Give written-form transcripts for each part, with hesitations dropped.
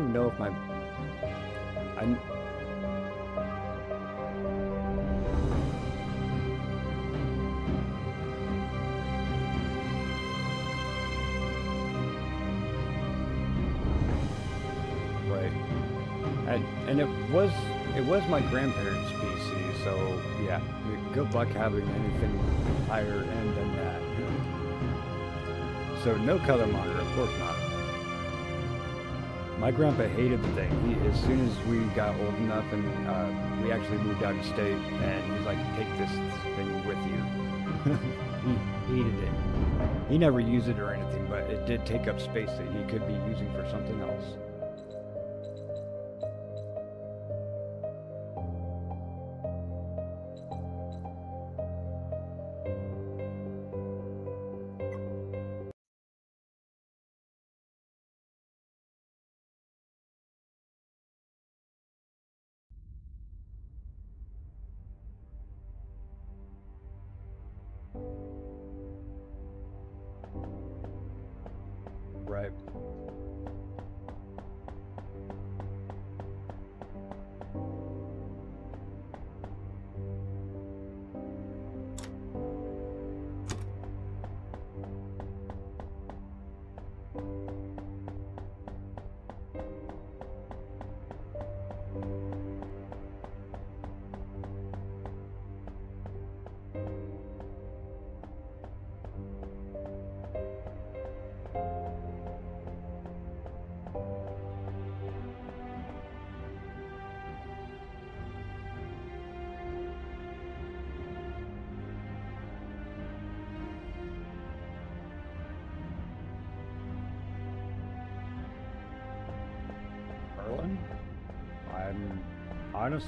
even know if my... And it was my grandparents' PC, so yeah, good luck having anything higher end than that. So no color monitor, of course not. My grandpa hated the thing. As soon as we got old enough and we actually moved out of state, and he's like, take this thing with you. He hated it. He never used it or anything, but it did take up space that he could be using for something else. Right.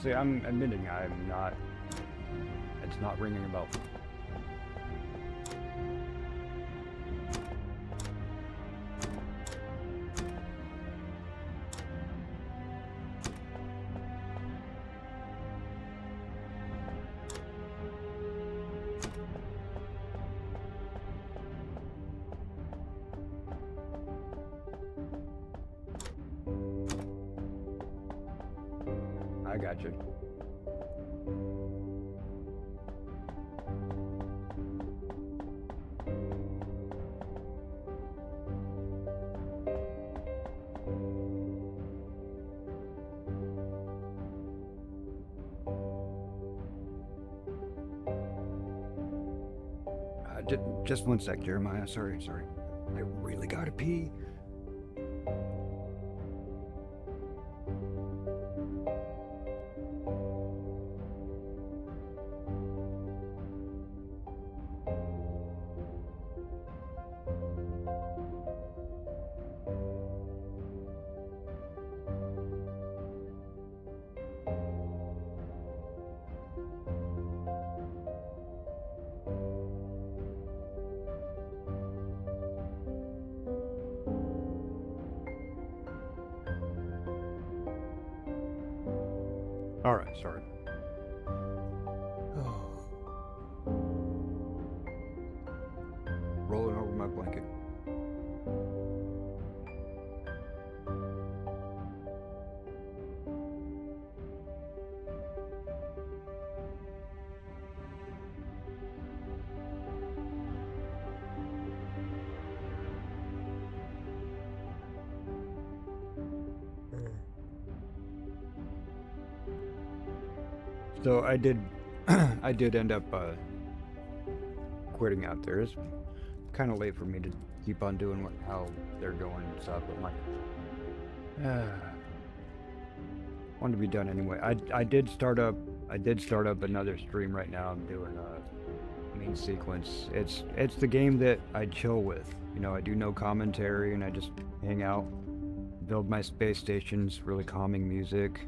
I'm admitting I'm not, it's not ringing a bell. I got you. Just one sec, Jeremiah. Sorry. I really gotta pee. All right, sorry. Rolling over my blanket. So I did end up quitting out there. It's kind of late for me to keep on doing how they're going and stuff. But like, want to be done anyway. I did start up another stream right now. I'm doing a main sequence. It's the game that I chill with. You know, I do no commentary and I just hang out, build my space stations, really calming music.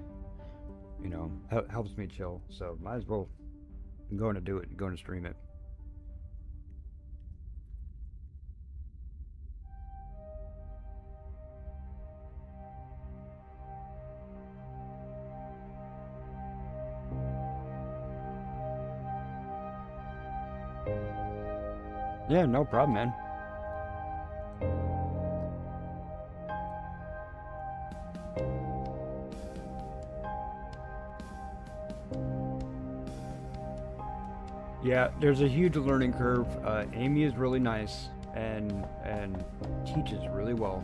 You know, helps me chill. So might as well. I'm going to do it. Going to stream it. Yeah, no problem, man. Yeah, there's a huge learning curve. Amy is really nice and teaches really well.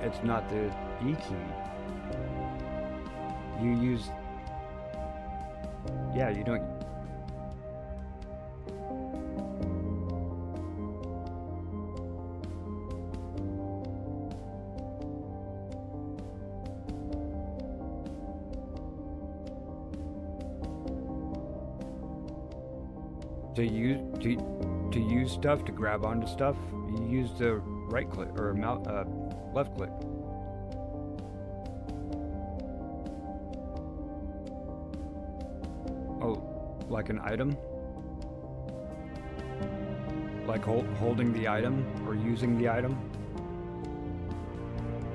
It's not the E key. You use, yeah, you don't. To use stuff, to grab onto stuff, you use the right click or left click. Oh, like an item? Like holding the item or using the item?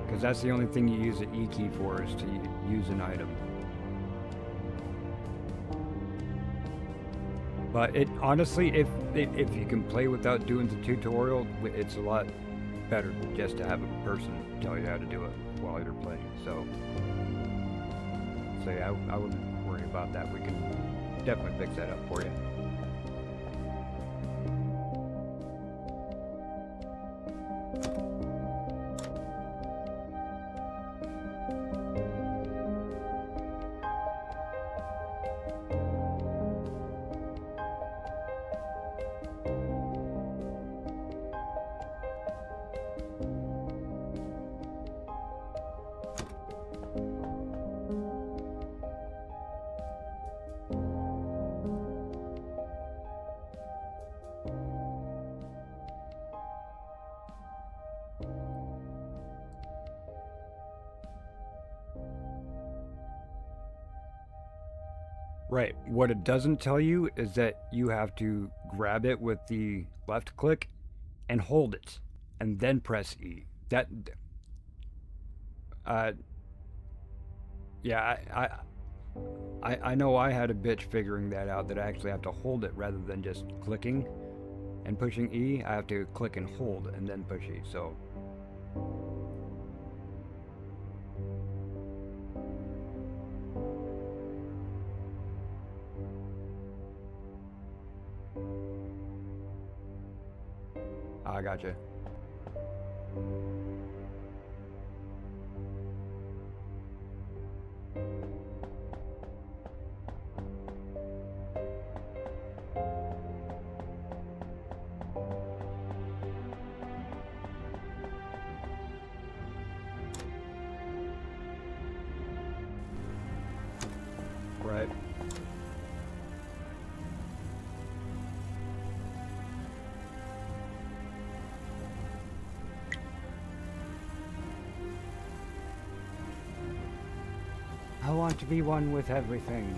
Because that's the only thing you use the E key for, is to use an item. But it honestly, if you can play without doing the tutorial, it's a lot better just to have a person tell you how to do it while you're playing. So yeah, I wouldn't worry about that. We can definitely fix that up for you. Right. What it doesn't tell you is that you have to grab it with the left click and hold it, and then press E. That, yeah, I know I had a bitch figuring that out, that I actually have to hold it rather than just clicking and pushing E. I have to click and hold and then push E. So. I gotcha. Right. I want to be one with everything.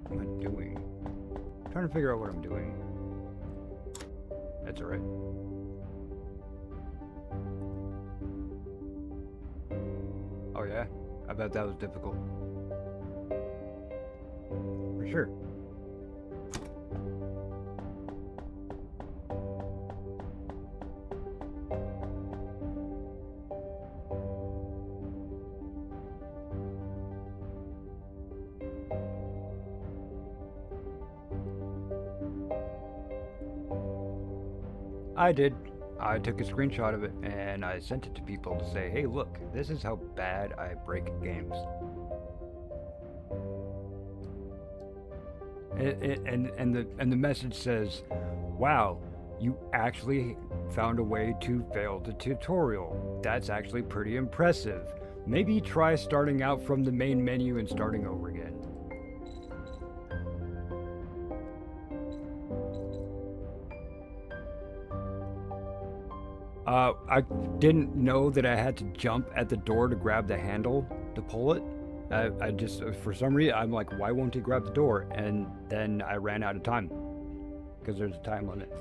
What am I doing? I'm trying to figure out what I'm doing. That's alright. Oh yeah? I bet that was difficult. For sure. I did. I took a screenshot of it and I sent it to people to say, hey, look, this is how bad I break games. And the message says, wow, you actually found a way to fail the tutorial. That's actually pretty impressive. Maybe try starting out from the main menu and starting over again. I didn't know that I had to jump at the door to grab the handle to pull it. I just, for some reason, I'm like, why won't he grab the door? And then I ran out of time because there's a time limit.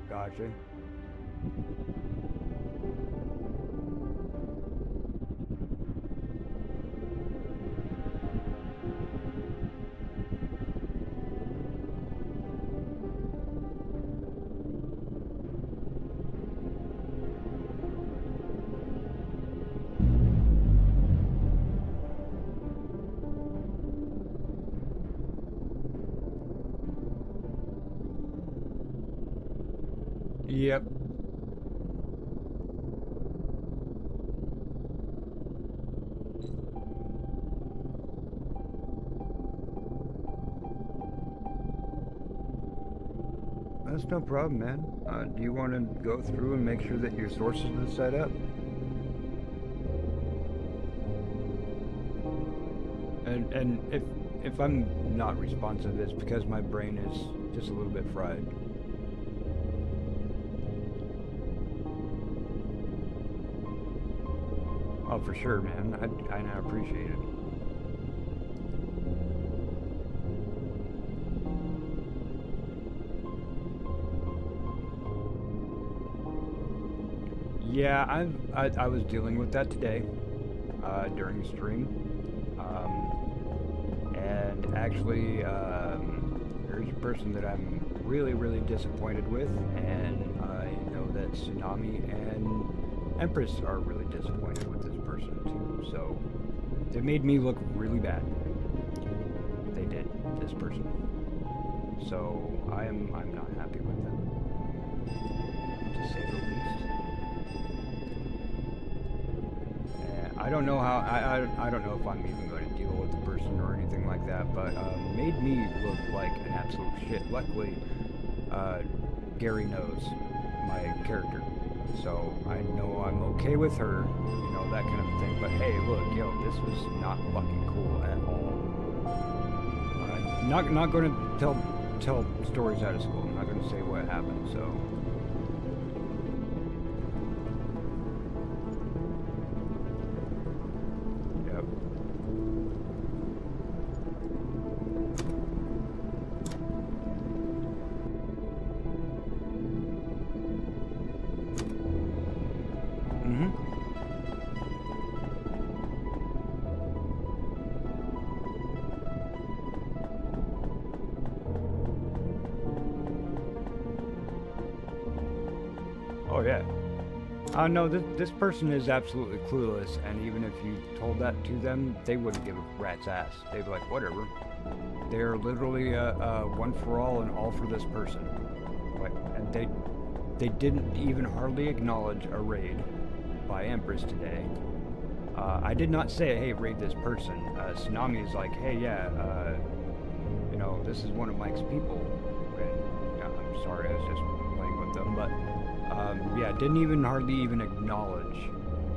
Gotcha. Yep. That's no problem, man. Do you want to go through and make sure that your sources are set up? And if I'm not responsive, it's because my brain is just a little bit fried. Oh, for sure, man. I appreciate it. Yeah, I was dealing with that today during the stream, and actually there's a person that I'm really disappointed with, and I know that Tsunami and Empress are really disappointed with this person too. So they made me look really bad. They did, this person. So I'm not happy with them, to say the least. I don't know how, I don't know if I'm even going to deal with the person or anything like that, but made me look like an absolute shit. Luckily, Gary knows my character, so I know I'm okay with her, you know, that kind of thing. But hey, look, yo, this was not fucking cool at all. Not going to tell stories out of school. I'm not going to say what happened, so. Oh yeah. No, this person is absolutely clueless, and even if you told that to them, they wouldn't give a rat's ass. They'd be like, whatever. They're literally one for all and all for this person. And they didn't even hardly acknowledge a raid by Empress today. I did not say, hey, raid this person. Tsunami is like, hey, yeah, you know, this is one of Mike's people. And, yeah, I'm sorry, I was just playing with them, but yeah, didn't even hardly even acknowledge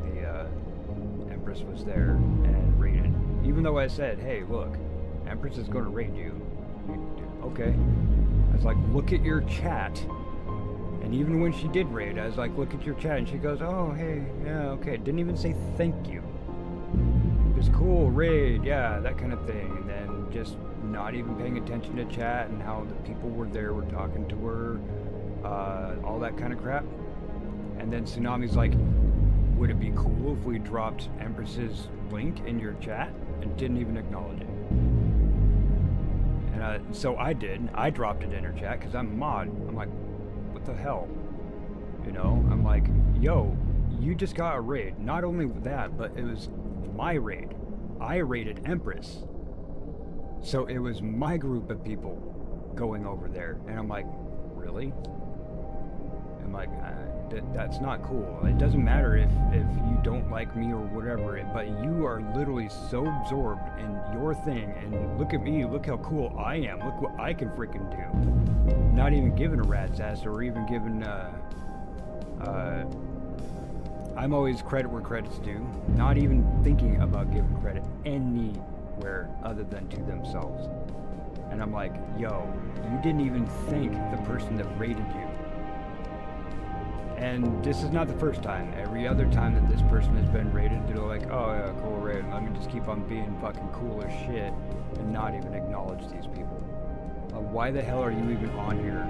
the Empress was there and raided. Even though I said, hey, look, Empress is going to raid you. Okay. I was like, look at your chat. And even when she did raid, I was like, look at your chat. And she goes, oh, hey, yeah, okay. Didn't even say thank you. Just cool, raid, yeah, that kind of thing. And then just not even paying attention to chat and how the people were there were talking to her. All that kind of crap. And then Tsunami's like, would it be cool if we dropped Empress's link in your chat? And didn't even acknowledge it. And so I did. I dropped it in her chat because I'm a mod. I'm like, what the hell? You know, I'm like, yo, you just got a raid. Not only that, but it was my raid. I raided Empress. So it was my group of people going over there. And I'm like, really? I'm like, that's not cool. It doesn't matter if you don't like me or whatever, but you are literally so absorbed in your thing, and look at me, look how cool I am, look what I can freaking do. Not even giving a rat's ass or even giving, I'm always credit where credit's due, not even thinking about giving credit anywhere other than to themselves. And I'm like, yo, you didn't even thank the person that rated you. And this is not the first time. Every other time that this person has been rated, they're like, oh yeah, cool rating. Let me just keep on being fucking cool as shit and not even acknowledge these people. Why the hell are you even on here?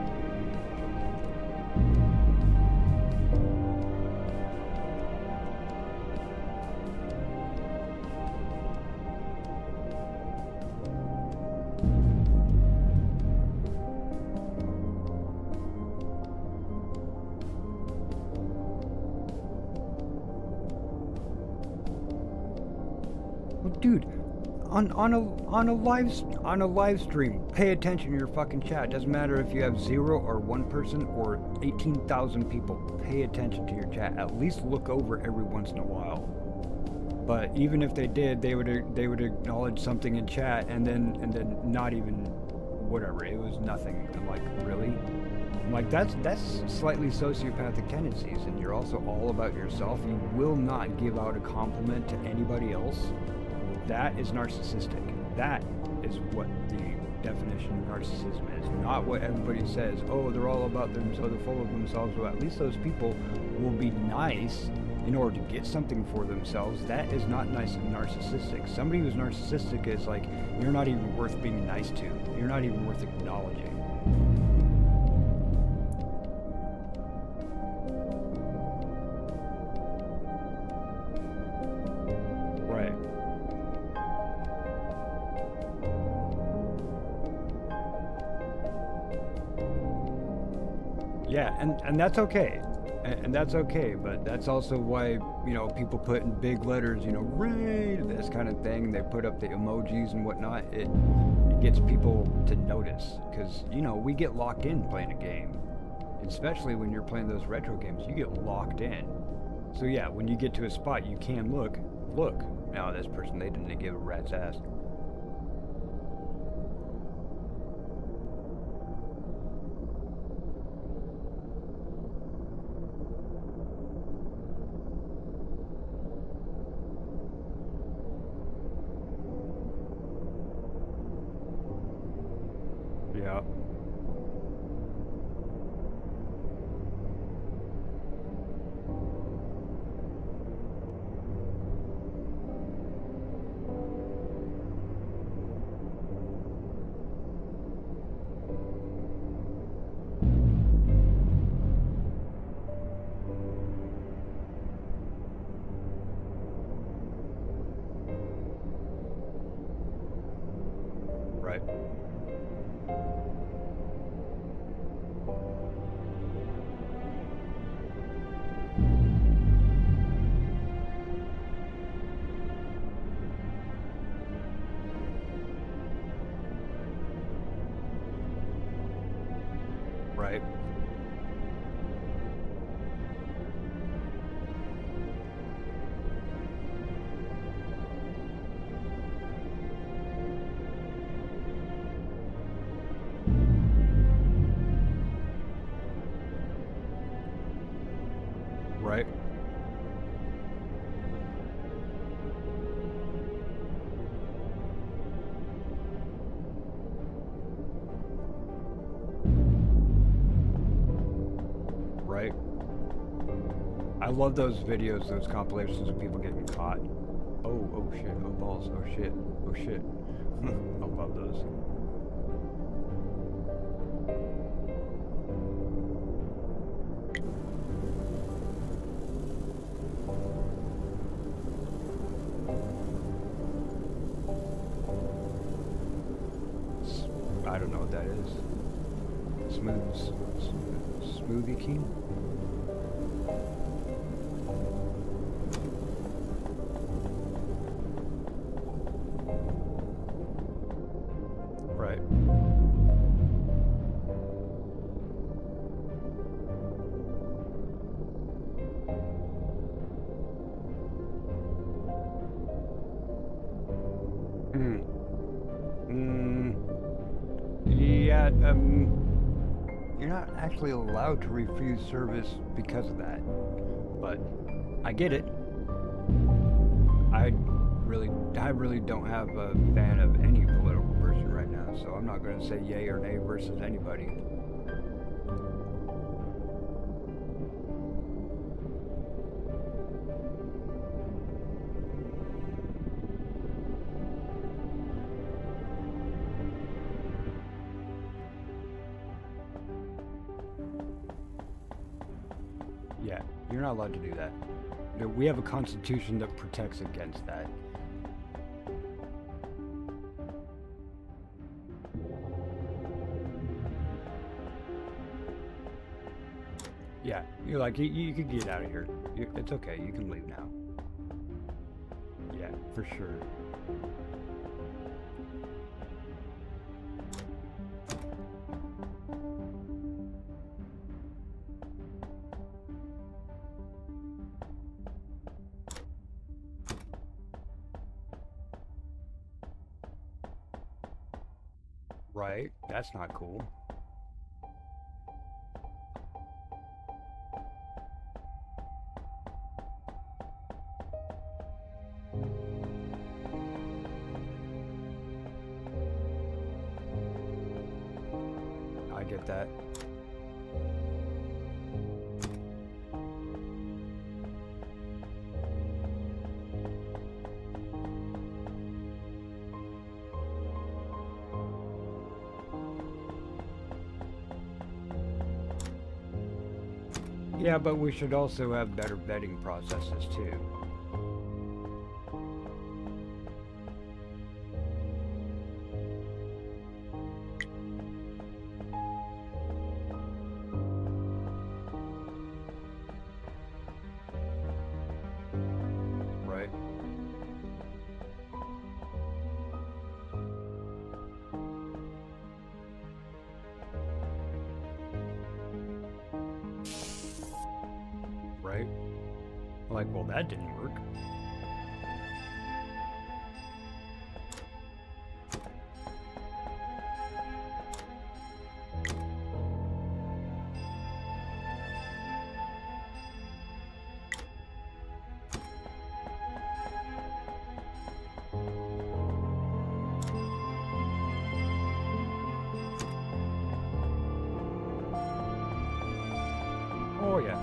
Dude, on a live stream, pay attention to your fucking chat. Doesn't matter if you have 0 or 1 person or 18,000 people. Pay attention to your chat. At least look over every once in a while. But even if they did, they would acknowledge something in chat and then not even whatever. It was nothing. I'm like, really? I'm like, that's slightly sociopathic tendencies, and you're also all about yourself. You will not give out a compliment to anybody else. That is narcissistic. That is what the definition of narcissism is. Not what everybody says. Oh, they're all about themselves, they're full of themselves. Well, at least those people will be nice in order to get something for themselves. That is not nice and narcissistic. Somebody who's narcissistic is like, you're not even worth being nice to. You're not even worth acknowledging. Yeah, and that's okay. And that's okay, but that's also why, you know, people put in big letters, you know, raid, this kind of thing. They put up the emojis and whatnot. It gets people to notice, because, you know, we get locked in playing a game. Especially when you're playing those retro games, you get locked in. So yeah, when you get to a spot, you can look. Now this person, they didn't give a rat's ass. Yeah. Right. Right. Right. Right. I love those videos, those compilations of people getting caught. Oh shit, oh balls, oh shit, oh shit. I love those. I don't know what that is. Smoothie King? Right. Yeah, you're not actually allowed to refuse service because of that. But I get it. I really don't have a fan of any political person right now, so I'm not going to say yay or nay versus anybody. Yeah, you're not allowed to do that. We have a constitution that protects against that. Yeah, you're like, you can get out of here. It's okay, you can leave now. Yeah, for sure. Right, that's not cool. I get that. Yeah, but we should also have better vetting processes too. Right? Right? Like, well, that didn't work. Oh, yeah.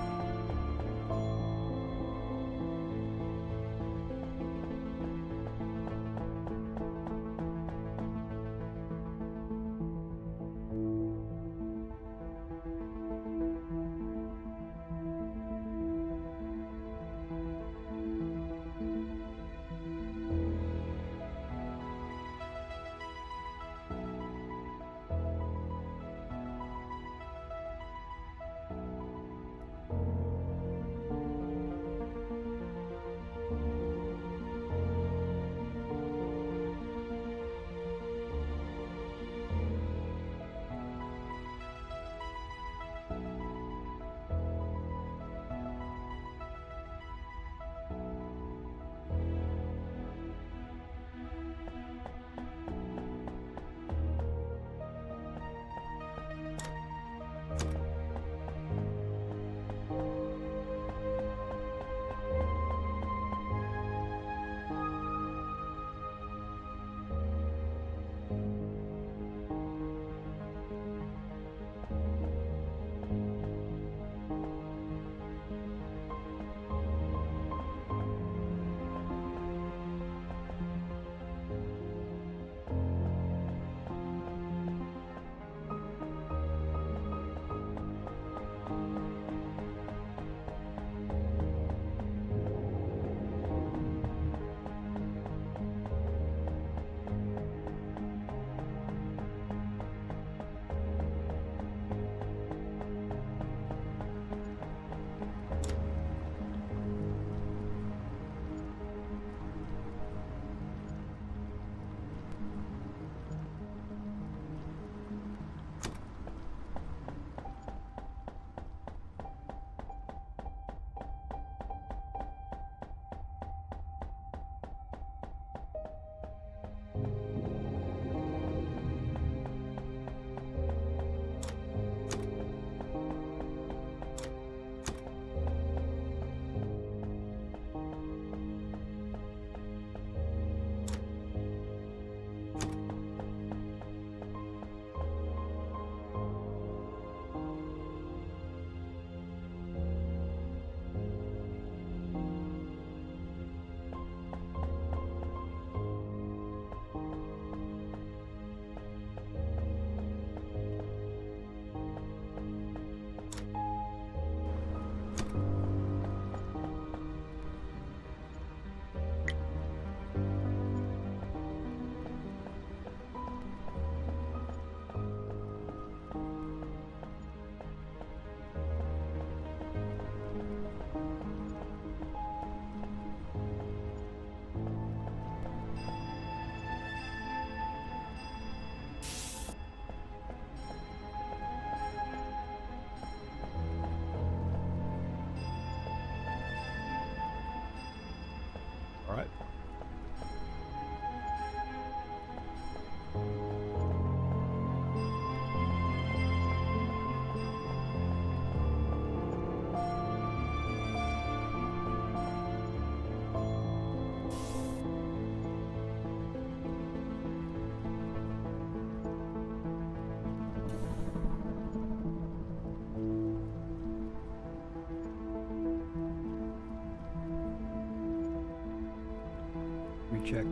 check.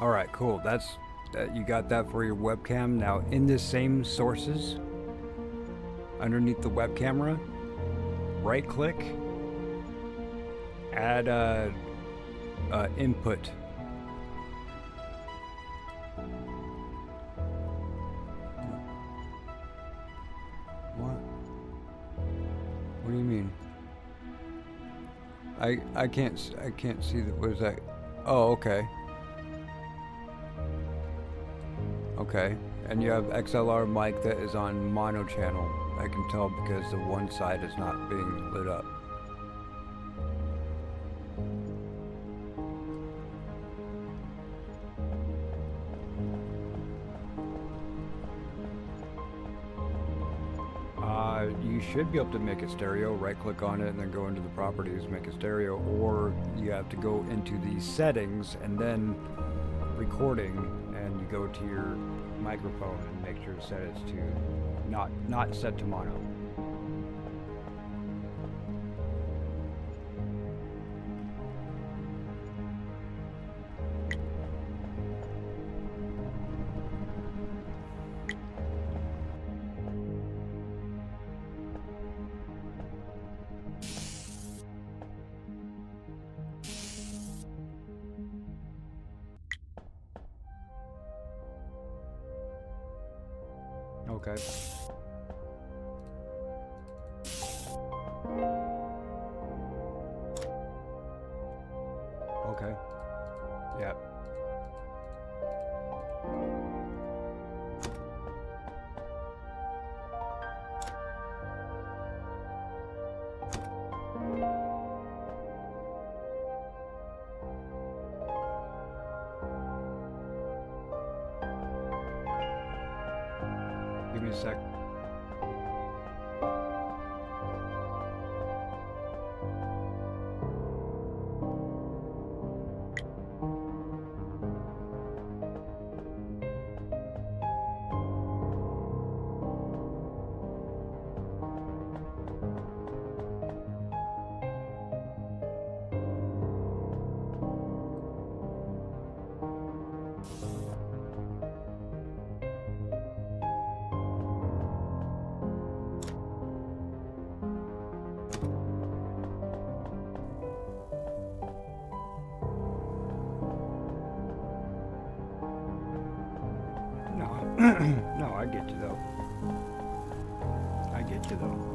All right, cool. That's you got that for your webcam. Now in this same sources, underneath the web camera, right click, add input. What? What do you mean? I can't see that. What is that? Oh, okay. Okay, and you have XLR mic that is on mono channel. I can tell because the one side is not being lit up. You should be able to make it stereo. Right click on it and then go into the properties, make it stereo, or you have to go into the settings and then recording, and you go to your microphone and make sure to set it to not set to mono. Okay. Okay. Yeah. Give me a sec. No, I get you though. I get you though.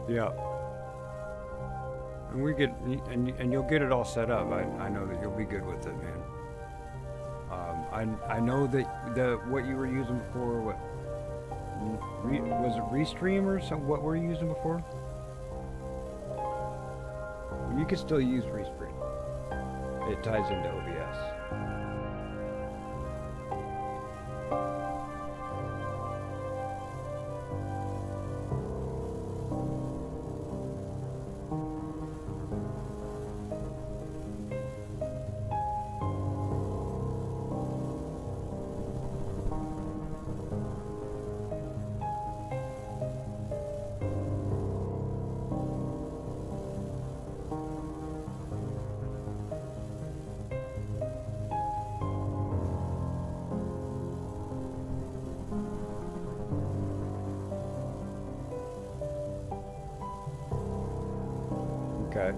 Yeah. And we get, and you'll get it all set up. I know that you'll be good with it, man. I know that what you were using before, was it Restream or something? What were you using before? You can still use Restream. It ties into OBS. Okay.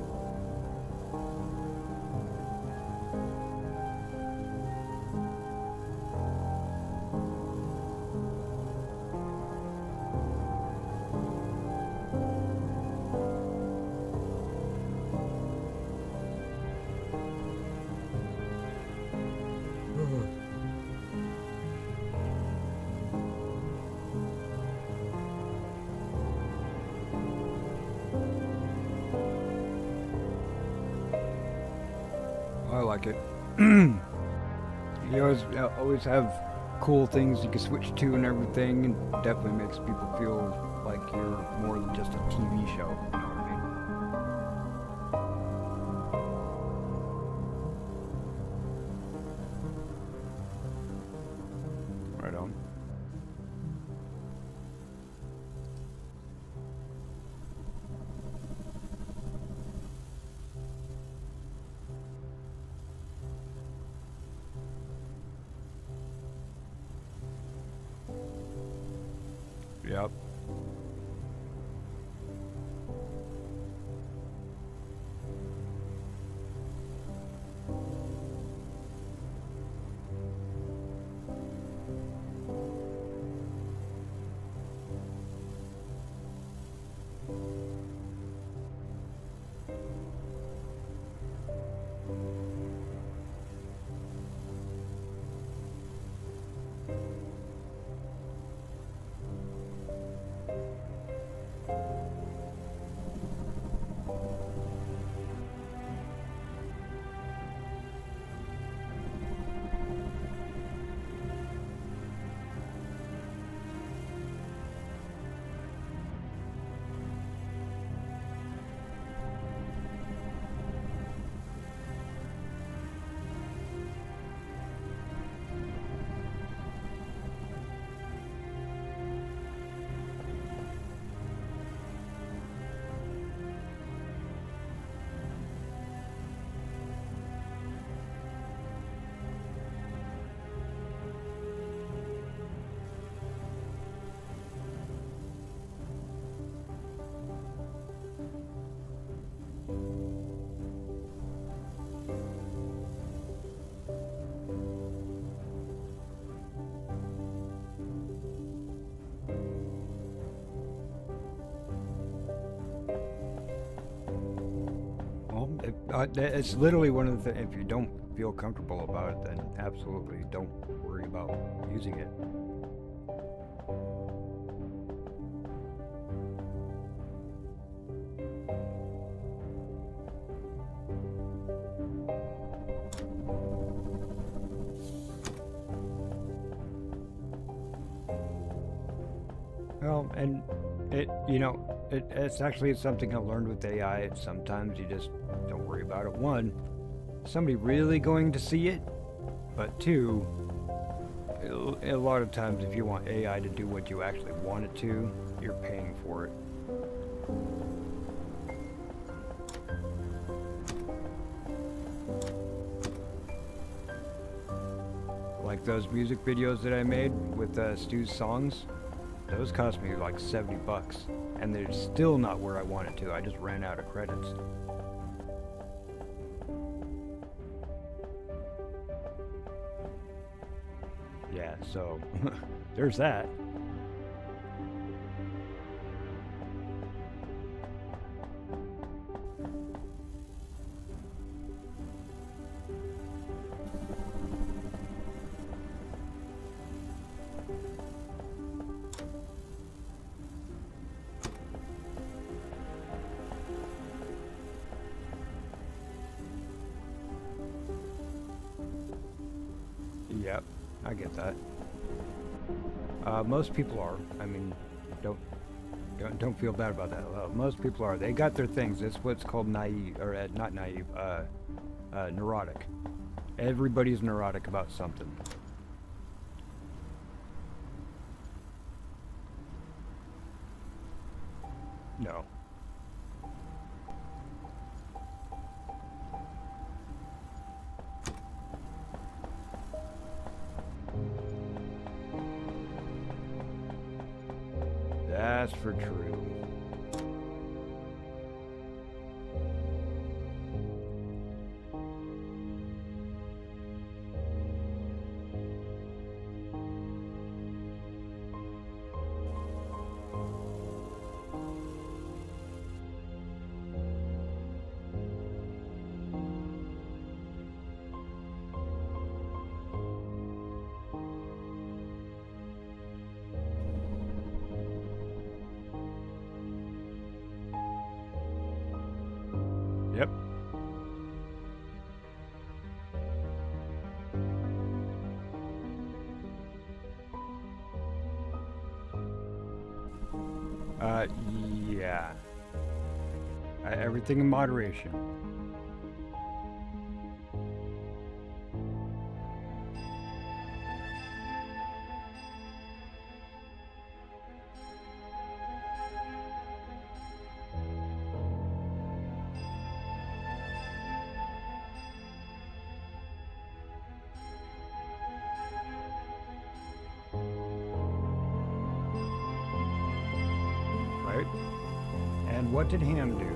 I like it. You always have cool things you can switch to and everything, and definitely makes people feel like you're more than just a TV show. You know what I mean? Right on. Yep. It's literally one of the. If you don't feel comfortable about it, then absolutely don't worry about using it. Well, and it's actually something I learned with AI. Sometimes you just don't worry about it. One, somebody really going to see it, but two, a lot of times if you want AI to do what you actually want it to, you're paying for it. Like those music videos that I made with Stu's songs, those cost me like $70, and they're still not where I want it to. I just ran out of credits. Yeah, so there's that. Yep, I get that. Most people are. I mean, don't feel bad about that. Most people are. They got their things. It's what's called naive, or not naive, neurotic. Everybody's neurotic about something. No. That's for true. Yeah. Everything in moderation. Right? And what did Ham do?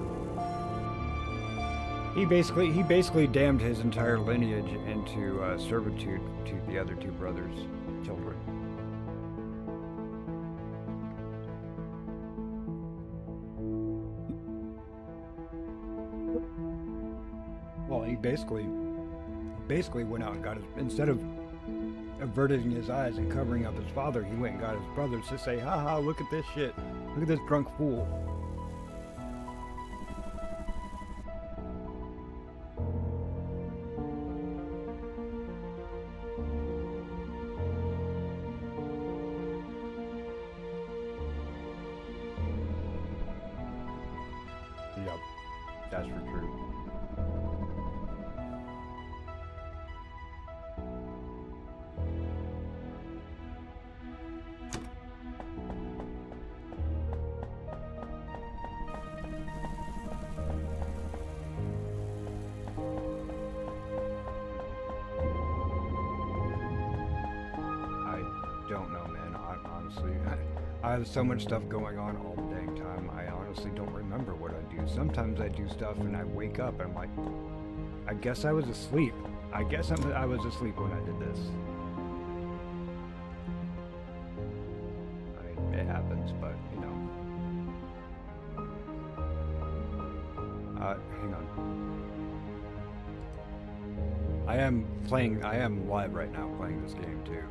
He basically damned his entire lineage into servitude to the other two brothers' children. Well, he basically went out and got his, instead of averting his eyes and covering up his father, he went and got his brothers to say, haha, look at this shit. Look at this drunk fool. Yep, that's for true. Don't know, man. Honestly, I have so much stuff going on all the dang time. I honestly don't remember what I do. Sometimes I do stuff and I wake up and I'm like, I guess I was asleep. I guess I was asleep when I did this. I mean, it happens, but you know. Hang on. I am live right now playing this game too.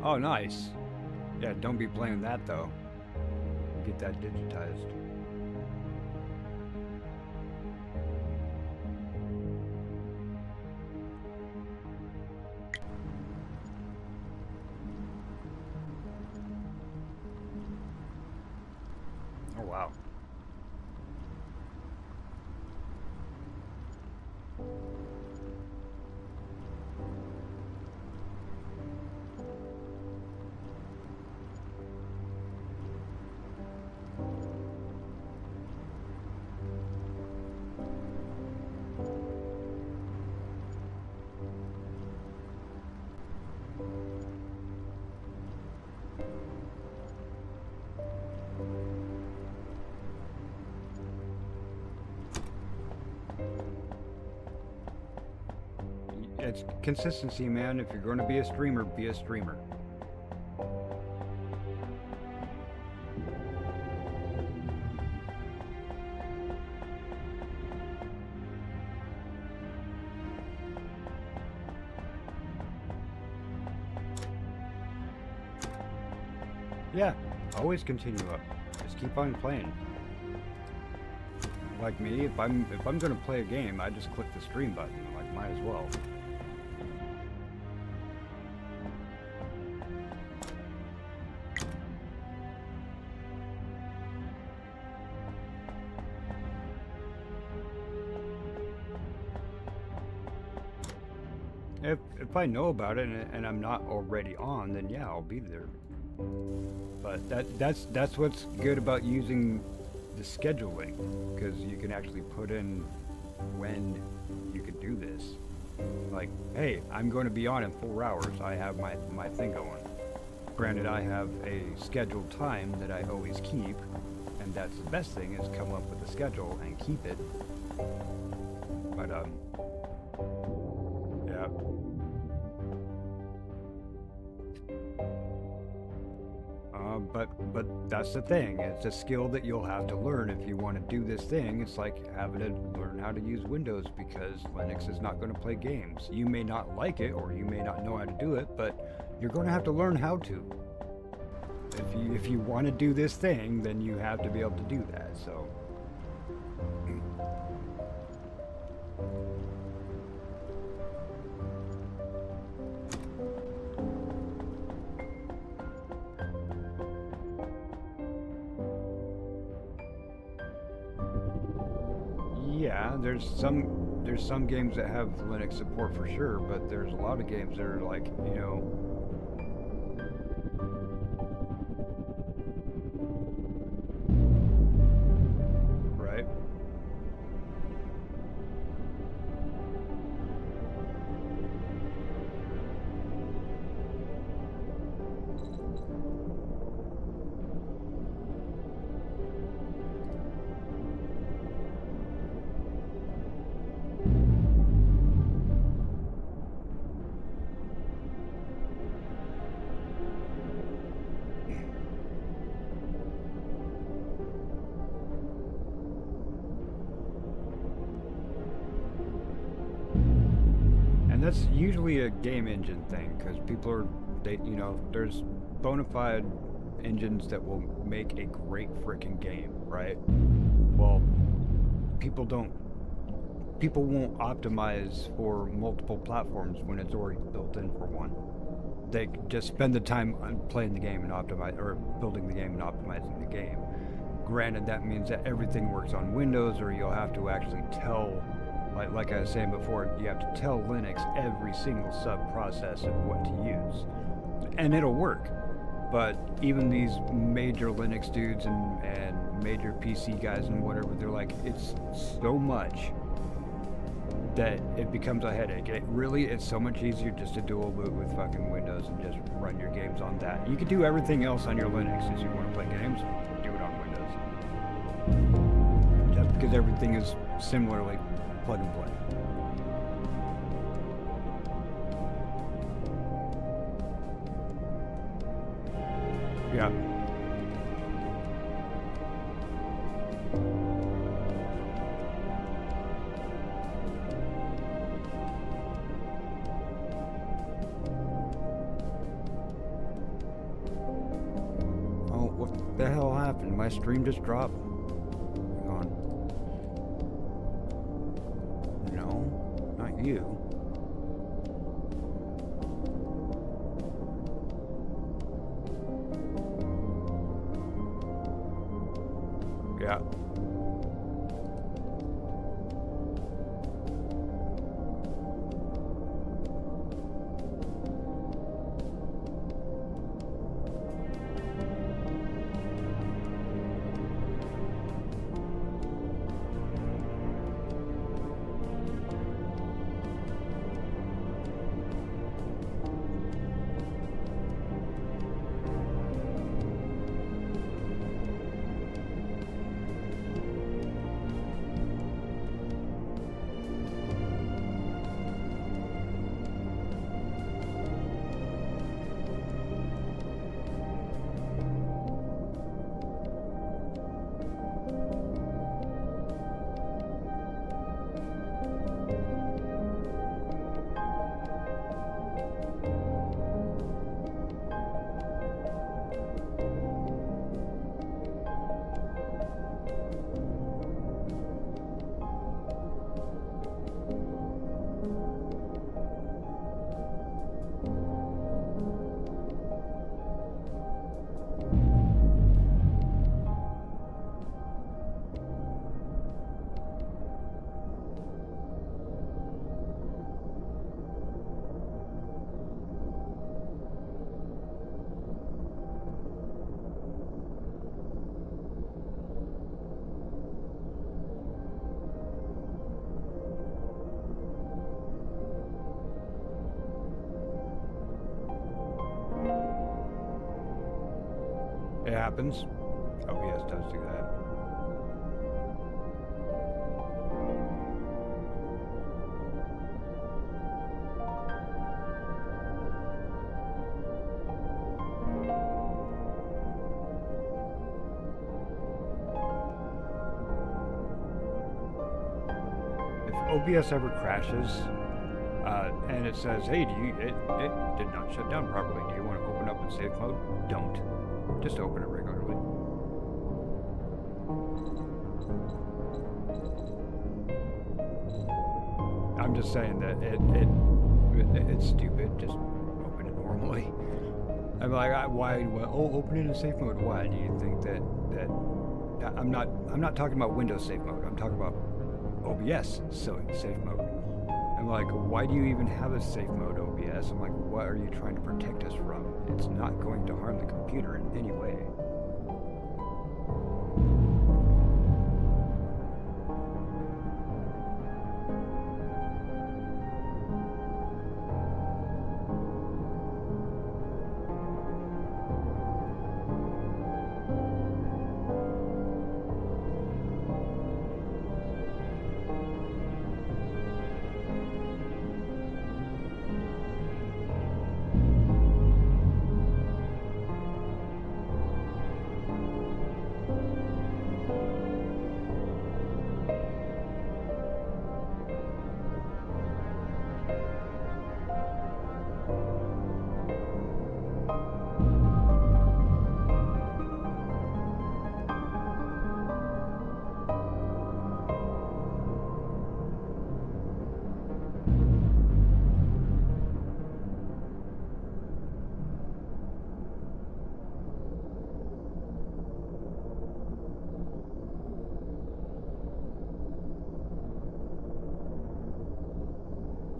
Oh, nice. Yeah, don't be playing that, though. Get that digitized. Oh, wow. It's consistency, man. If you're going to be a streamer, be a streamer. Yeah, always continue up. Just keep on playing. Like me, if I'm gonna play a game, I just click the stream button. Like, might as well. If I know about it and I'm not already on, then yeah, I'll be there. But that's what's good about using the scheduling, because you can actually put in when you can do this. Like, hey, I'm going to be on in 4 hours. I have my thing going. Granted, I have a scheduled time that I always keep, and that's the best thing, is come up with a schedule and keep it. But yeah. But that's the thing. It's a skill that you'll have to learn if you want to do this thing. It's like having to learn how to use Windows, because Linux is not going to play games. You may not like it, or you may not know how to do it, but you're going to have to learn how to. If you want to do this thing, then you have to be able to do that. So. Yeah, there's some games that have Linux support for sure, but there's a lot of games that are like, you know, right? That's usually a game engine thing because people are, you know, there's bona fide engines that will make a great freaking game, right? Well, people won't optimize for multiple platforms when it's already built in for one. They just spend the time playing the game and optimize, or building the game and optimizing the game. Granted, that means that everything works on Windows, or you'll have to actually tell. Like I was saying before, you have to tell Linux every single sub-process of what to use. And it'll work. But even these major Linux dudes and major PC guys and whatever, they're like, it's so much that it becomes a headache. It's so much easier just to dual boot with fucking Windows and just run your games on that. You can do everything else on your Linux if you want to play games, do it on Windows. Just because everything is similarly plug and play. Yeah. Oh, what the hell happened? My stream just dropped? Hang on. No, not you. Yeah. It happens. OBS does do that. If OBS ever crashes, and it says, hey, it did not shut down properly. Do you want to open up in safe mode? Don't. Just open it regularly. I'm just saying that it's stupid. Just open it normally. I'm like, why? Oh, open it in safe mode. Why do you think that I'm not talking about Windows safe mode. I'm talking about OBS safe mode. I'm like, why do you even have a safe mode OBS? I'm like, what are you trying to protect us from? It's not going to harm the computer in any way.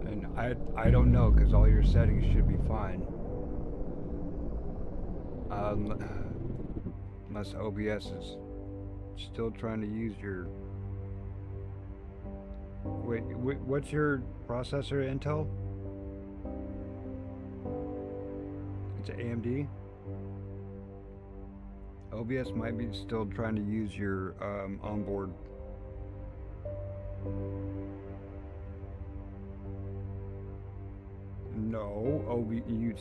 And I don't know, because all your settings should be fine. Unless OBS is still trying to use your... Wait, what's your processor, Intel? It's AMD? OBS might be still trying to use your onboard. No,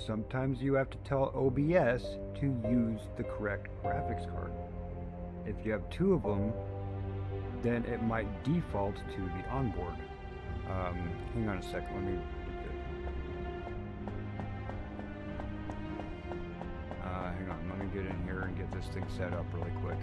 sometimes you have to tell OBS to use the correct graphics card. If you have two of them, then it might default to the onboard. Hang on a second, let me... hang on, let me get in here and get this thing set up really quick.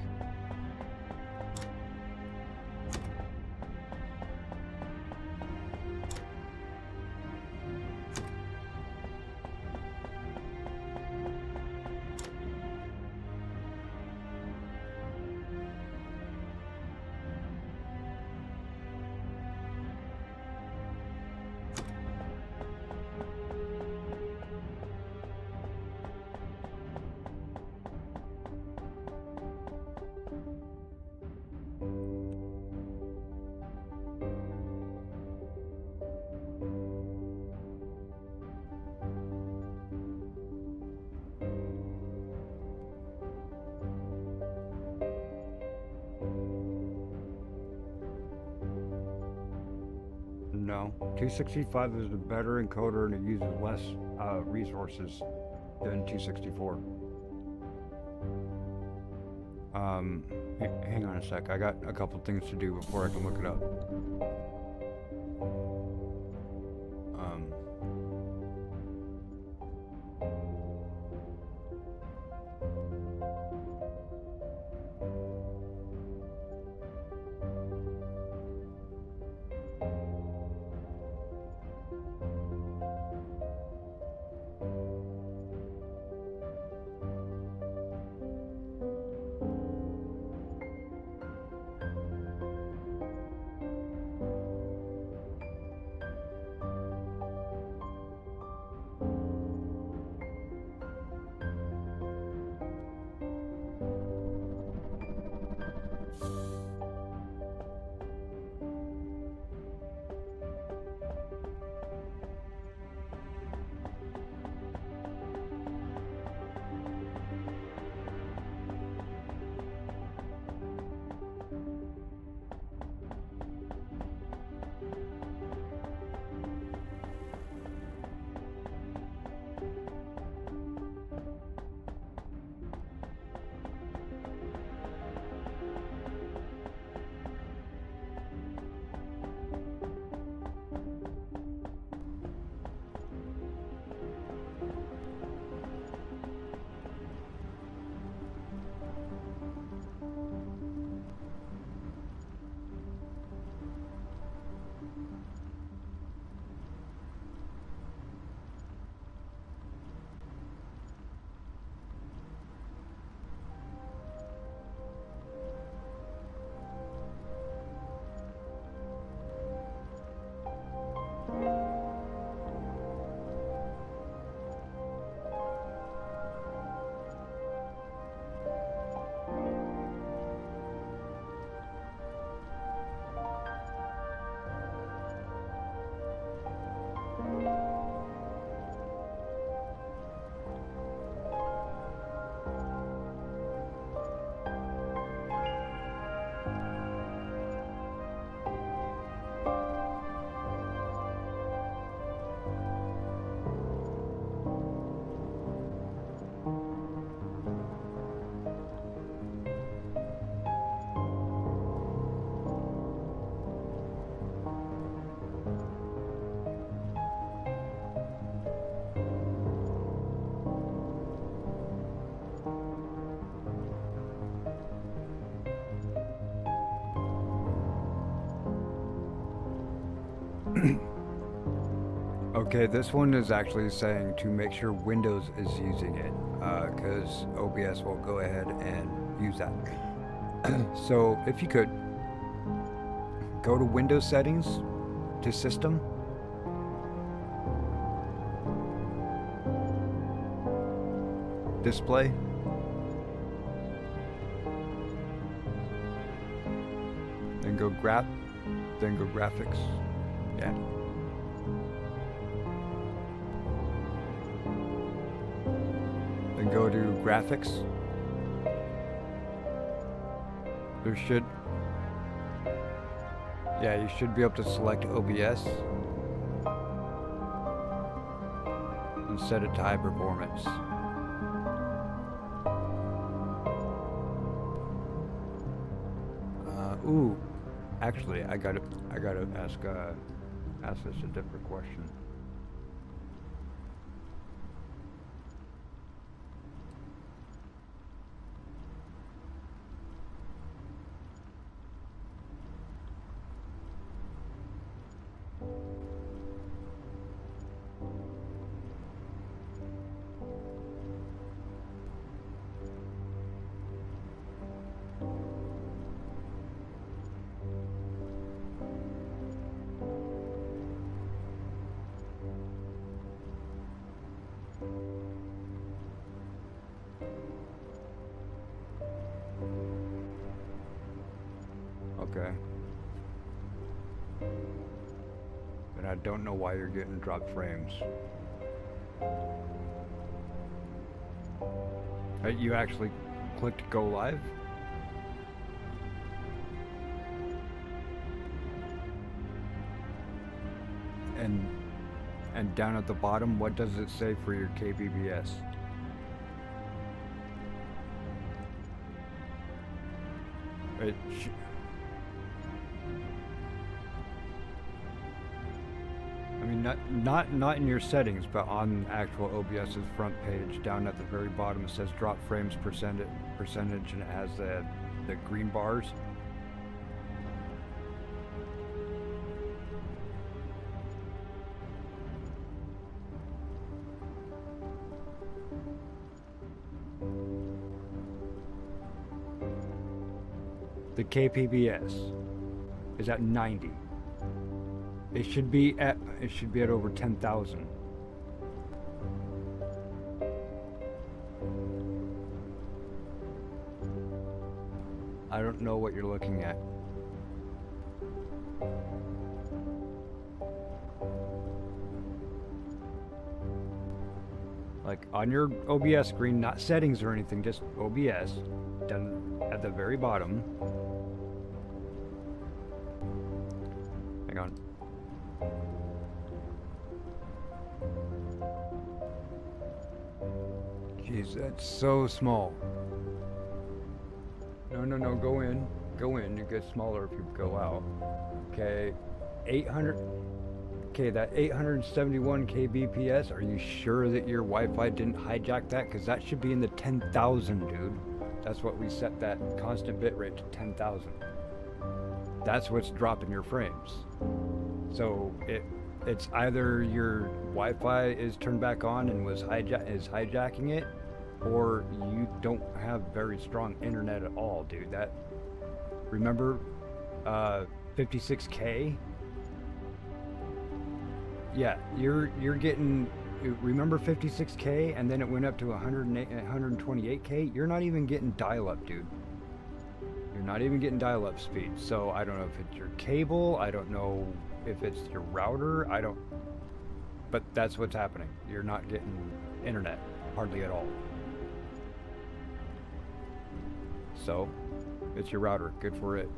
No, 265 is a better encoder and it uses less resources than 264. Hang on a sec, I got a couple things to do before I can look it up. Okay, this one is actually saying to make sure Windows is using it, because OBS will go ahead and use that. So if you could, go to Windows Settings, to System, Display, then go Graphics, yeah. Then go to Graphics. There should, yeah, you should be able to select OBS and set it to high performance. Ooh, actually, I gotta ask this a different question. Okay. But I don't know why you're getting dropped frames. You actually clicked go live? And down at the bottom, what does it say for your kbps? I mean, not in your settings, but on actual OBS's front page, down at the very bottom, it says drop frames percentage, and it has the green bars. The kpps is at 90. It should be at over 10,000. I don't know what you're looking at. Like on your OBS screen, not settings or anything, just OBS, done at the very bottom. Hang on. Jeez, that's so small. No, go in. It gets smaller if you go out. Okay, 800. Okay, that 871 kbps. Are you sure that your Wi-Fi didn't hijack that? Because that should be in the 10,000, dude. That's what we set that constant bitrate to, 10,000. That's what's dropping your frames. So it's either your Wi-Fi is turned back on and is hijacking it, or you don't have very strong internet at all, dude. That, remember 56K? Yeah, you're getting, remember 56K, and then it went up to 128K? You're not even getting dial-up, dude. You're not even getting dial-up speed. So I don't know if it's your cable, I don't know if it's your router, but that's what's happening. You're not getting internet, hardly at all. So, it's your router, good for it.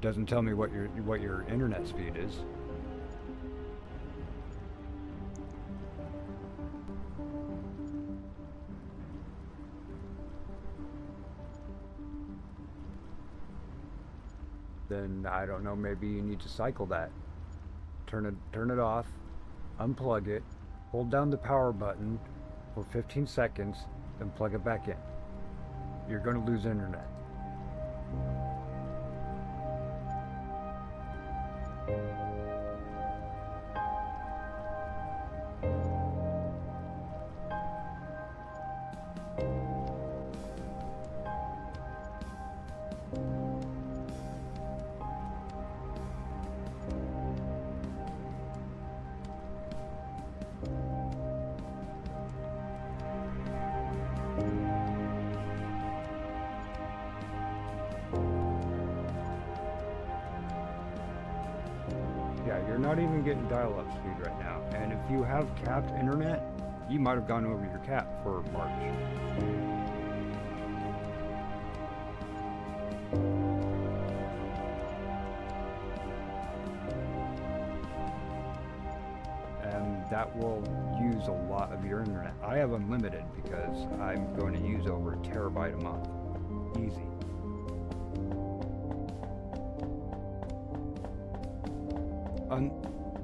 Doesn't tell me what your internet speed is. Then I don't know, maybe you need to cycle that. Turn it off, unplug it, hold down the power button for 15 seconds, then plug it back in. You're going to lose internet. They're not even getting dial-up speed right now. And if you have capped internet, you might have gone over your cap for March. And that will use a lot of your internet. I have unlimited because I'm going to use over a terabyte a month. Easy.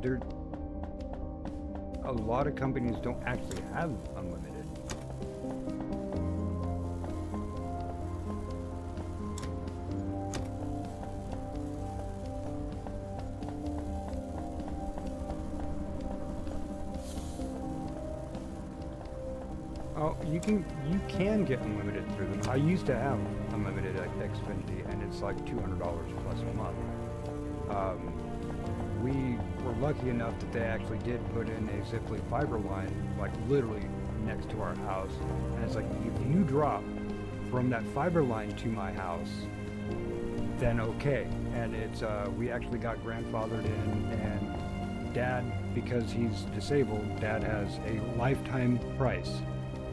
There, a lot of companies don't actually have unlimited. Oh, you can get unlimited through them. I used to have unlimited at Xfinity, and it's like $200 plus a month. We were lucky enough that they actually did put in a Ziply fiber line, like literally next to our house. And it's like, if you drop from that fiber line to my house, then okay. And it's we actually got grandfathered in, and Dad, because he's disabled, Dad has a lifetime price,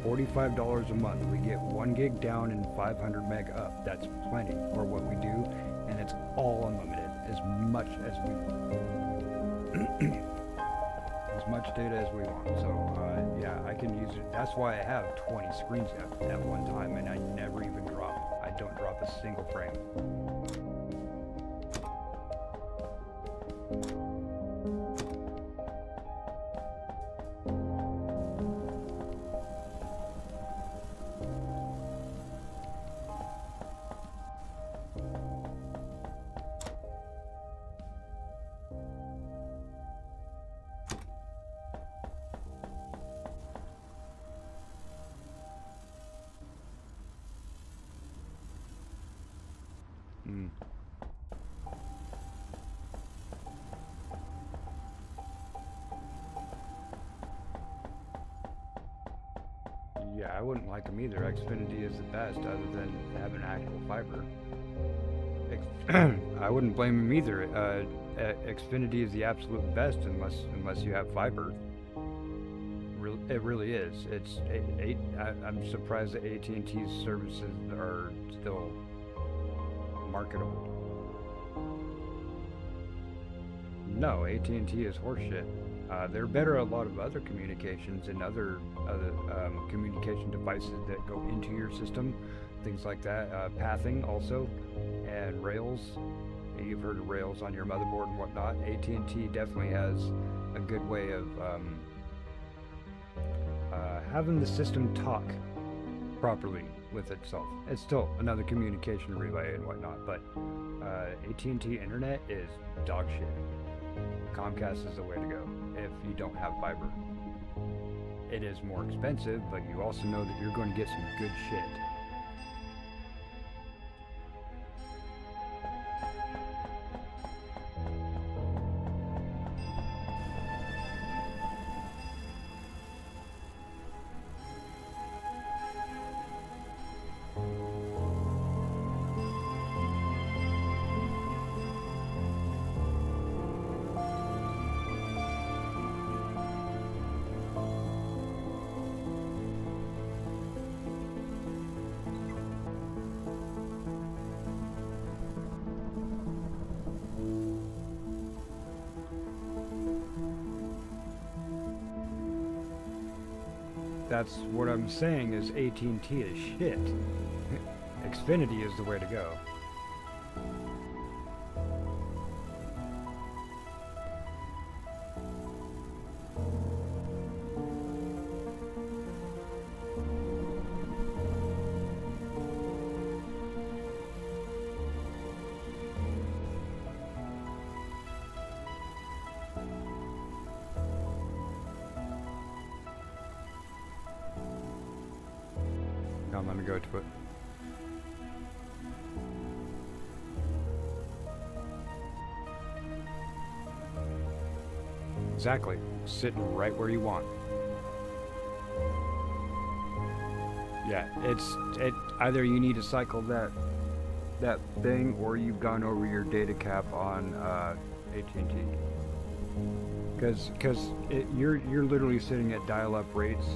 $45 a month. We get 1 gig down and 500 meg up. That's plenty for what we do, and it's all unlimited, as much as we as much data as we want. So yeah, I can use it. That's why I have 20 screens at one time, and I never even drop. I don't drop a single frame. Yeah, I wouldn't like them either. Xfinity is the best, other than having actual fiber. I wouldn't blame them either. Xfinity is the absolute best unless you have fiber. It really is. I'm surprised that AT&T's services are still marketable. No, AT&T is horseshit. They're better at a lot of other communications and other communication devices that go into your system, things like that. Pathing also, and Rails. You've heard of Rails on your motherboard and whatnot. AT&T definitely has a good way of having the system talk properly with itself. It's still another communication relay and whatnot, but AT&T internet is dog shit. Comcast is the way to go if you don't have fiber. It is more expensive, but you also know that you're going to get some good shit. That's what I'm saying, is AT&T is shit. Xfinity is the way to go. I'm gonna go to it. Exactly. Sitting right where you want. Yeah, it either you need to cycle that thing, or you've gone over your data cap on AT&T. Because you're literally sitting at dial-up rates.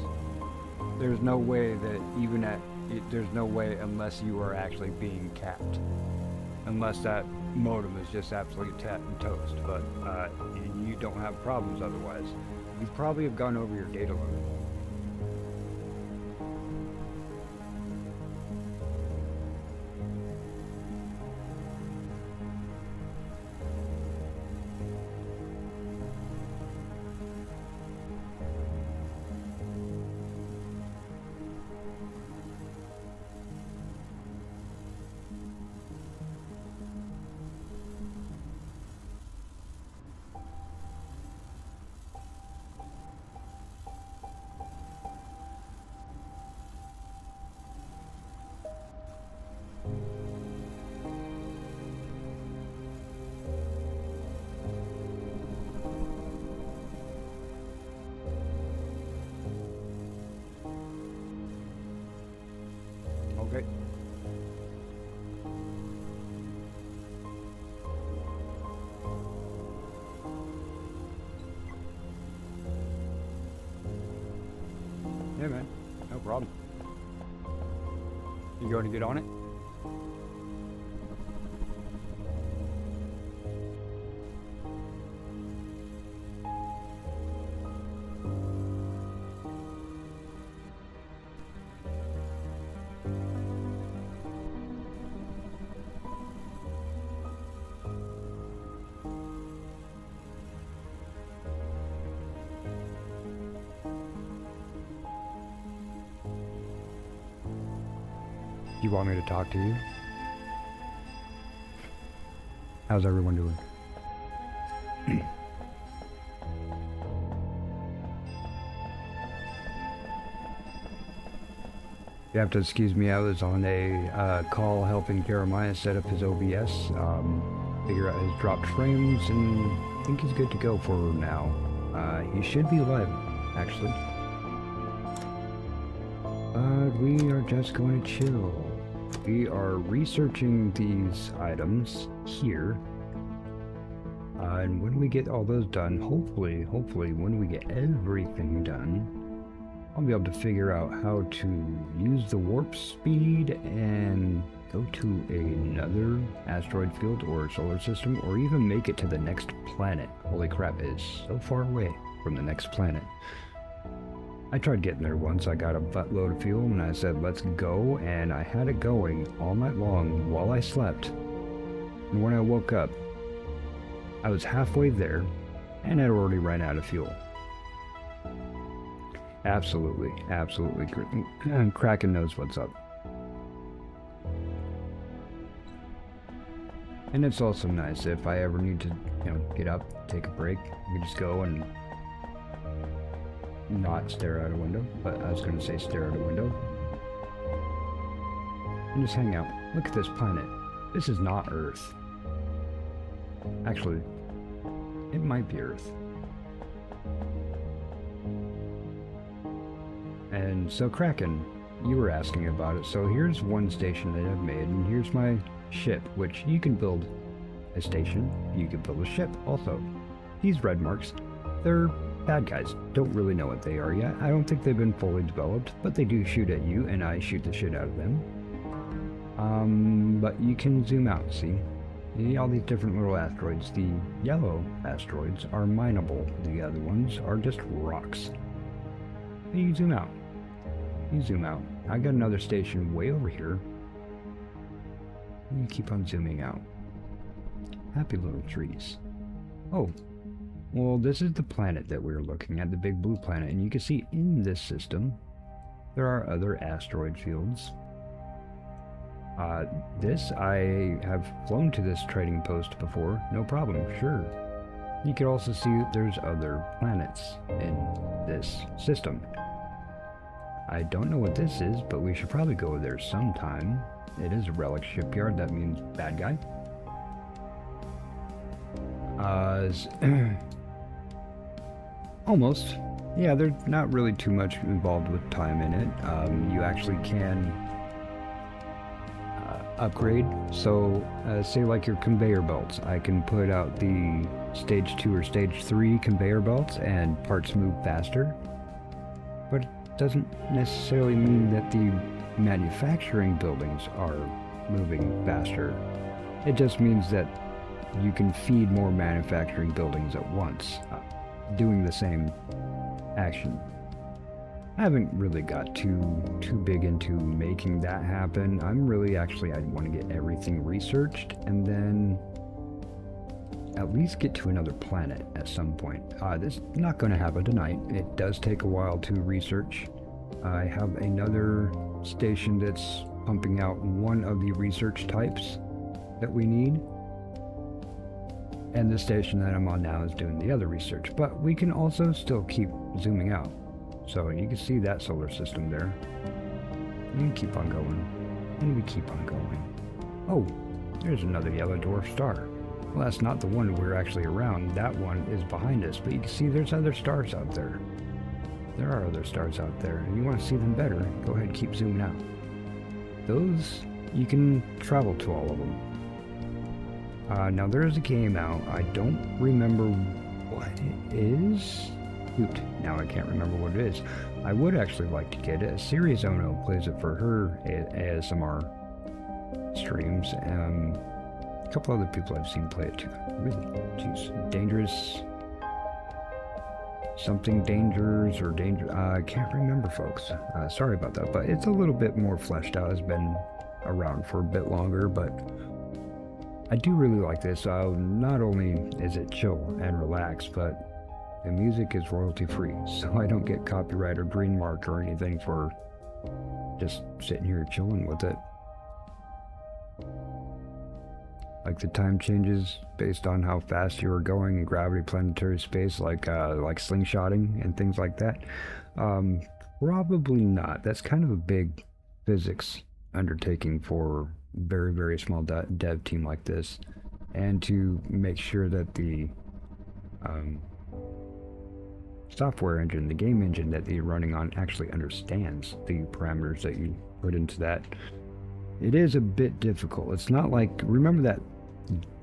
There's no way that there's no way unless you are actually being capped. Unless that modem is just absolutely toast, but you don't have problems otherwise. You probably have gone over your data limit. Okay. Yeah, man. No problem. You going to get on it? You want me to talk to you? How's everyone doing? You have to excuse me, I was on a call helping Jeremiah set up his OBS, figure out his dropped frames, and I think he's good to go for now. He should be live, actually. But we are just going to chill. We are researching these items here. And when we get all those done, hopefully when we get everything done, I'll be able to figure out how to use the warp speed and go to another asteroid field or solar system, or even make it to the next planet. Holy crap, it is so far away from the next planet. I tried getting there once. I got a buttload of fuel and I said, let's go, and I had it going all night long while I slept. And when I woke up, I was halfway there and had already ran out of fuel. Absolutely. Kraken knows what's up. And it's also nice if I ever need to, get up, take a break, I can just go and not stare out a window, but I was going to say stare out a window. And just hang out. Look at this planet. This is not Earth. Actually, it might be Earth. And so Kraken, you were asking about it. So here's one station that I've made, and here's my ship, which you can build a station. You can build a ship also. These red marks, they're bad guys. Don't really know what they are yet. I don't think they've been fully developed, but they do shoot at you, and I shoot the shit out of them. But you can zoom out, see? All these different little asteroids. The yellow asteroids are mineable. The other ones are just rocks. And you zoom out. You zoom out. I got another station way over here. And you keep on zooming out. Happy little trees. Oh. Well, this is the planet that we're looking at, the big blue planet, and you can see in this system, there are other asteroid fields. I have flown to this trading post before, no problem, sure. You can also see that there's other planets in this system. I don't know what this is, but we should probably go there sometime. It is a relic shipyard, that means bad guy. Almost. Yeah, there's not really too much involved with time in it. You actually can upgrade. So say like your conveyor belts, I can put out the stage 2 or stage 3 conveyor belts and parts move faster, but it doesn't necessarily mean that the manufacturing buildings are moving faster. It just means that you can feed more manufacturing buildings at once, doing the same action. I haven't really got too big into making that happen. I want to get everything researched and then at least get to another planet at some point. This is not going to happen tonight. It does take a while to research. I have another station that's pumping out one of the research types that we need. And the station that I'm on now is doing the other research. But we can also still keep zooming out. So you can see that solar system there. And we keep on going. And we keep on going. Oh, there's another yellow dwarf star. Well, that's not the one we're actually around. That one is behind us. But you can see there's other stars out there. There are other stars out there. And you want to see them better, go ahead and keep zooming out. Those, you can travel to all of them. Now there is a game out. I don't remember what it is. Shoot, now I can't remember what it is. I would actually like to get it. Series Ono plays it for her ASMR streams. A couple other people I've seen play it too. Really, jeez, dangerous. Something dangers or danger. I can't remember, folks. Sorry about that, but it's a little bit more fleshed out. It's been around for a bit longer, but I do really like this. Not only is it chill and relaxed, but the music is royalty free, so I don't get copyright or green mark or anything for just sitting here chilling with it. Like the time changes based on how fast you are going in gravity, planetary space, like slingshotting and things like that. Probably not. That's kind of a big physics undertaking for very, very small dev team like this, and to make sure that the software engine, the game engine that you're running on, actually understands the parameters that you put into that. It is a bit difficult. It's not like, remember that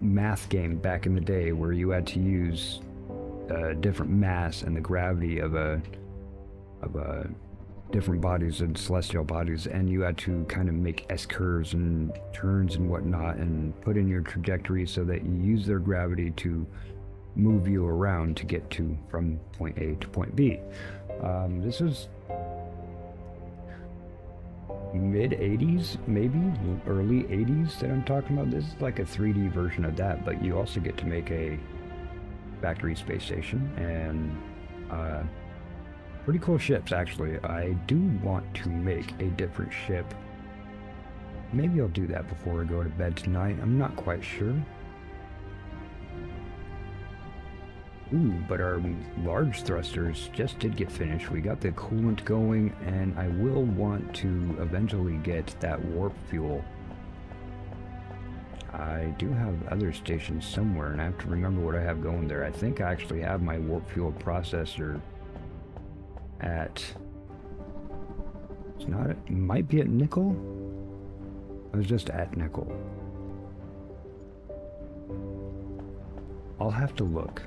math game back in the day where you had to use different mass and the gravity of different bodies and celestial bodies, and you had to kind of make S-curves and turns and whatnot and put in your trajectory so that you use their gravity to move you around to get to from point A to point B. This was mid 80s, maybe early 80s that I'm talking about. This is like a 3D version of that, but you also get to make a factory space station and pretty cool ships, actually. I do want to make a different ship. Maybe I'll do that before I go to bed tonight. I'm not quite sure. Ooh, but our large thrusters just did get finished. We got the coolant going, and I will want to eventually get that warp fuel. I do have other stations somewhere, and I have to remember what I have going there. I think I actually have my warp fuel processor at... It's not... It might be at Nickel? I was just at Nickel. I'll have to look.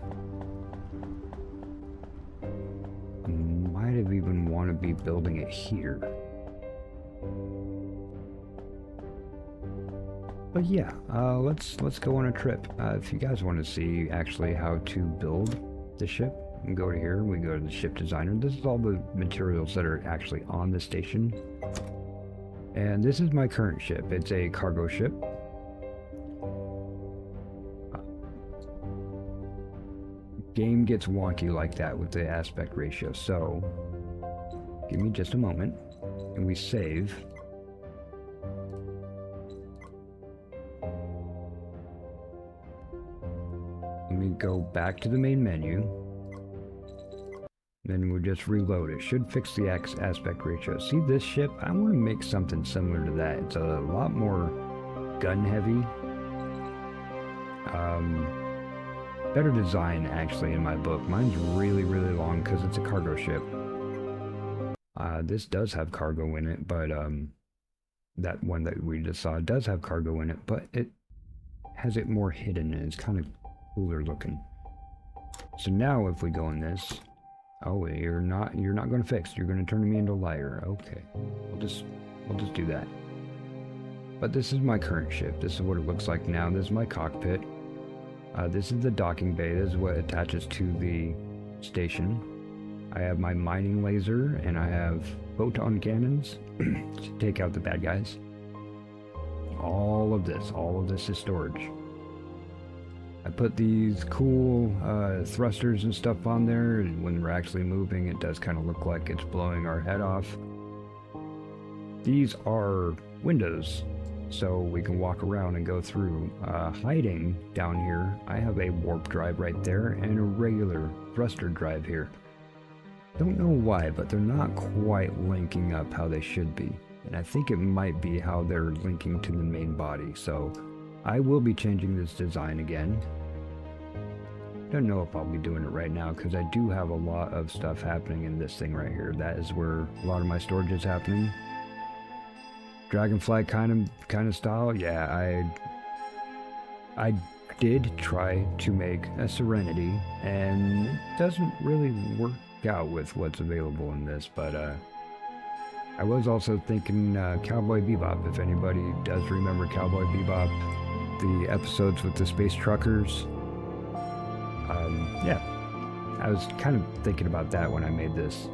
Might have even want to be building it here. But yeah, let's go on a trip. If you guys want to see actually how to build the ship, we go to here, we go to the ship designer. This is all the materials that are actually on the station. And this is my current ship. It's a cargo ship. Game gets wonky like that with the aspect ratio, so give me just a moment and we save. Let me go back to the main menu, then we'll just reload it. Should fix the aspect ratio. See this ship? I want to make something similar to that. It's a lot more gun heavy. Better design, actually, in my book. Mine's really, really long because it's a cargo ship. This does have cargo in it, but that one that we just saw does have cargo in it, but it has it more hidden and it's kind of cooler looking. So now if we go in this, oh, you're not going to fix. You're going to turn me into a liar. Okay, we'll just do that. But this is my current ship. This is what it looks like now. This is my cockpit. This is the docking bay. This is what attaches to the station. I have my mining laser and I have photon cannons to take out the bad guys. All of this is storage. I put these cool thrusters and stuff on there, and when we're actually moving, it does kind of look like it's blowing our head off. These are windows, so we can walk around and go through. Hiding down here, I have a warp drive right there and a regular thruster drive here. Don't know why, but they're not quite linking up how they should be. And I think it might be how they're linking to the main body, so I will be changing this design again. Don't know if I'll be doing it right now because I do have a lot of stuff happening in this thing right here. That is where a lot of my storage is happening. Dragonfly kind of style. Yeah, I did try to make a Serenity, and it doesn't really work out with what's available in this, but I was also thinking Cowboy Bebop. If anybody does remember Cowboy Bebop, the episodes with the space truckers, yeah, I was kind of thinking about that when I made this.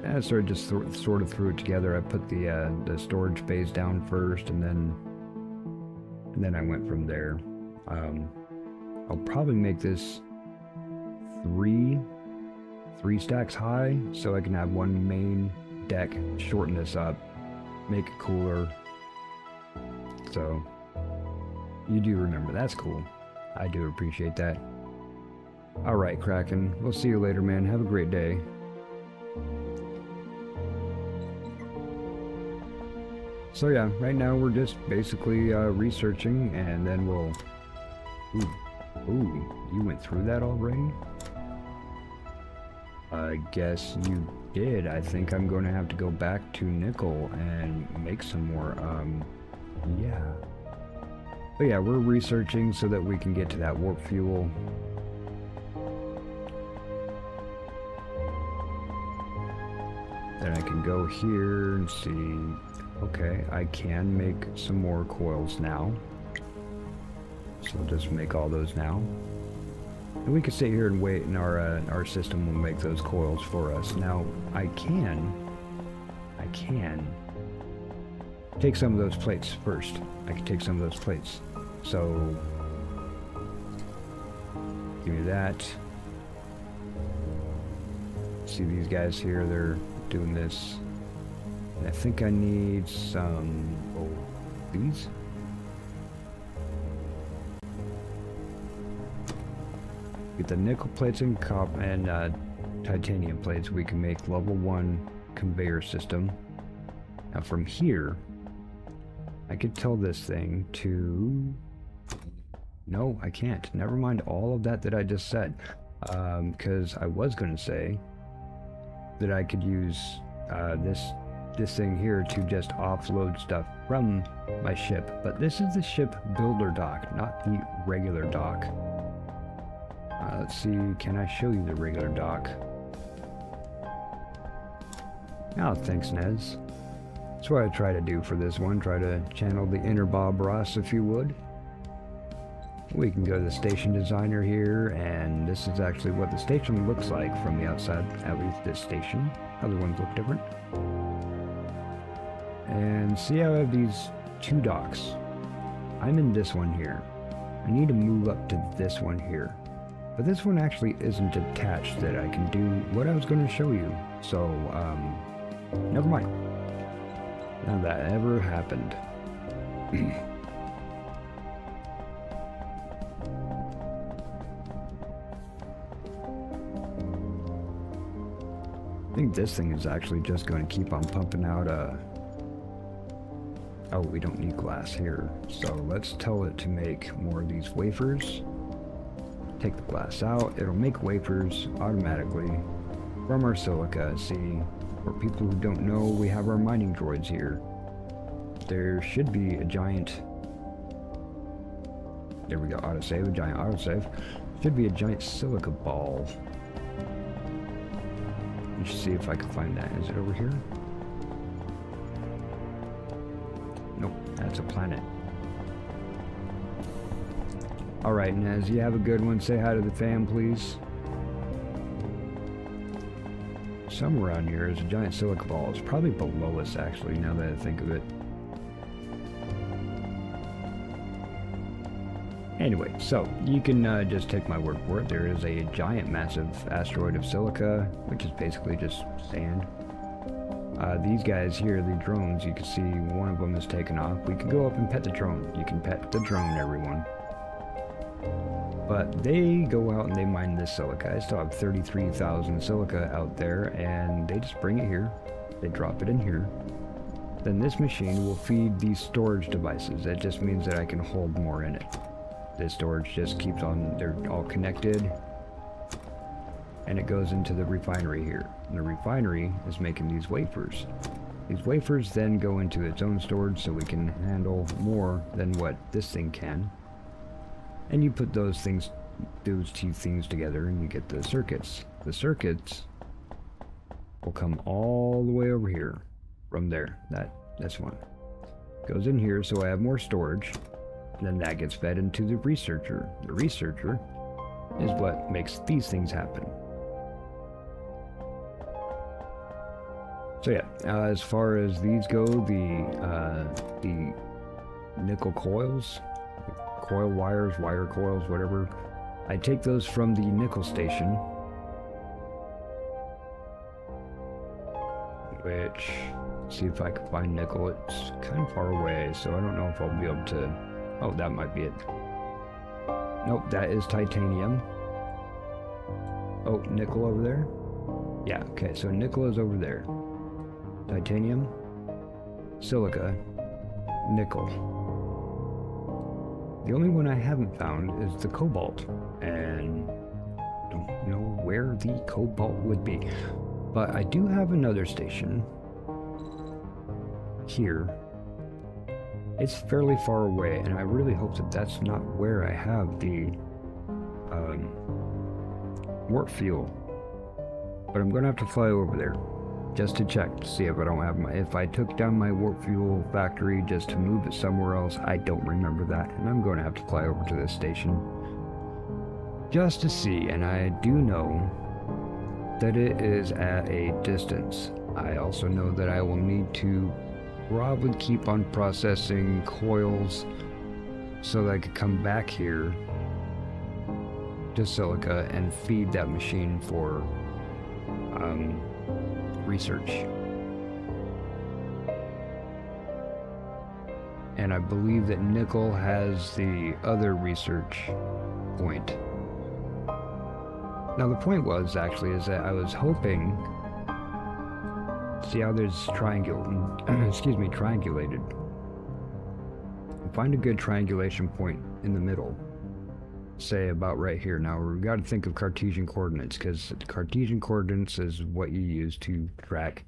And I sort of just sort of threw it together. I put the storage bays down first, and then I went from there. I'll probably make this three stacks high, so I can have one main deck, shorten this up, make it cooler. So you do remember, that's cool. I do appreciate that. Alright, Kraken, we'll see you later, man. Have a great day. So yeah, right now we're just basically researching, and then we'll... Ooh, you went through that already? I guess you did. I think I'm going to have to go back to Nickel and make some more, yeah. But yeah, we're researching so that we can get to that warp fuel. Then I can go here and see, okay, I can make some more coils now. So I'll just make all those now. And we can sit here and wait, and our system will make those coils for us. Now, I can take some of those plates first. I can take some of those plates. So, give me that. See these guys here, they're doing this. And I think I need some, these? Get the nickel plates and copper and titanium plates. We can make level 1 conveyor system. Now from here, I could tell this thing to... No, I can't. Never mind all of that I just said. Because I was going to say that I could use this thing here to just offload stuff from my ship. But this is the ship builder dock, not the regular dock. Let's see, can I show you the regular dock? Oh, thanks, Nez. That's what I try to do for this one, try to channel the inner Bob Ross, if you would. We can go to the station designer here, and this is actually what the station looks like from the outside, at least this station. Other ones look different. And see how I have these 2 docks. I'm in this one here. I need to move up to this one here. But this one actually isn't attached that I can do what I was going to show you. So, never mind. None of that ever happened. I think this thing is actually just going to keep on pumping out oh, we don't need glass here. So let's tell it to make more of these wafers. Take the glass out, it'll make wafers automatically from our silica. See, For people who don't know, we have our mining droids here. There should be a giant... There we go, autosave, a giant autosave. Should be a giant silica ball. Let's see if I can find that. Is it over here? Nope, that's a planet. Alright, Nez, you have a good one. Say hi to the fam, please. Somewhere around here is a giant silica ball. It's probably below us, actually, now that I think of it. Anyway, so you can just take my word for it. There is a giant, massive asteroid of silica, which is basically just sand. These guys here, the drones, you can see one of them is taken off. We can go up and pet the drone. You can pet the drone, everyone. But they go out and they mine this silica. I still have 33,000 silica out there, and they just bring it here. They drop it in here. Then this machine will feed these storage devices. That just means that I can hold more in it. This storage just keeps on, they're all connected, and it goes into the refinery here. And the refinery is making these wafers. These wafers then go into its own storage so we can handle more than what this thing can. And you put those two things together and you get the circuits. The circuits will come all the way over here from there. That's one. Goes in here so I have more storage. And then that gets fed into the researcher. The researcher is what makes these things happen. So yeah, as far as these go, the nickel coils, coil wires, wire coils, whatever, I take those from the nickel station, which, let's see if I can find nickel. It's kind of far away, so I don't know if I'll be able to. Oh, that might be it. Nope, that is titanium. Oh, nickel over there? Yeah, okay, so nickel is over there. Titanium, silica, nickel. The only one I haven't found is the cobalt, and don't know where the cobalt would be. But I do have another station here. It's fairly far away, and I really hope that that's not where I have the warp fuel. But I'm gonna have to fly over there just to check to see if I don't have if I took down my warp fuel factory just to move it somewhere else. I don't remember that, and I'm going to have to fly over to this station just to see. And I do know that it is at a distance. I also know that I will need to probably keep on processing coils so that I could come back here to silica and feed that machine for research. And I believe that nickel has the other research point. Now the point was actually is that I was hoping, see how there's triangulated. Find a good triangulation point in the middle. Say about right here. Now we've got to think of Cartesian coordinates, because Cartesian coordinates is what you use to track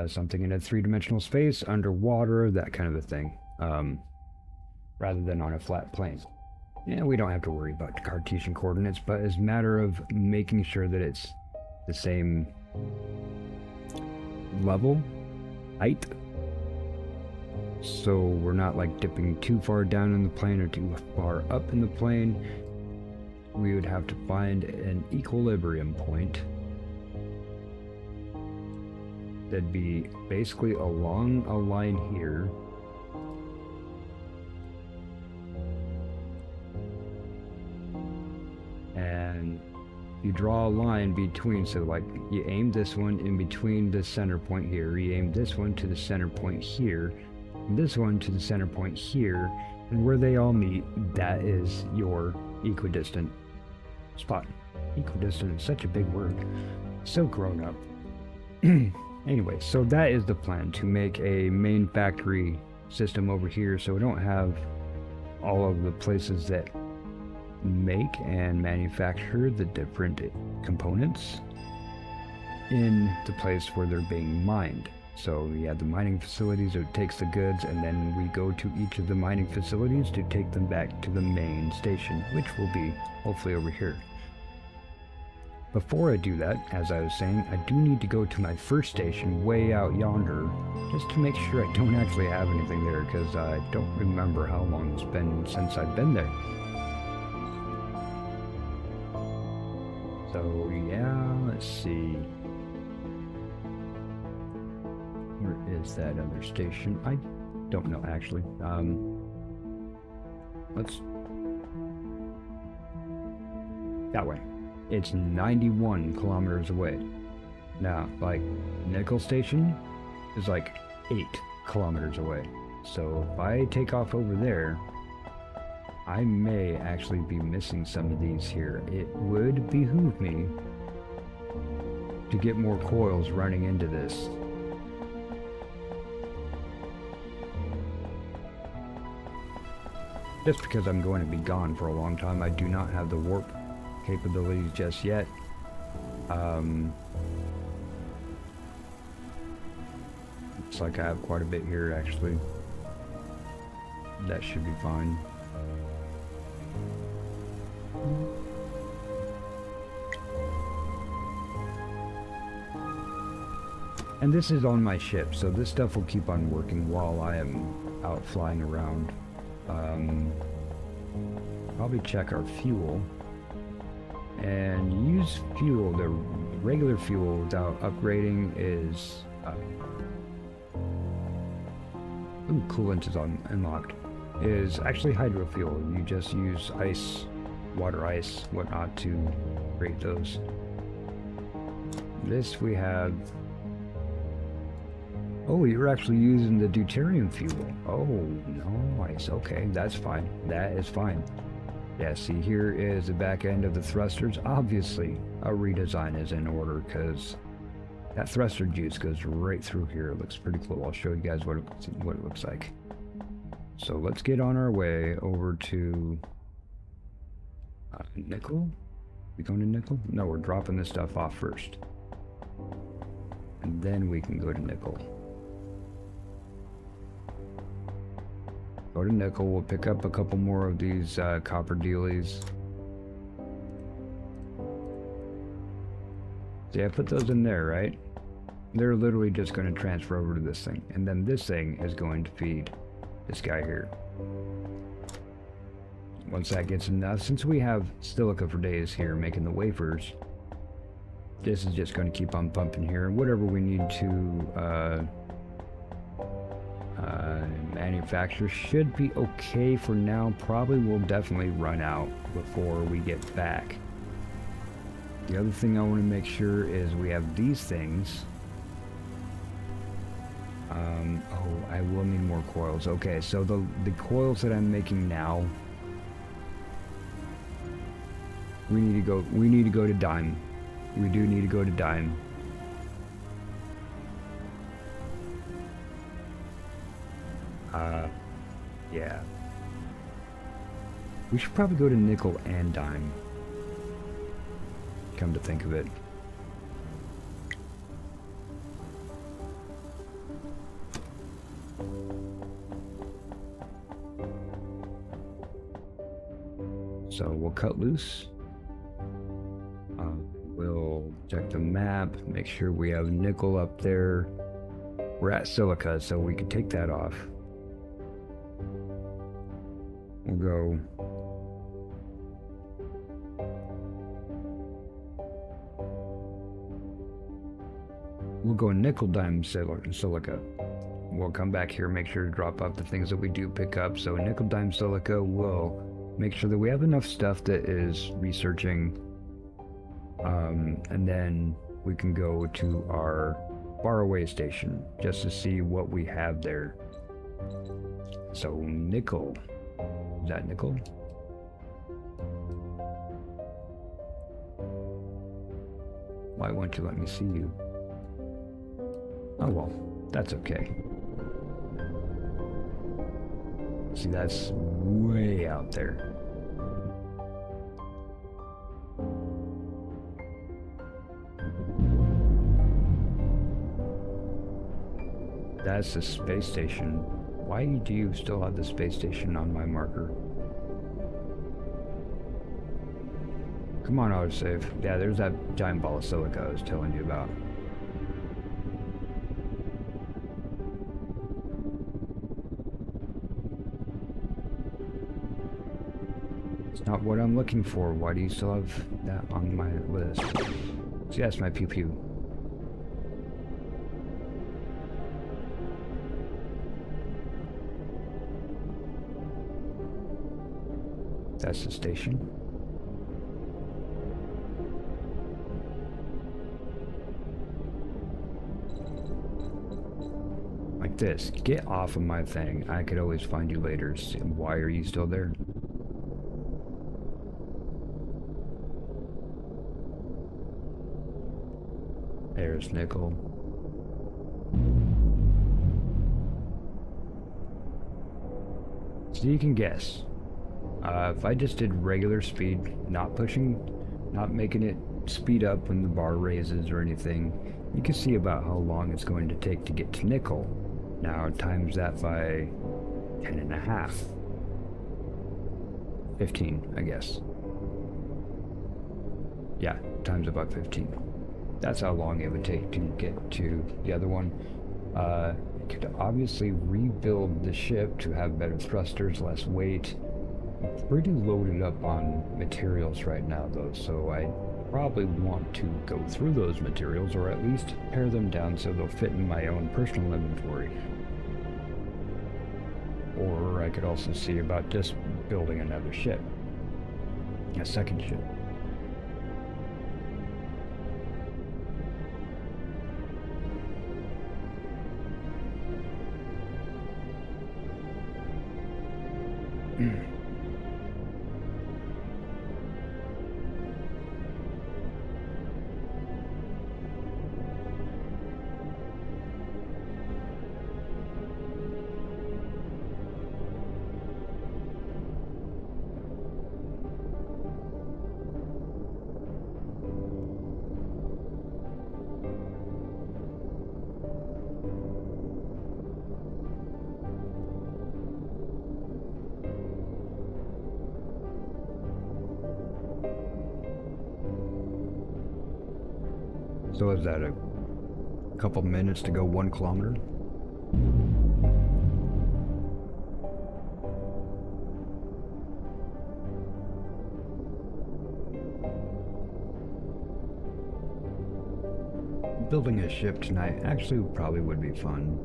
something in a three-dimensional space, underwater, that kind of a thing, rather than on a flat plane. Yeah, we don't have to worry about Cartesian coordinates, but it's a matter of making sure that it's the same level, height, so we're not like dipping too far down in the plane or too far up in the plane. We would have to find an equilibrium point that'd be basically along a line here, and you draw a line between, so like you aim this one in between the center point here, you aim this one to the center point here, this one to the center point here, and where they all meet, that is your equidistant spot. Equidistant is such a big word, so grown up. Anyway, so that is the plan, to make a main factory system over here so we don't have all of the places that make and manufacture the different components. in the place where they're being mined. So we have the mining facilities, it takes the goods, and then we go to each of the mining facilities to take them back to the main station, which will be hopefully over here. Before I do that, as I was saying, I do need to go to my first station way out yonder, just to make sure I don't actually have anything there, because I don't remember how long it's been since I've been there. So yeah, let's see. Where is that other station? I don't know actually. Let's that way. It's 91 kilometers away. Now, like, Nickel Station is like 8 kilometers away. So if I take off over there, I may actually be missing some of these here. It would behoove me to get more coils running into this. Just because I'm going to be gone for a long time, I do not have the warp capabilities just yet. Looks like I have quite a bit here actually. That should be fine. And this is on my ship, so this stuff will keep on working while I am out flying around. Probably check our fuel and use fuel. The regular fuel without upgrading is coolant is unlocked, is actually hydro fuel. You just use ice, water, ice, whatnot to create those. This we have. Oh, you're actually using the deuterium fuel. Oh, nice. Okay, that's fine. That is fine. Yeah, see, here is the back end of the thrusters. Obviously, a redesign is in order because that thruster juice goes right through here. It looks pretty cool. I'll show you guys what it looks like. So let's get on our way over to Nickel. We going to Nickel? No, we're dropping this stuff off first, and then we can go to Nickel. Go to Nickel, we'll pick up a couple more of these copper dealies. See, I put those in there, right? They're literally just going to transfer over to this thing. And then this thing is going to feed this guy here. Once that gets enough, since we have silica for days here making the wafers, this is just going to keep on pumping here. Whatever we need to manufacture should be okay for now. Probably will definitely run out before we get back. The other thing I want to make sure is we have these things. Oh, I will need more coils. Okay, so the coils that I'm making now, we need to go to dime. We do need to go to dime. Yeah. We should probably go to nickel and dime. Come to think of it. So we'll cut loose. We'll check the map, make sure we have nickel up there. We're at silica, so we can take that off. We'll go nickel, dime, silica. We'll come back here, make sure to drop off the things that we do pick up. So nickel, dime, silica, will make sure that we have enough stuff that is researching, and then we can go to our faraway station just to see what we have there. So nickel. Is that nickel? Why won't you let me see you? Oh well, that's okay. See, that's way out there. That's the space station. Why do you still have the space station on my marker? Come on, autosave. Yeah, there's that giant ball of silica I was telling you about. It's not what I'm looking for. Why do you still have that on my list? So yes, my pew pew. That's the station. Like this. Get off of my thing. I could always find you later. Why are you still there? There's nickel. So you can guess. If I just did regular speed, not pushing, not making it speed up when the bar raises or anything, you can see about how long it's going to take to get to nickel. Now times that by 10.5. 15, I guess. Yeah, times it by 15. That's how long it would take to get to the other one. Could obviously rebuild the ship to have better thrusters, less weight. I'm pretty loaded up on materials right now though, so I probably want to go through those materials, or at least pare them down so they'll fit in my own personal inventory. Or I could also see about just building another ship. A second ship. So is that a couple minutes to go 1 kilometer? Building a ship tonight actually probably would be fun.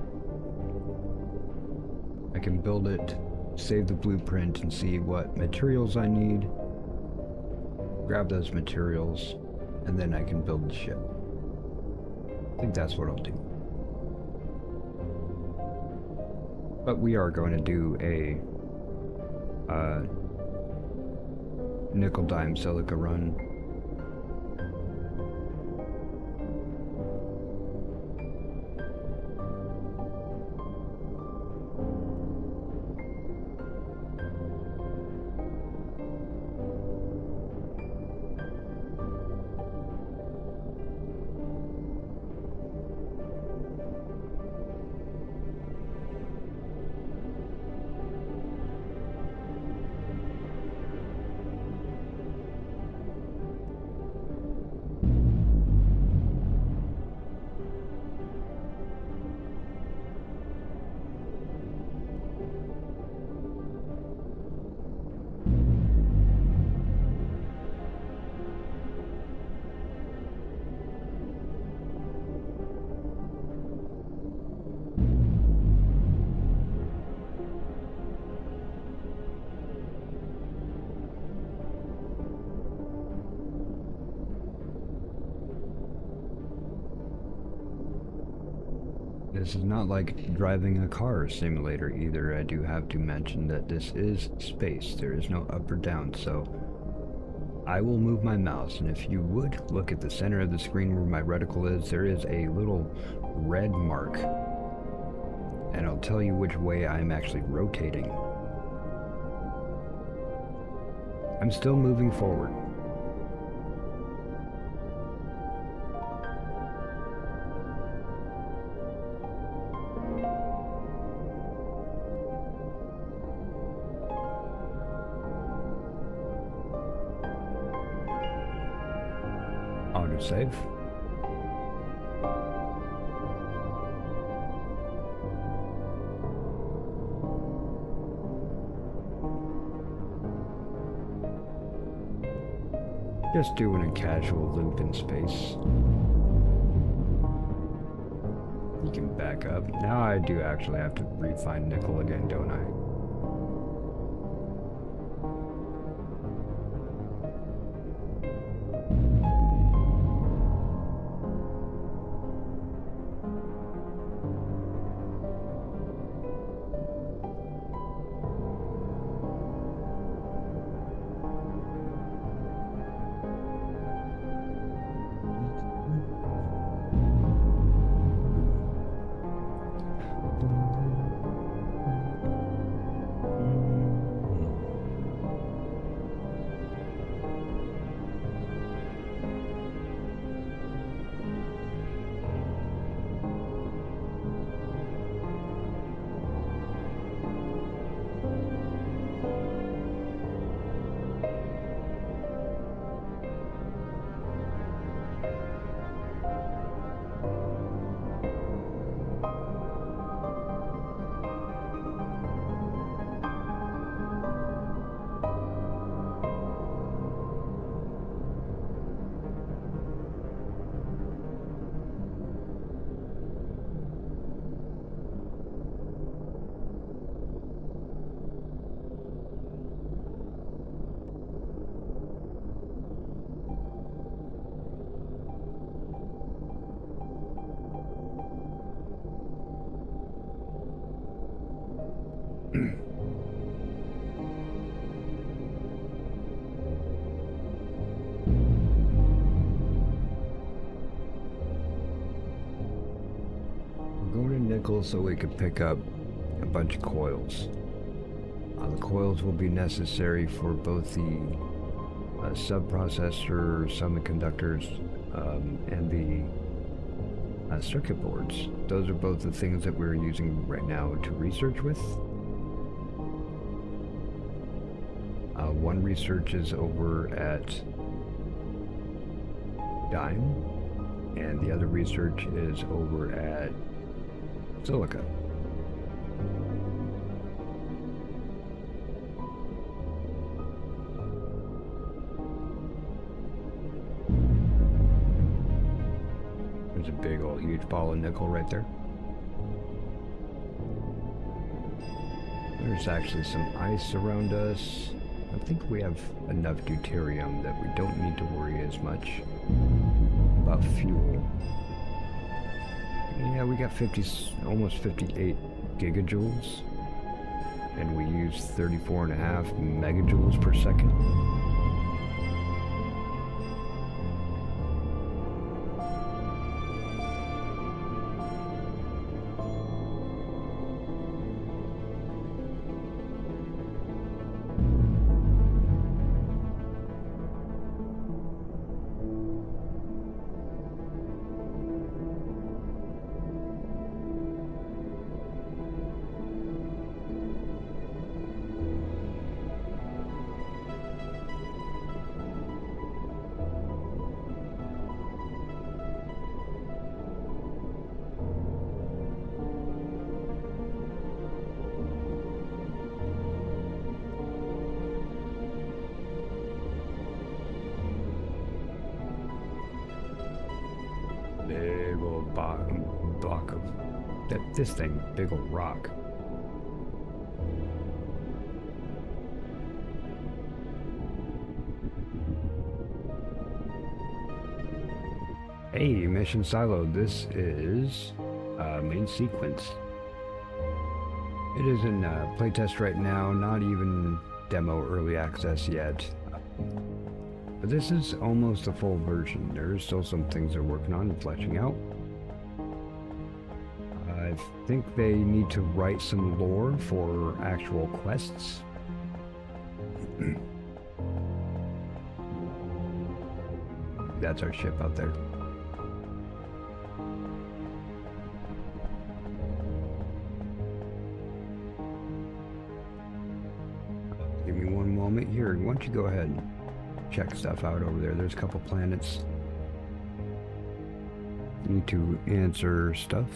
I can build it, save the blueprint, and see what materials I need. Grab those materials, and then I can build the ship. I think that's what I'll do. But we are going to do a nickel dime silica run. This is not like driving a car simulator either. I do have to mention that this is space. There is no up or down, so I will move my mouse, and if you would look at the center of the screen where my reticle is, there is a little red mark, and I'll tell you which way I'm actually rotating. I'm still moving forward. to save. Just doing a casual loop in space. You can back up. Now I do actually have to refine nickel again, don't I? So we could pick up a bunch of coils. The coils will be necessary for both the subprocessor, semiconductors, and the circuit boards. Those are both the things that we're using right now to research with. One research is over at Dime, and the other research is over at Silica. There's a big old huge ball of nickel right there. There's actually some ice around us. I think we have enough deuterium that we don't need to worry as much about fuel. Yeah, we got almost 58 gigajoules, and we use 34.5 megajoules per second. Big old block of this thing, big old rock. Hey, mission silo, this is main sequence. It is in playtest right now, not even demo early access yet. But this is almost a full version. There's still some things they're working on and fleshing out. I think they need to write some lore for actual quests. That's our ship out there. Give me one moment here. Why don't you go ahead and check stuff out over there. There's a couple planets Need to answer stuff.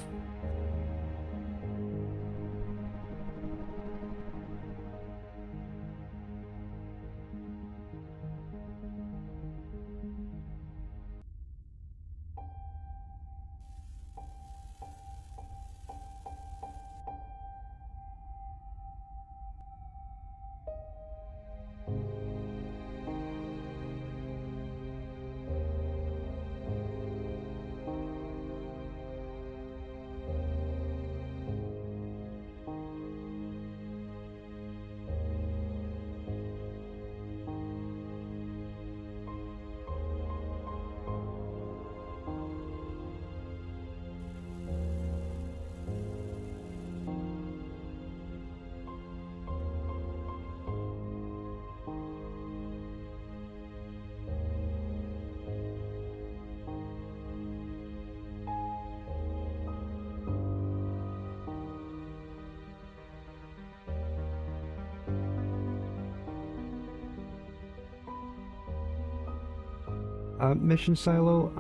Mission Silo,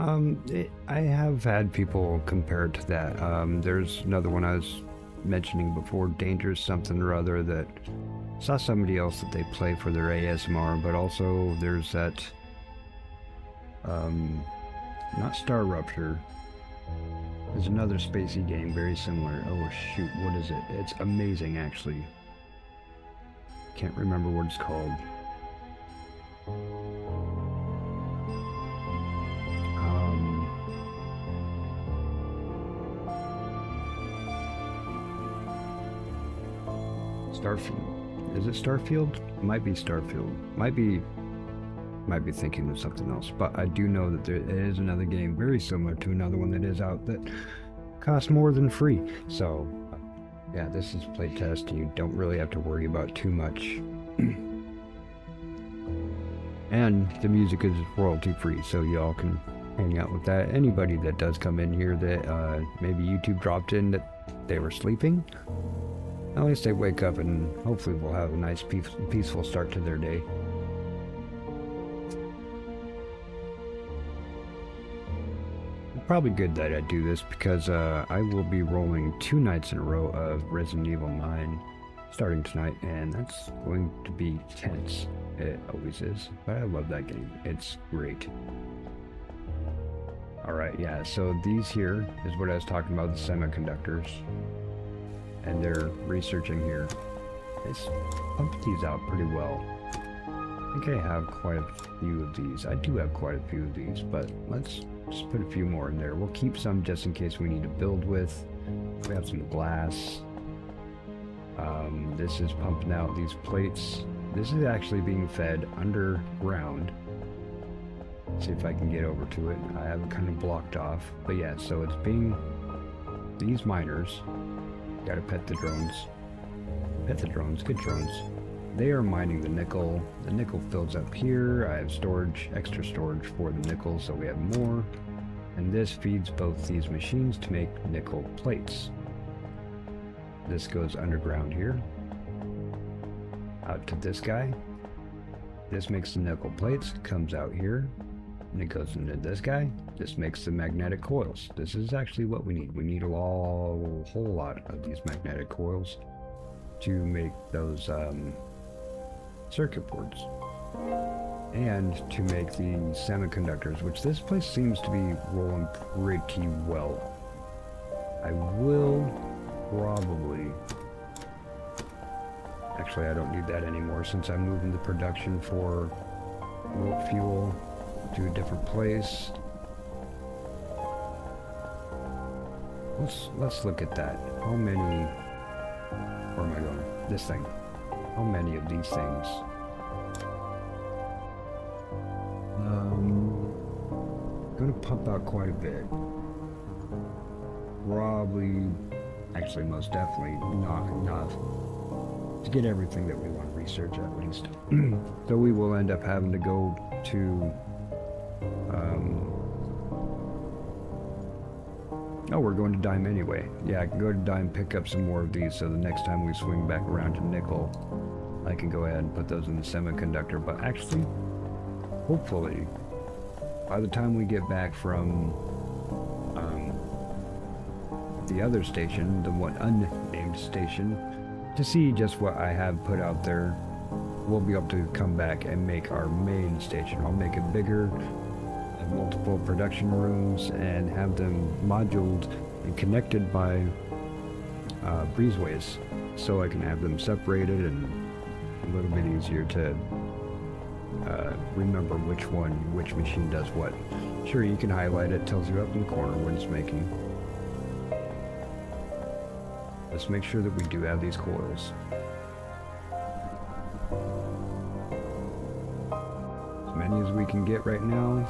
I have had people compare it to that. There's another one I was mentioning before, Dangerous something or other, that saw somebody else that they play for their ASMR, but also there's that, not Star Rupture, there's another spacey game very similar. Oh shoot, what is it? It's amazing actually. Can't remember what it's called. Starfield. Is it Starfield? It might be Starfield. Might be thinking of something else. But I do know that there is another game very similar to another one that is out that costs more than free. So, yeah, this is playtest. You don't really have to worry about too much. And the music is royalty free, so y'all can hang out with that. Anybody that does come in here that maybe YouTube dropped in that they were sleeping, at least they wake up and hopefully we'll have a nice peaceful start to their day. Probably good that I do this because I will be rolling 2 nights in a row of Resident Evil 9 starting tonight, and that's going to be tense. It always is, but I love that game. It's great. Alright, yeah, so these here is what I was talking about, the semiconductors. And they're researching here. It's pumped these out pretty well. I think I have quite a few of these. I do have quite a few of these, but let's just put a few more in there. We'll keep some just in case we need to build with. We have some glass. This is pumping out these plates. This is actually being fed underground. See if I can get over to it. I have it kind of blocked off. But yeah, so it's being... These miners... Gotta pet the drones. Pet the drones. Good drones. They are mining the nickel. The nickel fills up here. I have storage, extra storage for the nickel, so we have more. And this feeds both these machines to make nickel plates. This goes underground here. Out to this guy. This makes the nickel plates, comes out here, and it goes into this guy. This makes the magnetic coils. This is actually what we need. We need a whole lot of these magnetic coils to make those circuit boards. And to make the semiconductors, which this place seems to be rolling pretty well. I will probably... Actually, I don't need that anymore since I'm moving the production for warp fuel to a different place. Let's look at that. How many... Where am I going? This thing. How many of these things? Gonna pump out quite a bit. Probably, actually most definitely not enough to get everything that we want to research at least. So we will end up having to go to oh, we're going to Dime anyway. Yeah, I can go to Dime, pick up some more of these, so the next time we swing back around to nickel, I can go ahead and put those in the semiconductor. But actually, hopefully, by the time we get back from the other station, the one unnamed station, to see just what I have put out there. We'll be able to come back and make our main station. I'll make it bigger, have multiple production rooms, and have them moduled and connected by breezeways, so I can have them separated and a little bit easier to remember which machine does what. Sure, you can highlight it, tells you up in the corner when it's making. Let's make sure that we do have these coils. As many as we can get right now.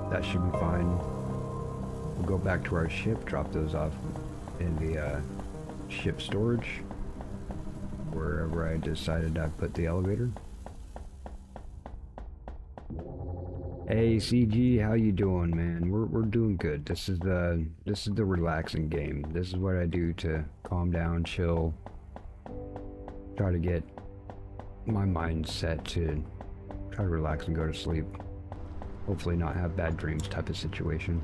That should be fine. We'll go back to our ship, drop those off in the ship storage, wherever I decided I'd put the elevator. Hey CG, how you doing, man? We're doing good. This is the relaxing game. This is what I do to calm down, chill, try to get my mind set to try to relax and go to sleep. Hopefully not have bad dreams type of situation.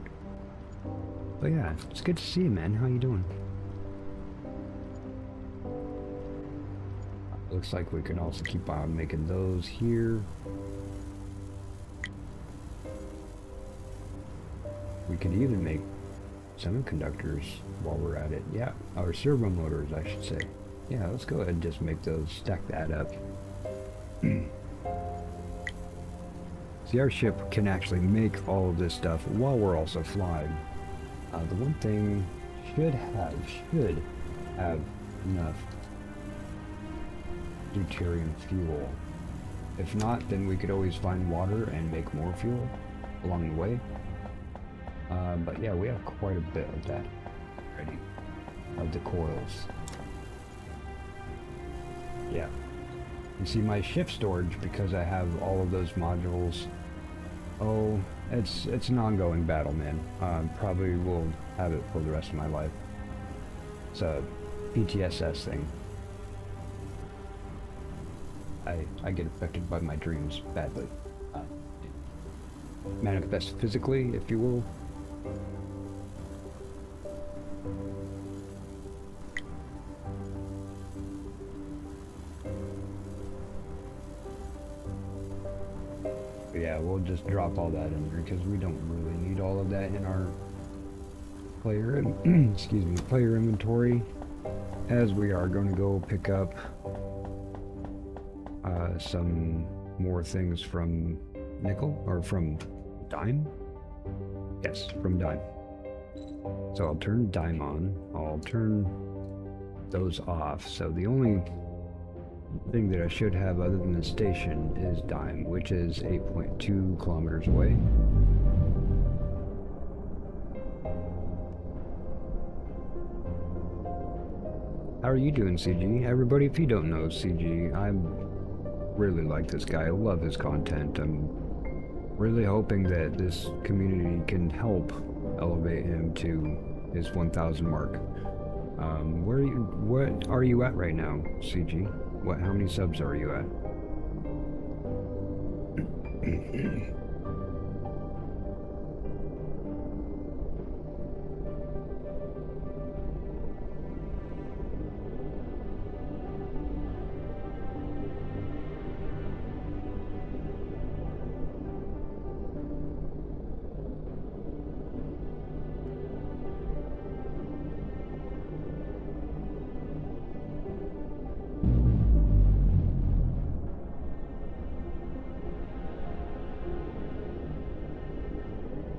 But yeah, it's good to see you, man. How you doing? Looks like we can also keep on making those here. We could even make semiconductors while we're at it. Yeah, or servo motors, I should say. Yeah, let's go ahead and just make those, stack that up. See, our ship can actually make all of this stuff while we're also flying. The one thing should have enough deuterium fuel. If not, then we could always find water and make more fuel along the way. But yeah, we have quite a bit of that already, of the coils. Yeah. You see, my ship storage, because I have all of those modules, oh, it's an ongoing battle, man. Probably will have it for the rest of my life. It's a PTSS thing. I get affected by my dreams badly. Manifest physically, if you will. But yeah, we'll just drop all that in there because we don't really need all of that in our player, excuse me, player inventory, as we are going to go pick up some more things from nickel, or from dime. Yes, from dime. So I'll turn dime on, I'll turn those off. So the only thing that I should have other than the station is dime, which is 8.2 kilometers away. How are you doing, CG? Everybody, if you don't know CG, I really like this guy. I love his content. I'm really hoping that this community can help elevate him to his 1,000 mark. What are you at right now, CG? How many subs are you at?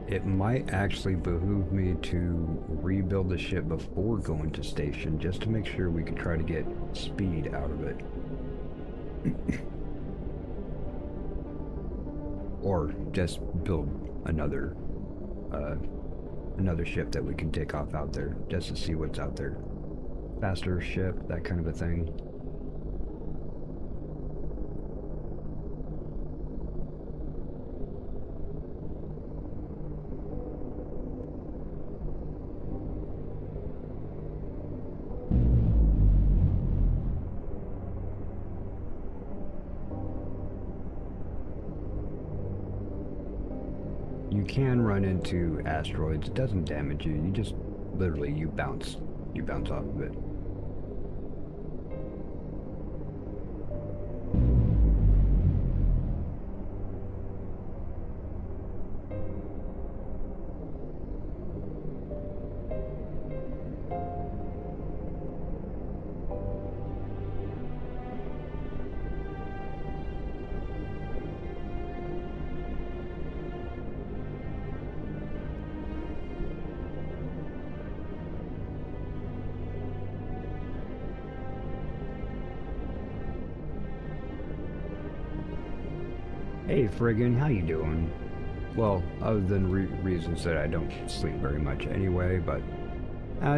It might actually behoove me to rebuild the ship before going to station, just to make sure we can try to get speed out of it. Or just build another ship that we can take off out there, just to see what's out there. Faster ship, that kind of a thing. You can run into asteroids. It doesn't damage you. You just literally you bounce off of it. Hey friggin', how you doing? Well, other than reasons that I don't sleep very much anyway, but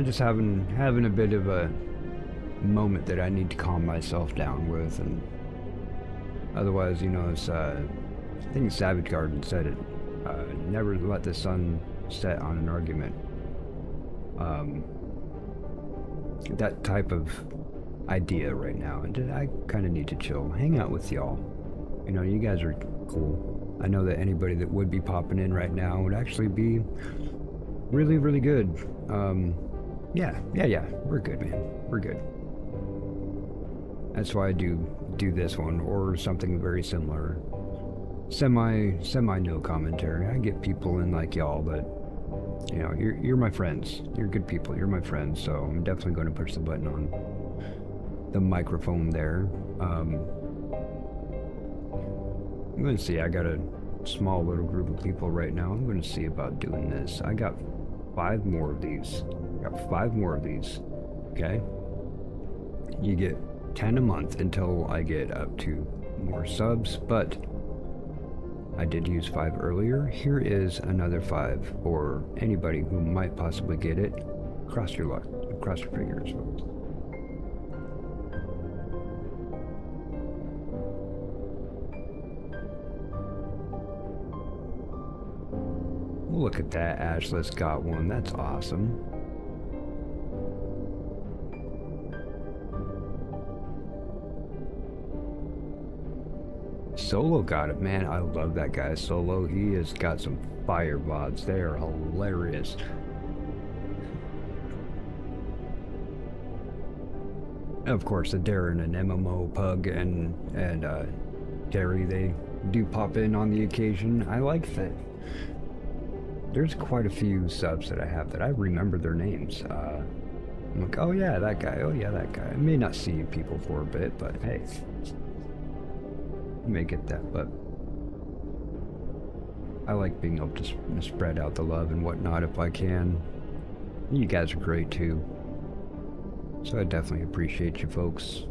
just having a bit of a moment that I need to calm myself down with, and otherwise, you know, it's I think Savage Garden said it. Never let the sun set on an argument. That type of idea right now, and I kind of need to chill, hang out with y'all. You know, you guys are cool. I know that anybody that would be popping in right now would actually be really, really good. Yeah, we're good, man. We're good. That's why I do this one, or something very similar. Semi no commentary. I get people in like y'all that, you know, you're my friends. You're good people. You're my friends. So I'm definitely going to push the button on the microphone there. I'm going to see, I got a small little group of people right now. I'm going to see about doing this. I got 5 more of these. Okay? You get 10 a month until I get up to more subs, but I did use 5 earlier. Here is another 5 for anybody who might possibly get it. Cross your luck. Cross your fingers. Look at that, Ashless got one. That's awesome. Solo got it, man. I love that guy, Solo. He has got some fire VODs. They are hilarious. And of course, the Darren and MMO Pug and Terry, they do pop in on the occasion. I like that. There's quite a few subs that I have that I remember their names. I'm like, oh yeah, that guy. Oh yeah, that guy. I may not see people for a bit, but hey, you may get that. But I like being able to spread out the love and whatnot if I can. You guys are great too. So I definitely appreciate you folks.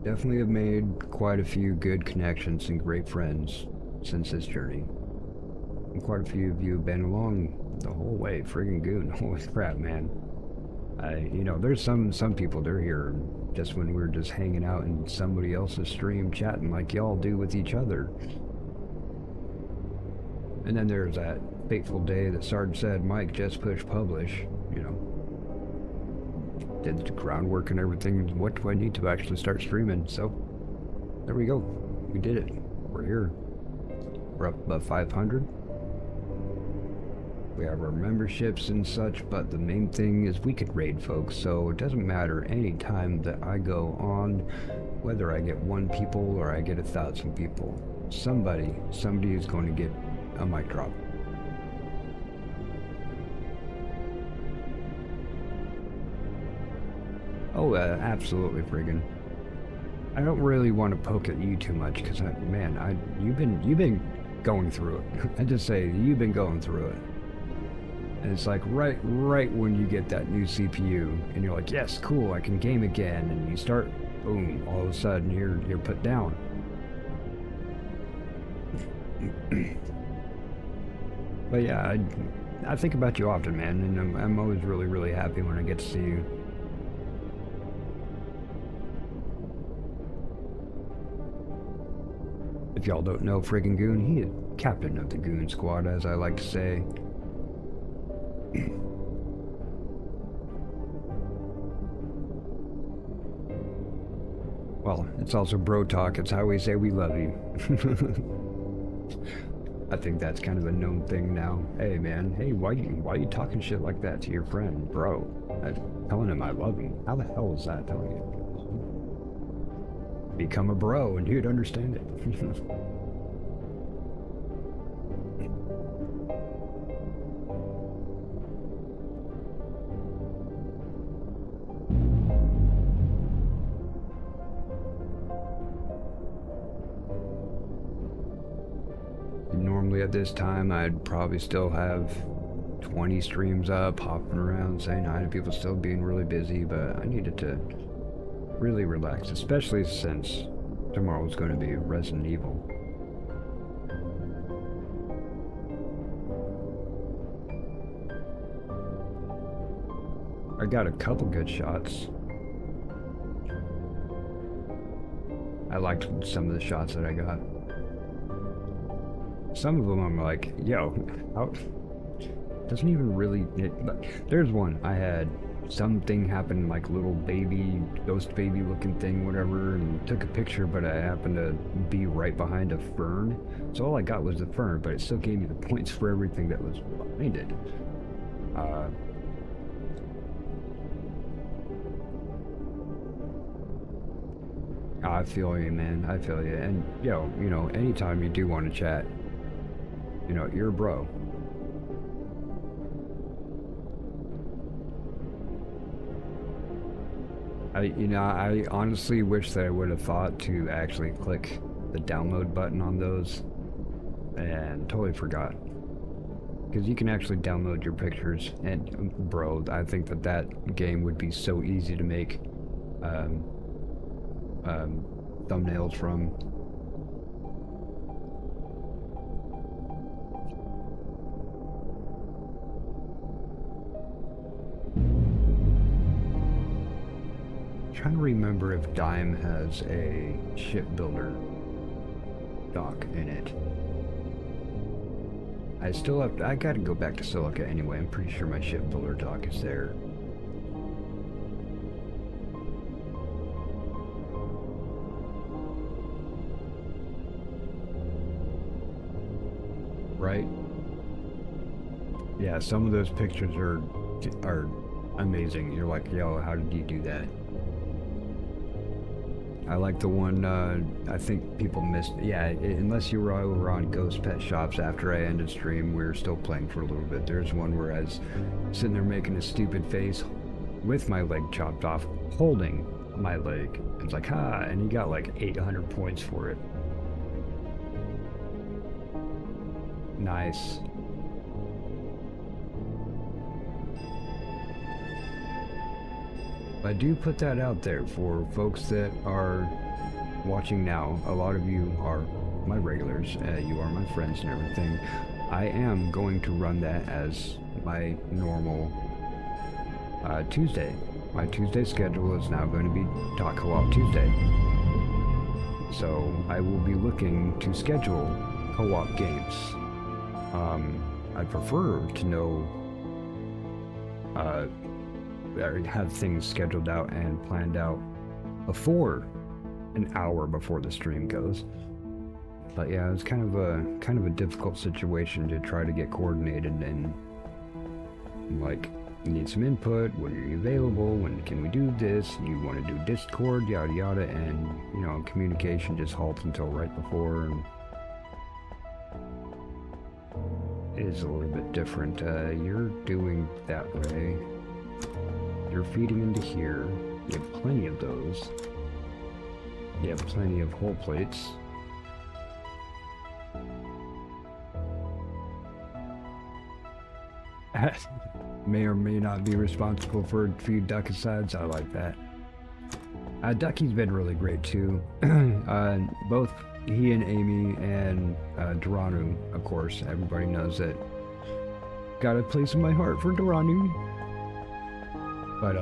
Definitely have made quite a few good connections and great friends since this journey. And quite a few of you have been along the whole way. Friggin' goon. Holy crap, man. You know, there's some people, they're here just when we're just hanging out in somebody else's stream chatting like y'all do with each other. And then there's that fateful day that Sarge said, Mike, just push publish, you know. Did the groundwork and everything. What do I need to actually start streaming? So, there we go. We did it. We're here. We're up above 500. We have our memberships and such, but the main thing is we could raid folks, so it doesn't matter any time that I go on, whether I get 1 people or I get 1,000 people. Somebody is going to get a mic drop. Oh, absolutely, friggin'. I don't really want to poke at you too much, because, man, you've been going through it. I just say, you've been going through it. And it's like, right when you get that new CPU, and you're like, yes, cool, I can game again, and you start, boom, all of a sudden, you're put down. But yeah, I think about you often, man, and I'm always really, really happy when I get to see you. If y'all don't know friggin' Goon, he is captain of the Goon Squad, as I like to say. Well, it's also bro talk. It's how we say we love you. I think that's kind of a known thing now. Hey man, hey, why you talking shit like that to your friend, bro? I'm telling him I love him. How the hell is that telling you? Become a bro and you'd understand it. Normally at this time, I'd probably still have 20 streams up, hopping around, saying hi to people, still being really busy, but I needed to really relax, especially since tomorrow's going to be Resident Evil. I got a couple good shots. I liked some of the shots that I got. Some of them I'm like, yo, how, doesn't even really, there's one I had something happen, like little baby, ghost baby looking thing, whatever, and took a picture, but I happened to be right behind a fern. So all I got was the fern, but it still gave me the points for everything that was behind it. I feel you, man. I feel you. And, yo, you know, anytime you do want to chat, you know, you're a bro. I honestly wish that I would have thought to actually click the download button on those, and totally forgot. Because you can actually download your pictures, and bro, I think that that game would be so easy to make thumbnails from. Trying to remember if Dime has a shipbuilder dock in it. I gotta go back to Silica anyway. I'm pretty sure my shipbuilder dock is there. Right? Yeah, some of those pictures are amazing. You're like, yo, how did you do that? I like the one, I think people missed, yeah, unless you were over on Ghost Pet Shops after I ended stream, we were still playing for a little bit. There's one where I was sitting there making a stupid face with my leg chopped off, holding my leg. It's like, ha, and he got like 800 points for it. Nice. I do put that out there for folks that are watching now. A lot of you are my regulars, you are my friends and everything. I am going to run that as my normal Tuesday. My Tuesday schedule is now going to be Talk Co-op Tuesday. So I will be looking to schedule co-op games. I prefer to know have things scheduled out and planned out before an hour before the stream goes. But yeah, it's kind of a difficult situation to try to get coordinated, and like, you need some input. When are you available? When can we do this? You want to do Discord, yada yada, and you know, communication just halts until right before. And it is a little bit different. You're doing that way. You're feeding into here. You have plenty of those. You have plenty of whole plates. May or may not be responsible for a few duck-asides. I like that. Ducky's been really great too. Both he and Amy and Doranu, of course. Everybody knows that. Got a place in my heart for Doranu. But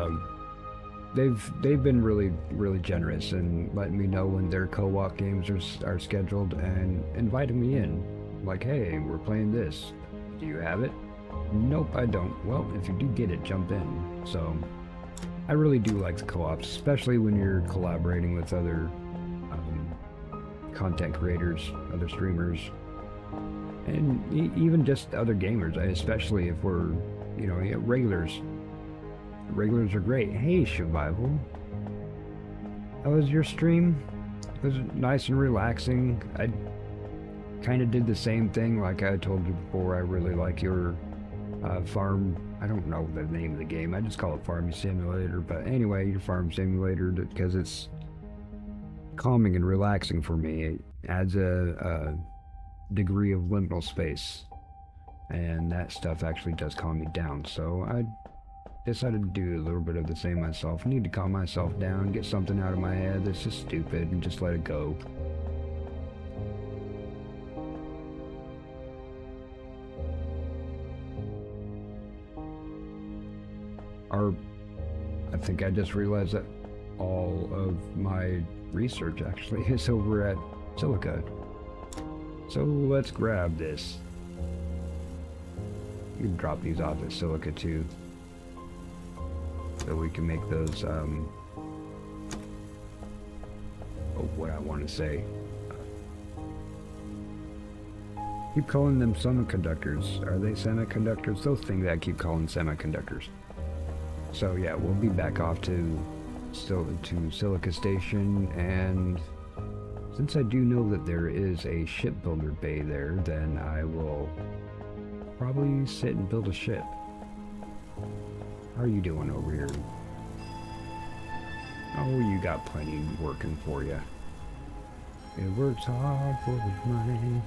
they've been really generous and letting me know when their co-op games are scheduled and inviting me in. Like, hey, we're playing this. Do you have it? Nope, I don't. Well, if you do get it, jump in. So I really do like the co-ops, especially when you're collaborating with other content creators, other streamers, and even just other gamers, especially if we're, you know, regulars. Regulars are great. Hey, Survival. How was your stream? It was nice and relaxing. I kind of did the same thing like I told you before. I really like your farm. I don't know the name of the game. I just call it Farming Simulator. But anyway, your Farm Simulator, because it's calming and relaxing for me. It adds a degree of liminal space. And that stuff actually does calm me down. So I decided to do a little bit of the same myself. I need to calm myself down, get something out of my head that's just stupid, and just let it go. I think I just realized that all of my research actually is over at Silica. So let's grab this. You can drop these off at Silica too, so we can make those, what I want to say. Keep calling them semiconductors. Are they semiconductors? Those things I keep calling semiconductors. So yeah, we'll be back off to Silica Station, and since I do know that there is a shipbuilder bay there, then I will probably sit and build a ship. How are you doing over here? Oh, you got plenty working for you. It works hard for the money,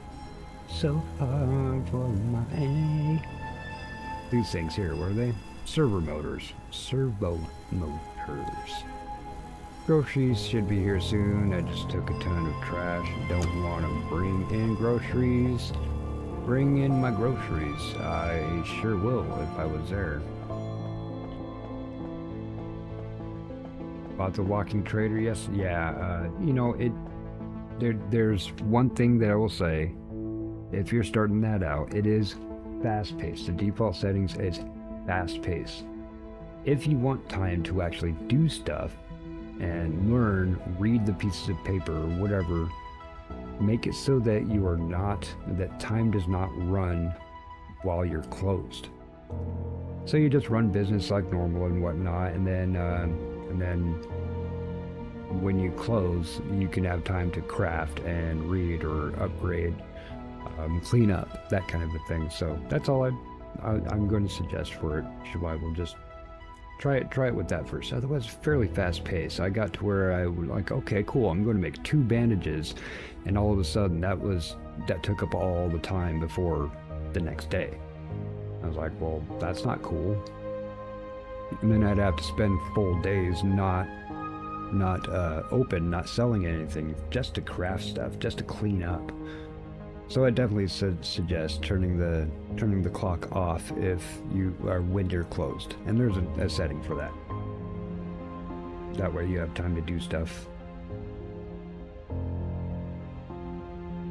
so hard for the money. These things here, were they? Servo motors. Groceries should be here soon. I just took a ton of trash. Don't want to bring in groceries. Bring in my groceries. I sure will if I was there. About the walking trader, yes, yeah. You know, there's one thing that I will say. If you're starting that out, it is fast-paced. The default settings is fast-paced. If you want time to actually do stuff and learn, read the pieces of paper or whatever, make it so that you are not, that time does not run while you're closed. So you just run business like normal and whatnot, and then when you close, you can have time to craft and read or upgrade, clean up, that kind of a thing. So that's all I'm going to suggest for it. Survival, just try it with that first. Otherwise, fairly fast paced. I got to where I was like, okay, cool, I'm going to make 2 bandages, and all of a sudden that took up all the time before the next day. I was like, well, that's not cool. And then I'd have to spend full days not open, not selling anything, just to craft stuff, just to clean up. So I definitely suggest turning the clock off if you are when you're closed, and there's a setting for that. That way you have time to do stuff.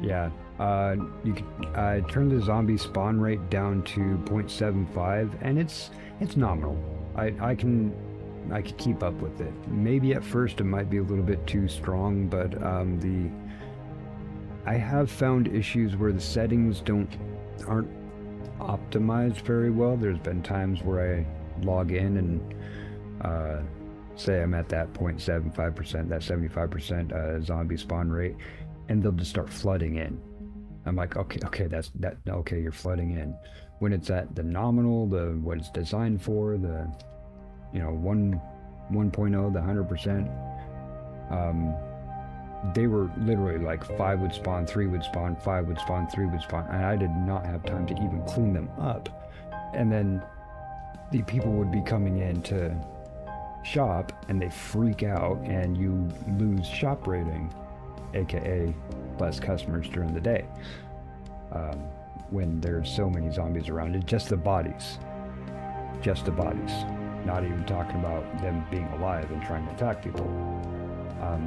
Yeah, I turned the zombie spawn rate down to 0.75, and it's nominal. I can keep up with it. Maybe at first it might be a little bit too strong, but I have found issues where the settings aren't optimized very well. There's been times where I log in and say I'm at that 0.75%, that 75% zombie spawn rate, and they'll just start flooding in. I'm like, okay, okay, you're flooding in. When it's at the nominal, what it's designed for, the 1.0, the 100%, they were literally like 5 would spawn, 3 would spawn, 5 would spawn, 3 would spawn, and I did not have time to even clean them up. And then the people would be coming in to shop, and they freak out, and you lose shop rating, aka less customers during the day, when there's so many zombies around. It's just the bodies, not even talking about them being alive and trying to attack people.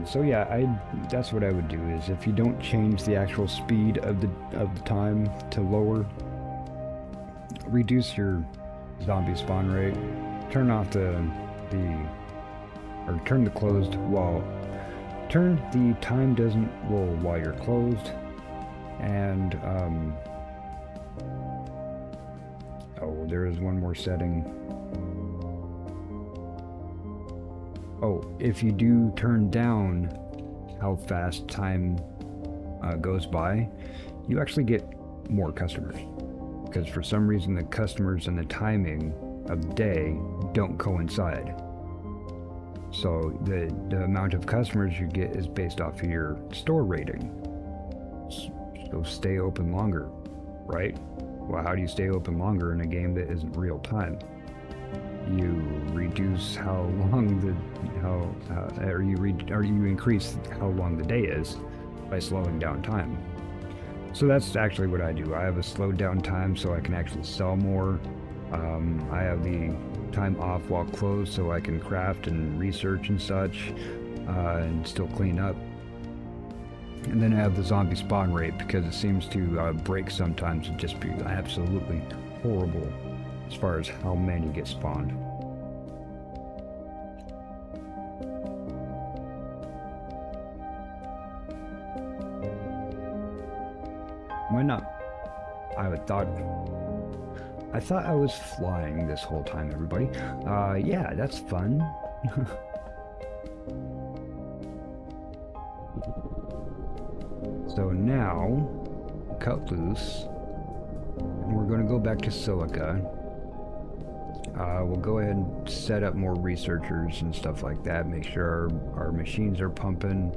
So yeah, that's what I would do, is if you don't change the actual speed of the time to lower, reduce your zombie spawn rate, turn off turn the closed while turn the time doesn't roll while you're closed, and oh, there is one more setting. Oh, if you do turn down how fast time goes by, you actually get more customers, because for some reason the customers and the timing of the day don't coincide. So the amount of customers you get is based off of your store rating. So stay open longer, right? Well, how do you stay open longer in a game that isn't real time? You reduce how long or you increase how long the day is by slowing down time. So that's actually what I do. I have a slowed down time so I can actually sell more. I have the time off while closed so I can craft and research and such, and still clean up. And then I have the zombie spawn rate, because it seems to break sometimes and just be absolutely horrible as far as how many get spawned. Why not? I thought I was flying this whole time, everybody. Yeah, that's fun. So now, cut loose, and we're going to go back to silica. We'll go ahead and set up more researchers and stuff like that, make sure our machines are pumping.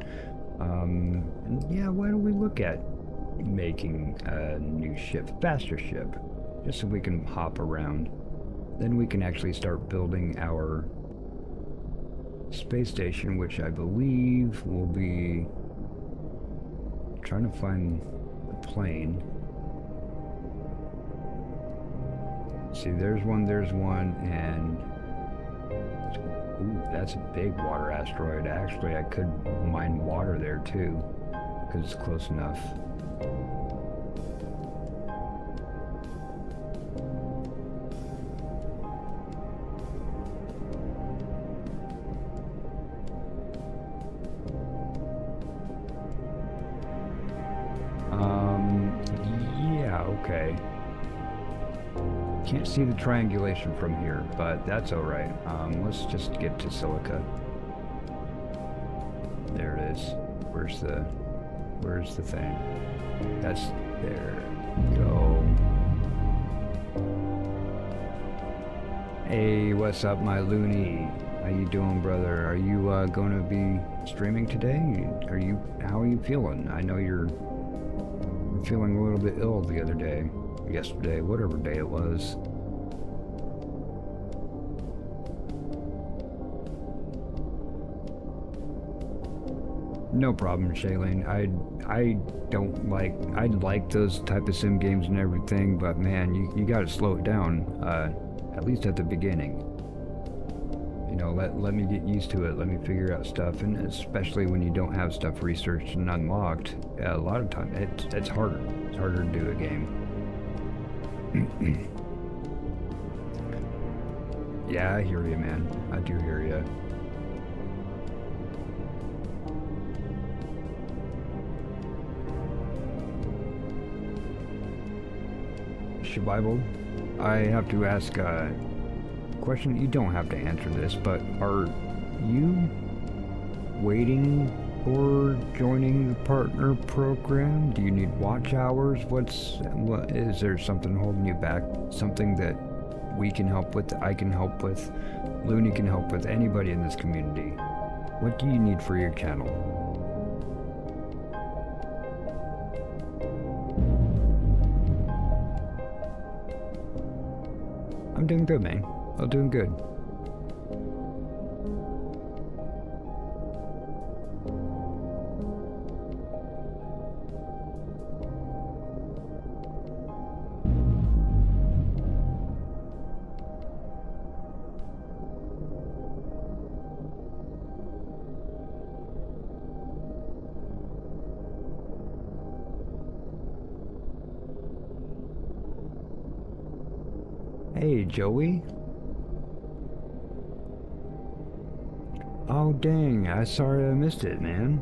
And yeah, why don't we look at making a new ship, faster ship, just so we can hop around. Then we can actually start building our space station, which I believe will be trying to find the plane. See, there's one, and ooh, that's a big water asteroid. Actually, I could mine water there too, because it's close enough. Yeah, okay. Can't see the triangulation from here, but that's alright. Let's just get to silica. There it is. Where's the thing? That's there. Go. Hey, what's up, my loony? How you doing, brother? Are you going to be streaming today? How are you feeling? I know you're feeling a little bit ill the other day, yesterday, whatever day it was. No problem, Shailene. I like those type of sim games and everything, but man, you gotta slow it down, at least at the beginning. You know, let me get used to it, let me figure out stuff, and especially when you don't have stuff researched and unlocked, a lot of time, it's harder. It's harder to do a game. Yeah, I hear you, man. I do hear you. Bible, I have to ask a question. You don't have to answer this, but are you waiting for joining the partner program? Do you need watch hours? What is there something holding you back? Something that we can help with, I can help with, Looney can help with, anybody in this community? What do you need for your channel? I'm doing good, man. I'm doing good. Hey, Joey. Oh dang, I sorry I missed it, man.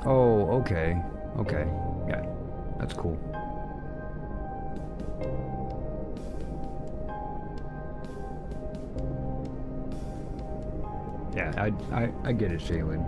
Oh, okay. Okay. Yeah, that's cool. Yeah, I get it, Shaylin.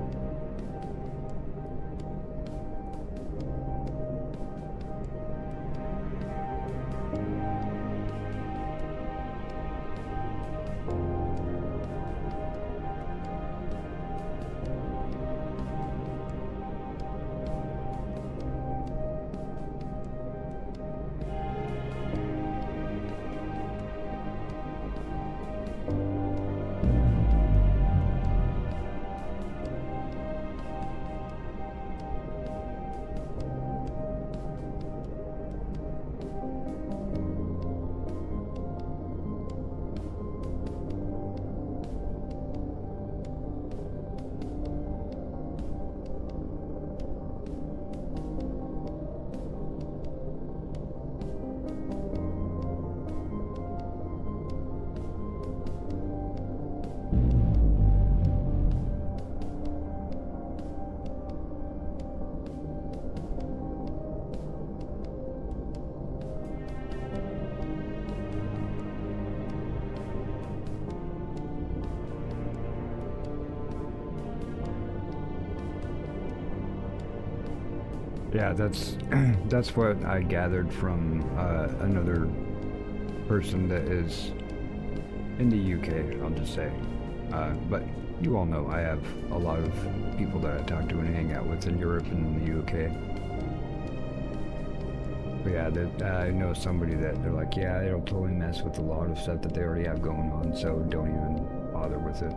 Yeah, that's what I gathered from another person that is in the UK, I'll just say. But you all know I have a lot of people that I talk to and hang out with in Europe and in the UK. But yeah, that I know somebody that they're like, yeah, it'll totally mess with a lot of stuff that they already have going on, so don't even bother with it.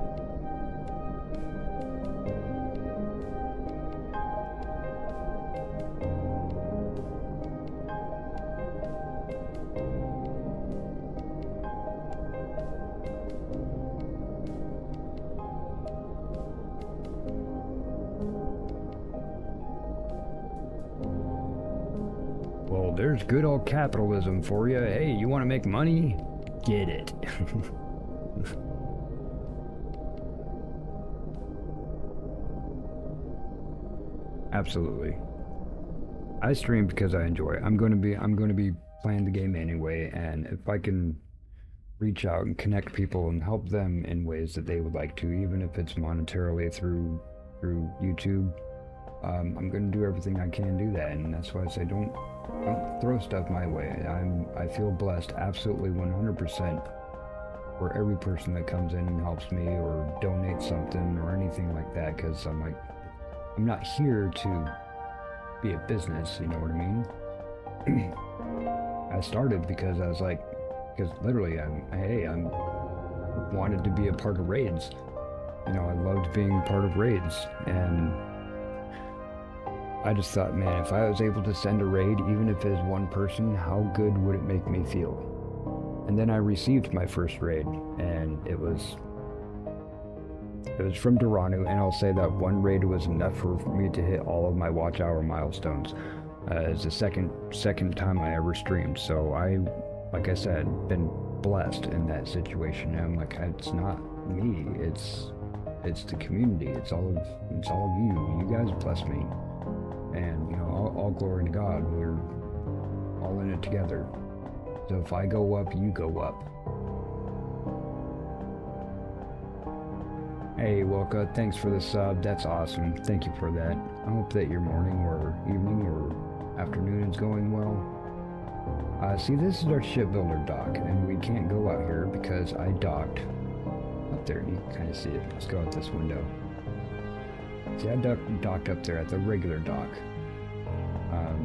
Well, there's good old capitalism for you. Hey, you want to make money? Get it. Absolutely. I stream because I enjoy it. I'm going to be playing the game anyway, and if I can reach out and connect people and help them in ways that they would like to, even if it's monetarily through YouTube, I'm going to do everything I can to do that. And that's why I say don't throw stuff my way. I feel blessed absolutely 100% for every person that comes in and helps me or donates something or anything like that, because I'm like, I'm not here to be a business, you know what I mean? I started because I was like, because literally I'm wanted to be a part of raids. You know, I loved being part of raids, and I just thought, man, if I was able to send a raid, even if it is one person, how good would it make me feel? And then I received my first raid, and it was from Doranu, and I'll say that one raid was enough for me to hit all of my watch hour milestones. It's the second time I ever streamed, so like I said, been blessed in that situation. And I'm like, it's not me, it's the community, it's all of you. You guys bless me. And, you know, all glory to God. We're all in it together. So if I go up, you go up. Hey, Wilka, thanks for the sub. That's awesome. Thank you for that. I hope that your morning or evening or afternoon is going well. See, this is our shipbuilder dock, and we can't go out here because I docked up there. You can kind of see it. Let's go out this window. See, I docked up there at the regular dock,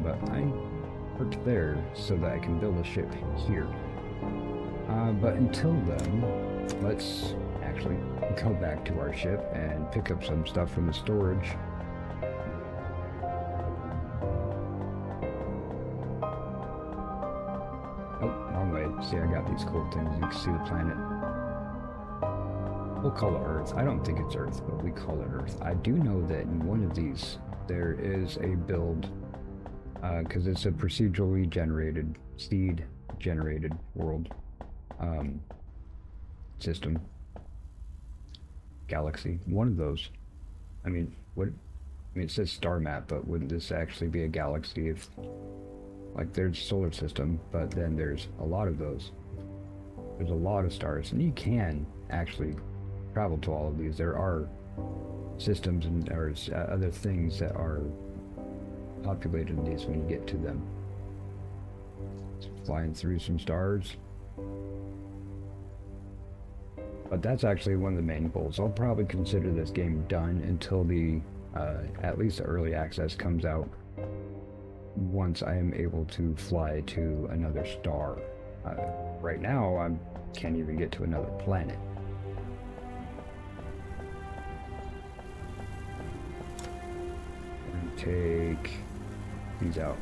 but I parked there so that I can build a ship here. But until then, let's actually go back to our ship and pick up some stuff from the storage. Oh, wrong way. See, I got these cool things. You can see the planet. We'll call it Earth. I don't think it's Earth, but we call it Earth. I do know that in one of these, there is a build, because it's a procedurally generated seed generated world system. Galaxy, one of those. I mean, it says star map, but wouldn't this actually be a galaxy if, like, there's solar system, but then there's a lot of those. There's a lot of stars, and you can actually travel to all of these. There are systems and other things that are populated in these when you get to them. It's flying through some stars. But that's actually one of the main goals. I'll probably consider this game done until the at least the early access comes out, once I am able to fly to another star. Right now I can't even get to another planet. And take these out.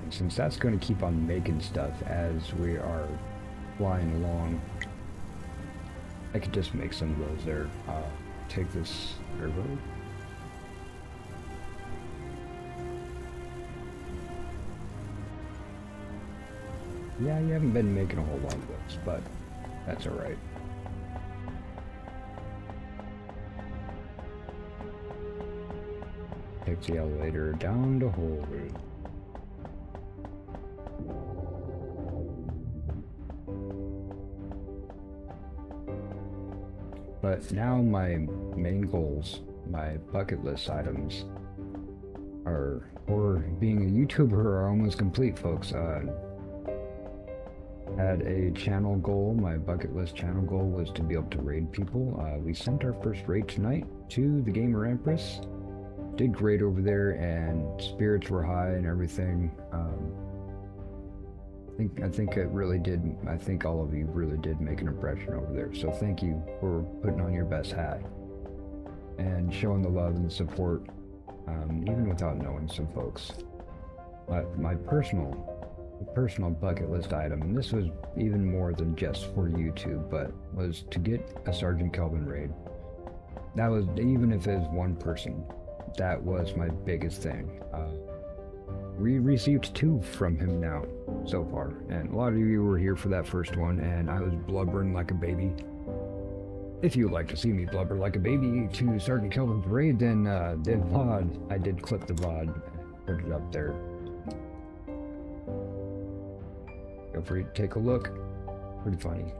And since that's going to keep on making stuff as we are flying along, I could just make some of those there. Take this turbo. Yeah, you haven't been making a whole lot of those, but that's alright. Take the elevator down to Horus. But now my main goals, my bucket list items, are, for being a YouTuber, are almost complete, folks. Had a channel goal. My bucket list channel goal was to be able to raid people. We sent our first raid tonight to the Gamer Empress. Did great over there, and spirits were high and everything. I think it really did. I think all of you really did make an impression over there. So thank you for putting on your best hat and showing the love and support, even without knowing some folks. My personal bucket list item, and this was even more than just for YouTube, but was to get a Sergeant Kelvin raid. That was, even if it was one person, that was my biggest thing. We received 2 from him now so far, and a lot of you were here for that first one, and I was blubbering like a baby. If you would like to see me blubber like a baby to Sergeant Kelvin's raid, then the VOD, I did clip the VOD, put it up there. Feel free to take a look. Pretty funny.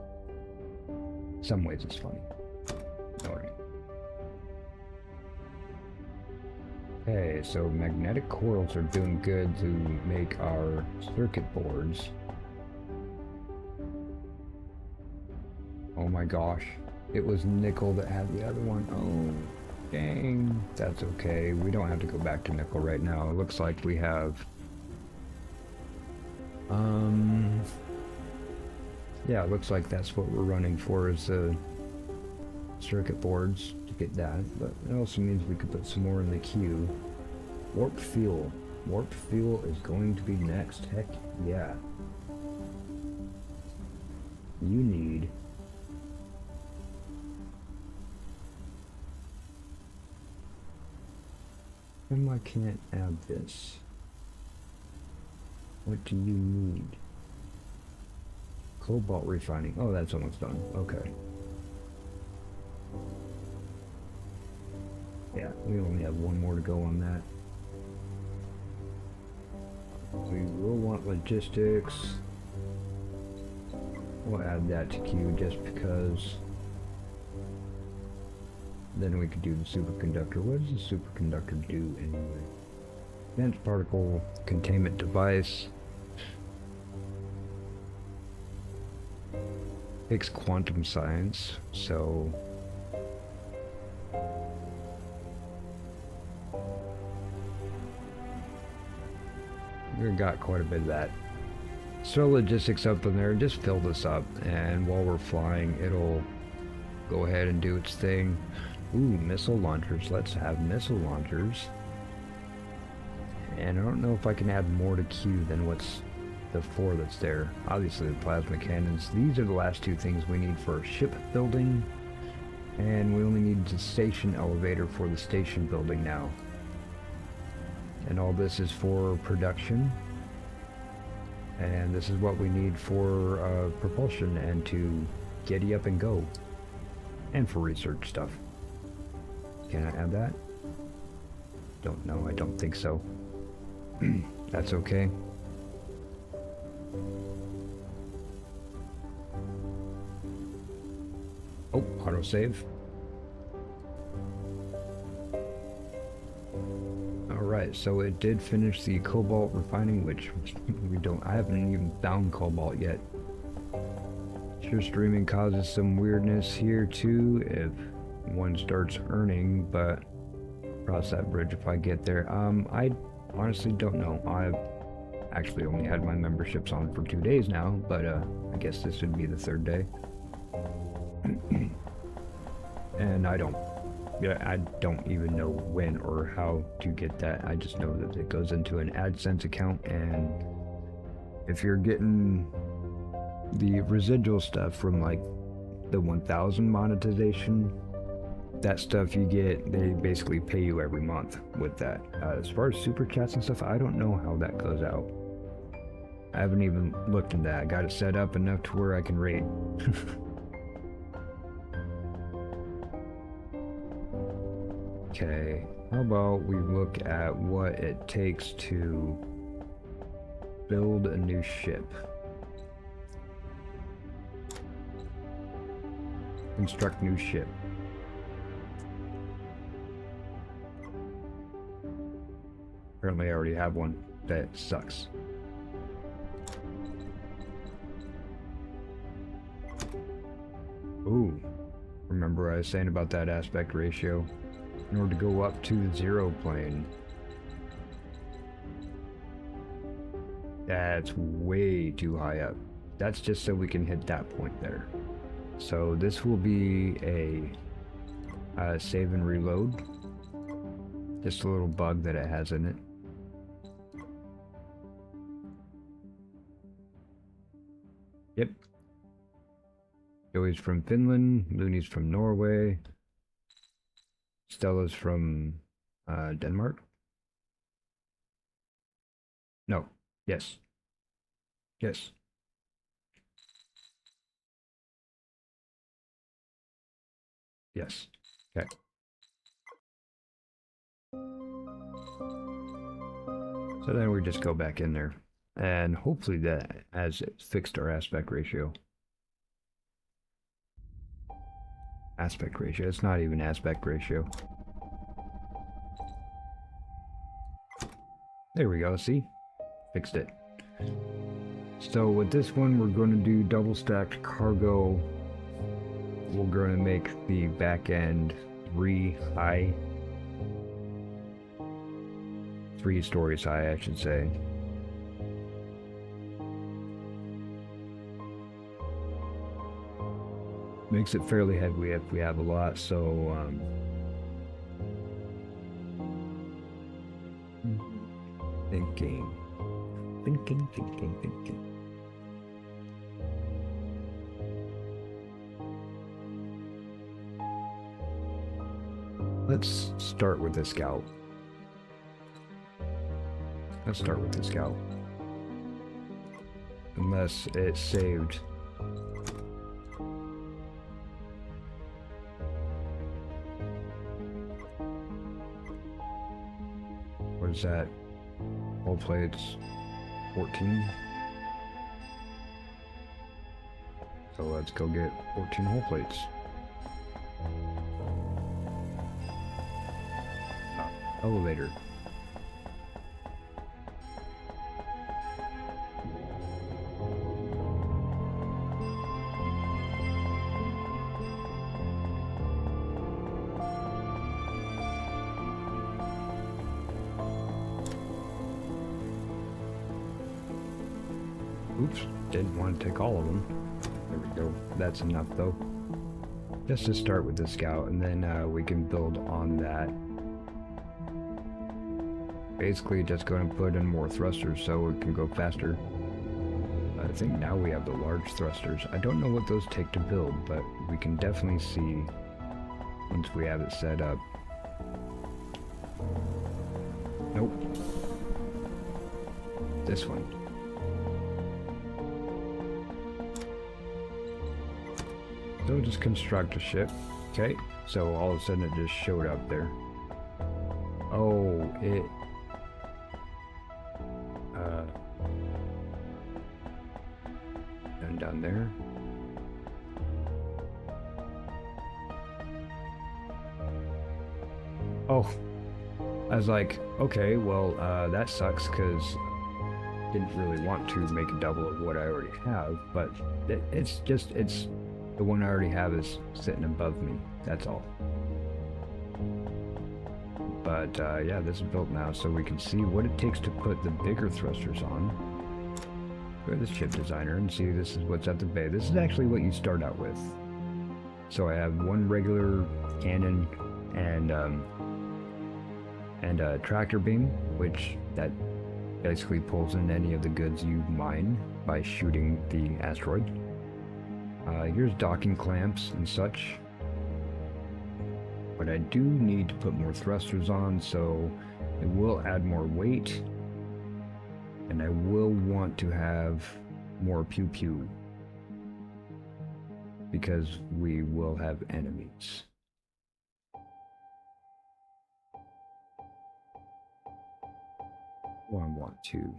Some ways it's funny. Know what I mean? Okay, so magnetic coils are doing good to make our circuit boards. Oh my gosh. It was nickel that had the other one. Oh, dang. That's okay. We don't have to go back to nickel right now. It looks like we have... yeah, it looks like that's what we're running for, is the circuit boards to get that, but it also means we could put some more in the queue. Warp fuel. Warp fuel is going to be next. Heck yeah. You need... and I can't add this. What do you need? Cobalt refining. Oh, that's almost done. Okay. Yeah, we only have one more to go on that. We will want logistics. We'll add that to queue just because then we could do the superconductor. What does the superconductor do anyway? Dense particle containment device. Takes quantum science, so we got quite a bit of that. So logistics up in there, just fill this up, and while we're flying, it'll go ahead and do its thing. Ooh, missile launchers. Let's have missile launchers. And I don't know if I can add more to queue than what's the 4 that's there. Obviously the plasma cannons. These are the last 2 things we need for ship building, and we only need the station elevator for the station building now. And all this is for production. And this is what we need for propulsion and to giddy up and go. And for research stuff. Can I add that? Don't know, I don't think so. That's okay. Oh, autosave. Alright, so it did finish the cobalt refining, which I haven't even found cobalt yet. Sure, streaming causes some weirdness here too if one starts earning, but cross that bridge if I get there. I honestly don't know. I've actually only had my memberships on for 2 days now, but I guess this would be the 3rd day. And I don't even know when or how to get that. I just know that it goes into an AdSense account, and if you're getting the residual stuff from like the 1000 monetization, that stuff you get, they basically pay you every month with that. As far as super chats and stuff, I don't know how that goes out. I haven't even looked into that. I got it set up enough to where I can rate. Okay, how about we look at what it takes to build a new ship. Construct new ship. Apparently I already have one. That sucks. Ooh, remember what I was saying about that aspect ratio? In order to go up to the 0 plane. That's way too high up. That's just so we can hit that point there. So this will be a save and reload. Just a little bug that it has in it. Yep. Joey's from Finland, Looney's from Norway. Stella's from Denmark? No. Yes. Yes. Yes. Okay. So then we just go back in there. And hopefully that has fixed our aspect ratio. Aspect ratio. It's not even aspect ratio. There we go. See? Fixed it. So with this one, we're going to do double stacked cargo. We're going to make the back end 3 stories high, I should say. Makes it fairly heavy if we have a lot, so thinking. Let's start with the scout. Unless it's saved. What is that? Hull plates 14. So let's go get 14 hull plates. Elevator. Oops, didn't want to take all of them. There we go. That's enough though. Just to start with the scout, and then we can build on that. Basically just going to put in more thrusters so it can go faster. I think now we have the large thrusters. I don't know what those take to build, but we can definitely see once we have it set up. Nope. This one. So just construct a ship. Okay, so all of a sudden it just showed up there. Oh, and down there. Oh, I was like, okay, well, that sucks because I didn't really want to make a double of what I already have, but it's the one I already have is sitting above me, that's all. But yeah, this is built now, so we can see what it takes to put the bigger thrusters on. Go to the chip designer and see this is what's at the bay. This is actually what you start out with. So I have one regular cannon and a tractor beam, which that basically pulls in any of the goods you mine by shooting the asteroid. Here's docking clamps and such. But I do need to put more thrusters on, so it will add more weight. And I will want to have more pew pew. Because we will have enemies. Well, I want to.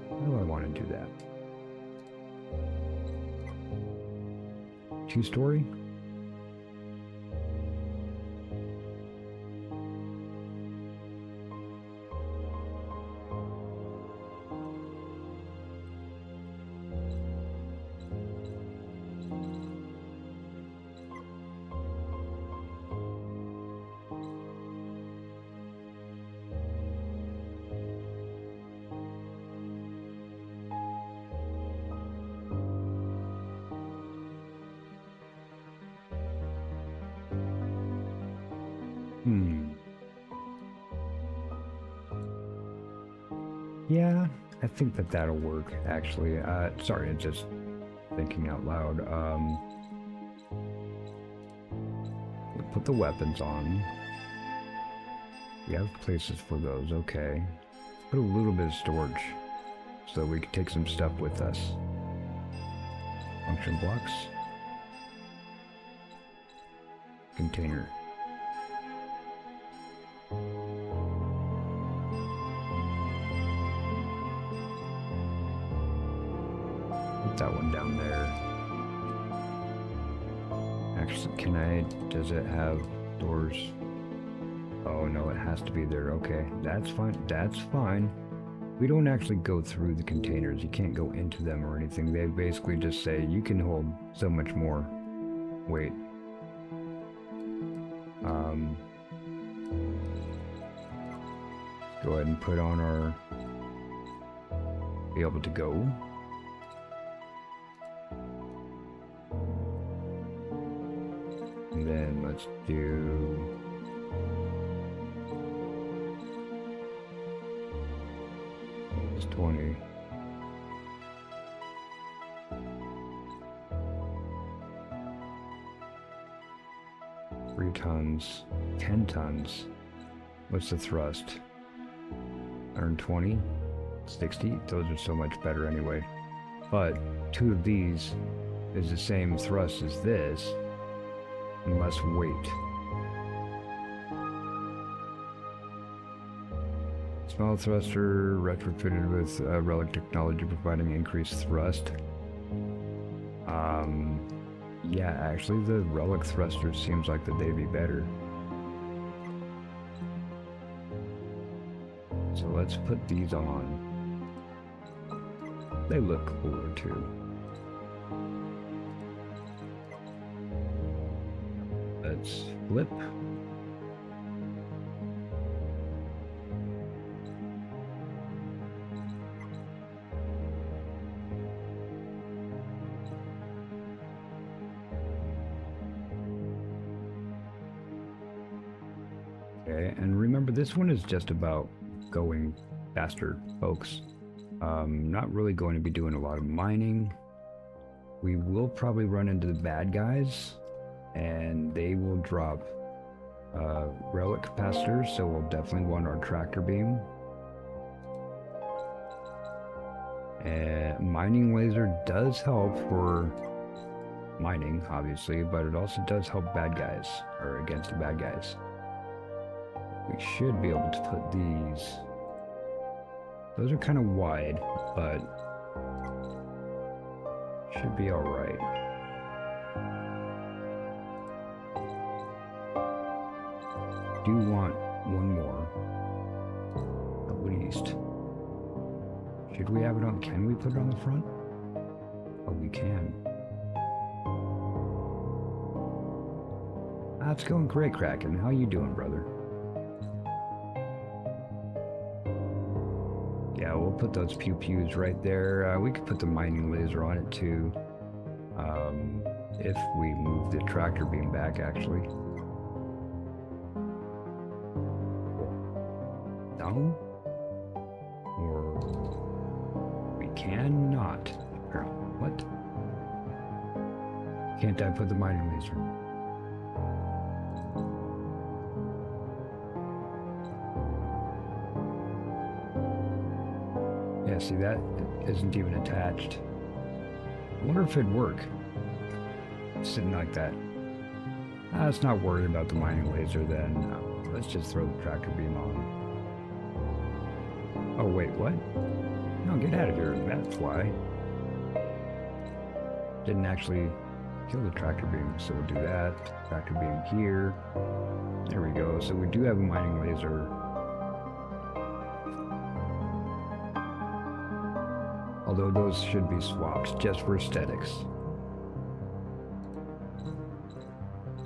How do I want to do that? 2-story? Yeah, I think that'll work, actually. Sorry, I'm just thinking out loud. We'll put the weapons on. We have places for those, okay. Put a little bit of storage, so we can take some stuff with us. Function blocks. Container. That one down there. Actually, does it have doors? Oh no, it has to be there. Okay, that's fine. That's fine. We don't actually go through the containers. You can't go into them or anything. They basically just say you can hold so much more weight. Go ahead and put on our be able to go. And then let's do this 20. Three tons, 10 tons. What's the thrust? 120, 60. Those are so much better anyway. But 2 of these is the same thrust as this. And less weight. Small thruster retrofitted with relic technology providing increased thrust. Yeah, actually the relic thruster seems like that they'd be better. So let's put these on. They look cooler too. Let's flip. Okay, and remember this one is just about going faster, folks. Not really going to be doing a lot of mining. We will probably run into the bad guys. And they will drop relic capacitors, so we'll definitely want our tractor beam. And mining laser does help for mining, obviously, but it also does help bad guys, or against the bad guys. We should be able to put these. Those are kind of wide, but should be all right. Do want one more, at least. Should we have it on? Can we put it on the front? Oh, we can. It's going great, Kraken. How you doing, brother? Yeah, we'll put those pew-pews right there. We could put the mining laser on it too. If we move the tractor beam back, actually. No? Or we cannot. What? Can't I put the mining laser? Yeah, see, that isn't even attached. I wonder if it'd work. Sitting like that. Let's not worry about the mining laser then. Let's just throw the tractor beam on. Oh, wait, what? No, get out of here. That's why. Didn't actually kill the tractor beam, so we'll do that. Tractor beam here. There we go. So we do have a mining laser. Although those should be swapped just for aesthetics.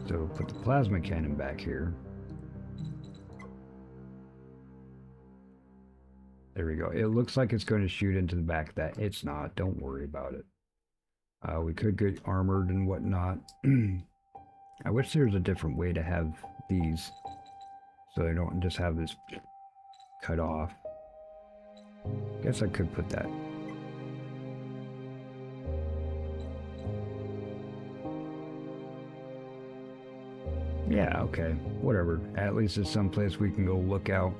So put the plasma cannon back here. There we go. It looks like it's going to shoot into the back of that. It's not. Don't worry about it. We could get armored and whatnot. I wish there was a different way to have these, so they don't just have this cut off. Guess I could put that. Yeah, okay, whatever. At least it's someplace we can go look out.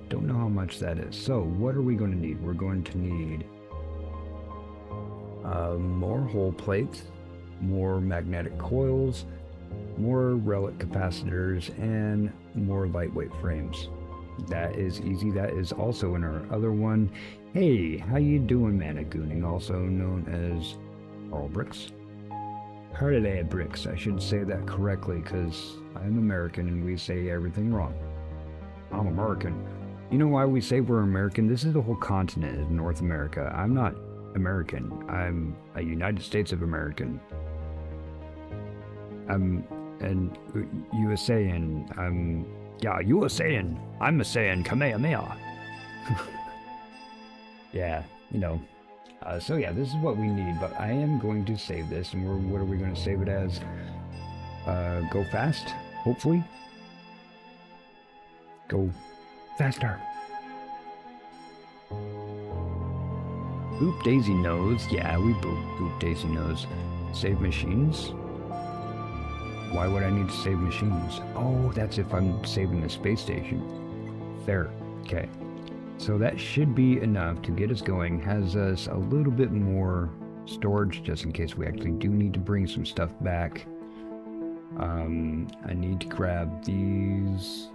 Don't know how much that is. So, what are we going to need? We're going to need more hole plates, more magnetic coils, more relic capacitors, and more lightweight frames. That is easy. That is also in our other one. Hey, how you doing, Managooning, also known as Carl Bricks? Holiday Bricks, I should say that correctly because I'm American and we say everything wrong. I'm American. You know why we say we're American? This is the whole continent of North America. I'm not American. I'm a United States of American. I'm an USAan. Yeah, USAan. I'm a Saiyan. Kamehameha. Yeah, you know. So yeah, this is what we need, but I am going to save this, and what are we going to save it as? Go fast, hopefully. Go faster. Boop Daisy knows. Yeah, we boop Daisy knows. Save machines. Why would I need to save machines? Oh, that's if I'm saving the space station. Fair. Okay. So that should be enough to get us going. Has us a little bit more storage just in case we actually do need to bring some stuff back. I need to grab these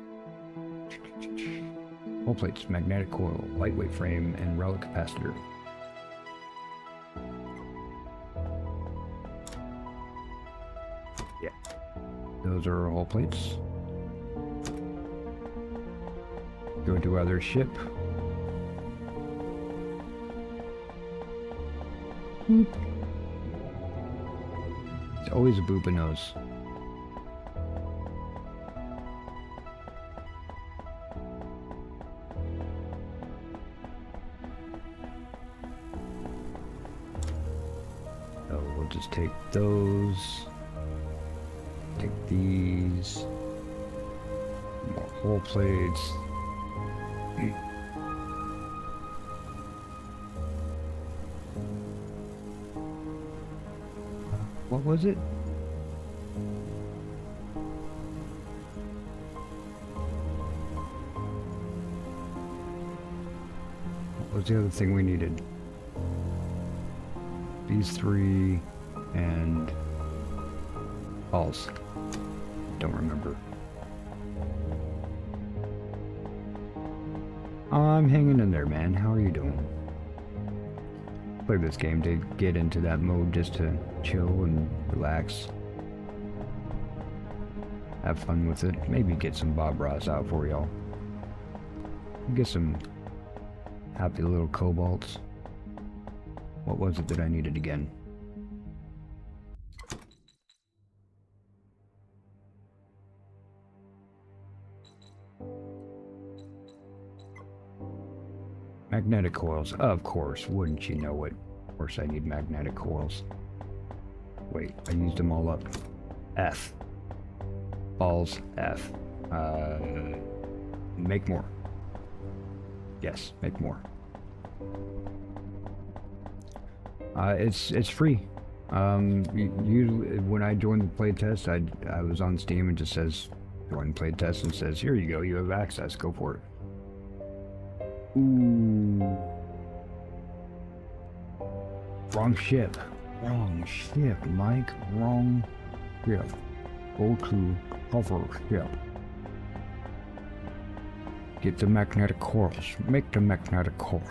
hole plates, magnetic coil, lightweight frame, and relic capacitor. Yeah, those are our hole plates. Go to other ship. Boop. It's always a boop and nose. So we'll just take those. Take these. More hole plates. What was it? was the other thing we needed? These three and balls. Don't remember. I'm hanging in there, man. How are you doing? Play this game to get into that mode just to chill and relax. Have fun with it. Maybe get some Bob Ross out for y'all. Get some happy little cobalts. What was it that I needed again? Magnetic coils. Of course. Wouldn't you know it? Of course I need magnetic coils. Wait, I used them all up. F. Balls. F. Make more. Yes, make more. It's free. Usually when I joined the playtest, I was on Steam and just says join playtest and says here you go, you have access, go for it. Ooh. Wrong ship. Wrong ship, Mike. Wrong ship. Go to cover ship. Get the magnetic coils. Make the magnetic core.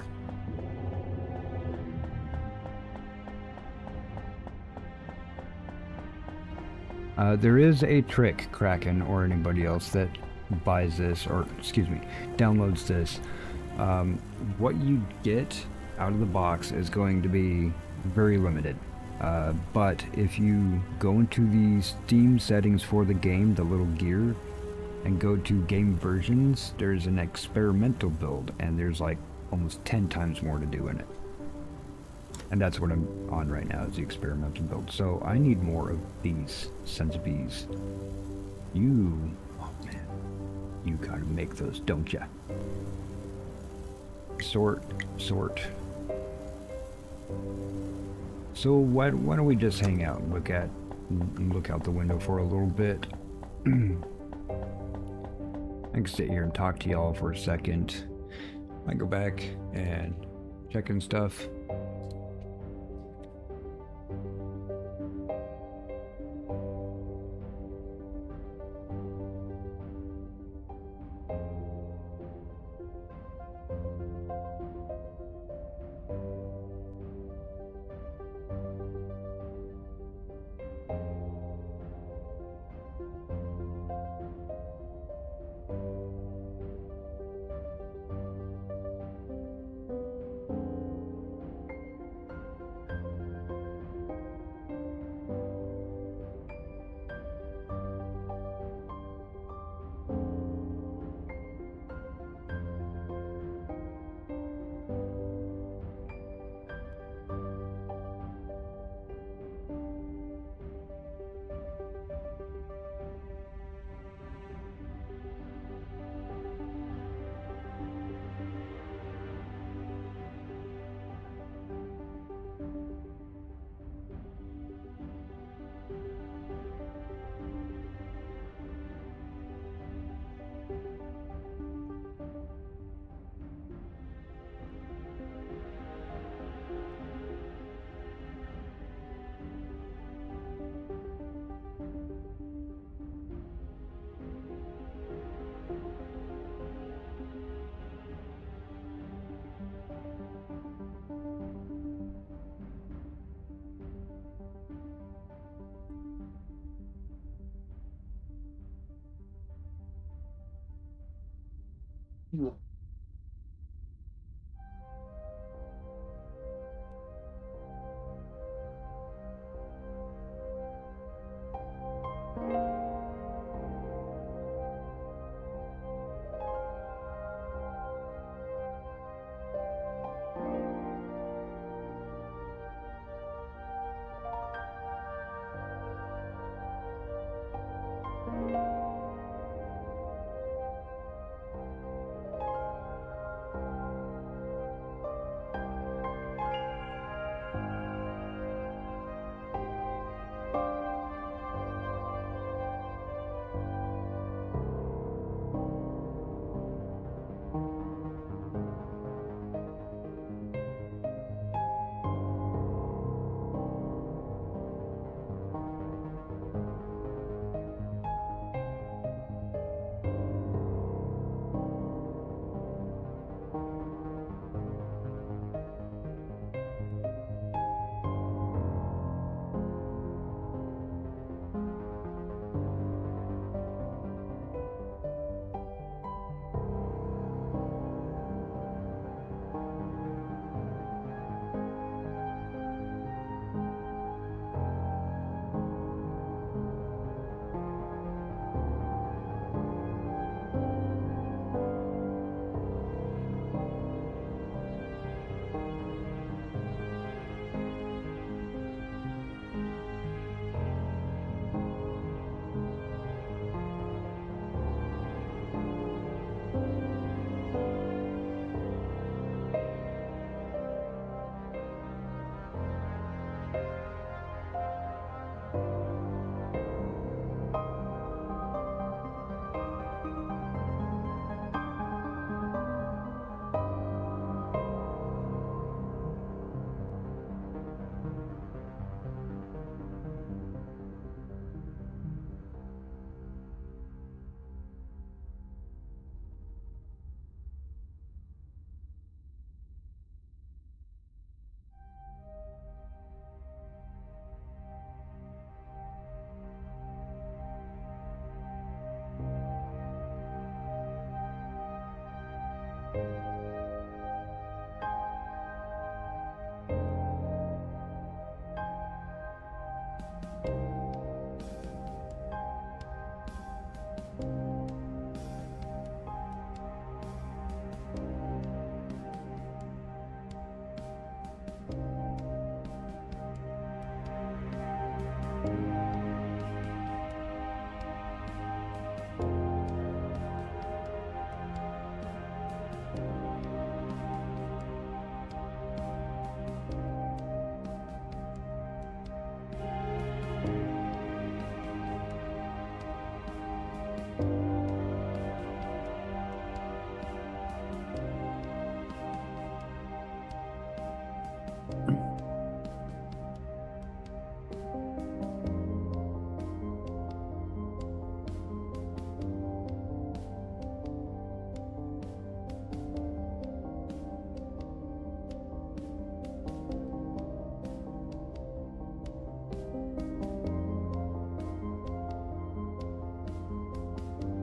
There is a trick, Kraken, or anybody else that buys this, or excuse me, downloads this. What you get out of the box is going to be very limited. But if you go into the Steam settings for the game, the little gear, and go to game versions, there's an experimental build, and there's like almost 10 times more to do in it. And that's what I'm on right now, is the experimental build. So I need more of these sons of bees. You, oh man, you gotta make those, don't ya? Sort. So why don't we just hang out and look out the window for a little bit? I can sit here and talk to y'all for a second. I go back and check in stuff.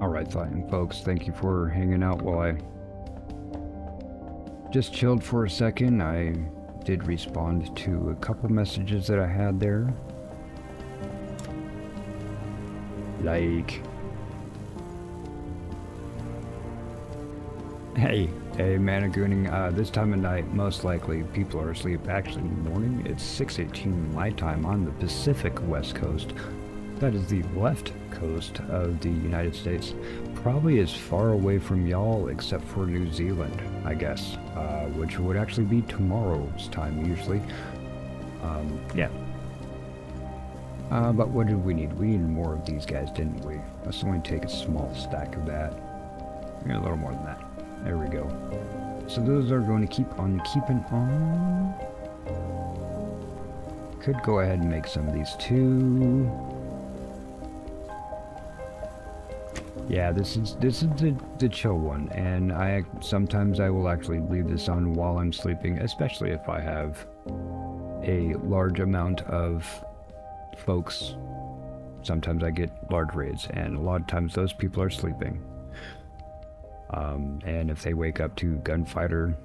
Alright, fine, folks, thank you for hanging out while I just chilled for a second. I did respond to a couple messages that I had there. Like, hey, Managooning, this time of night, most likely people are asleep. Actually, morning, it's 6:18 my time on the Pacific West Coast. That is the left coast of the United States. Probably as far away from y'all except for New Zealand, I guess, which would actually be tomorrow's time usually. Yeah. But what did we need? We needed more of these guys, didn't we? Let's only take a small stack of that. Maybe a little more than that. There we go. So those are going to keep on keeping on. Could go ahead and make some of these too. Yeah, this is the chill one, and sometimes I will actually leave this on while I'm sleeping, especially if I have a large amount of folks. Sometimes I get large raids, and a lot of times those people are sleeping. And if they wake up to gunfighter,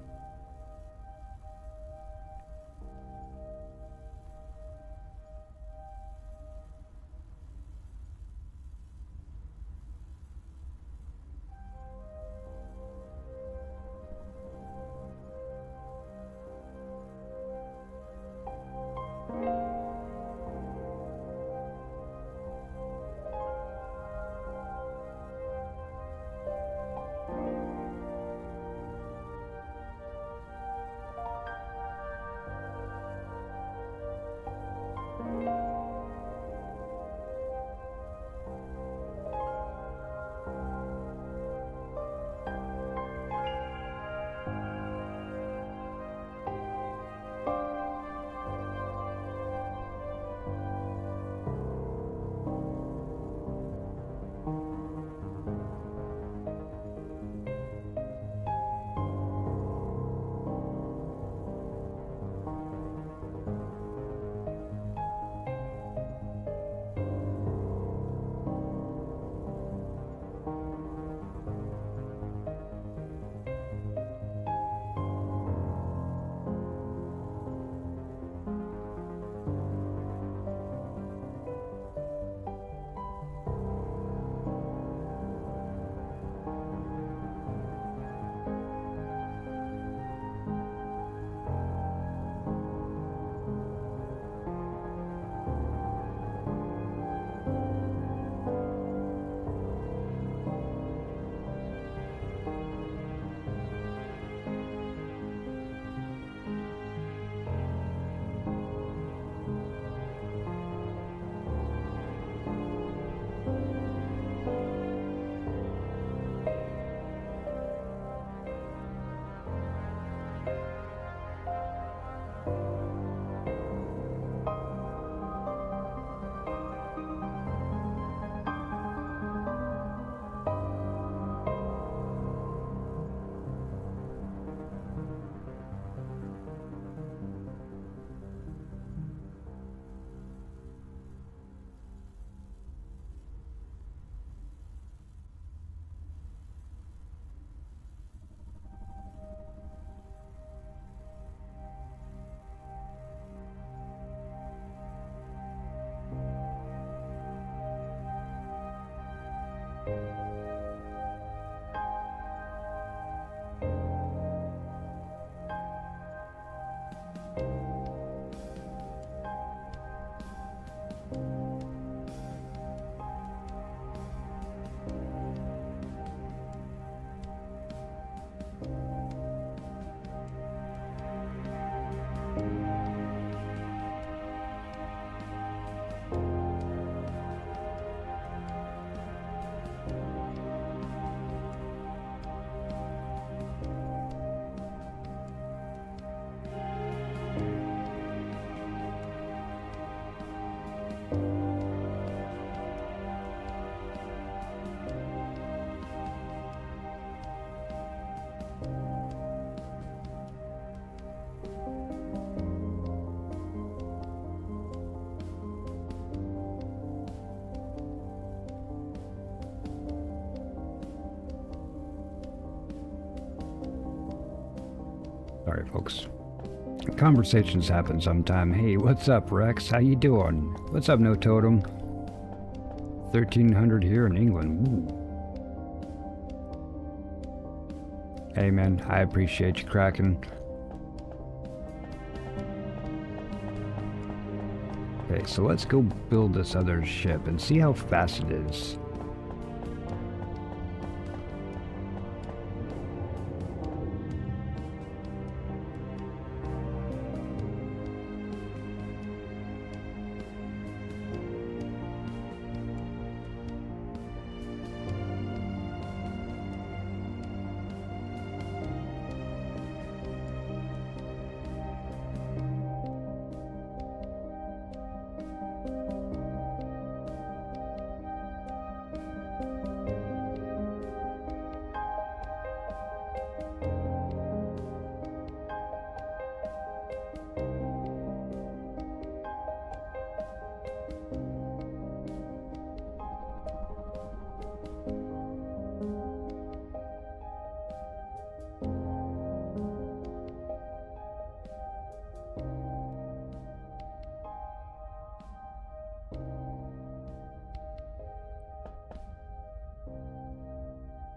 Sorry, folks. Conversations happen sometime. Hey, what's up, Rex? How you doing? What's up, No Totem? 1300 here in England. Ooh. Hey, man, I appreciate you cracking. Okay, so let's go build this other ship and see how fast it is.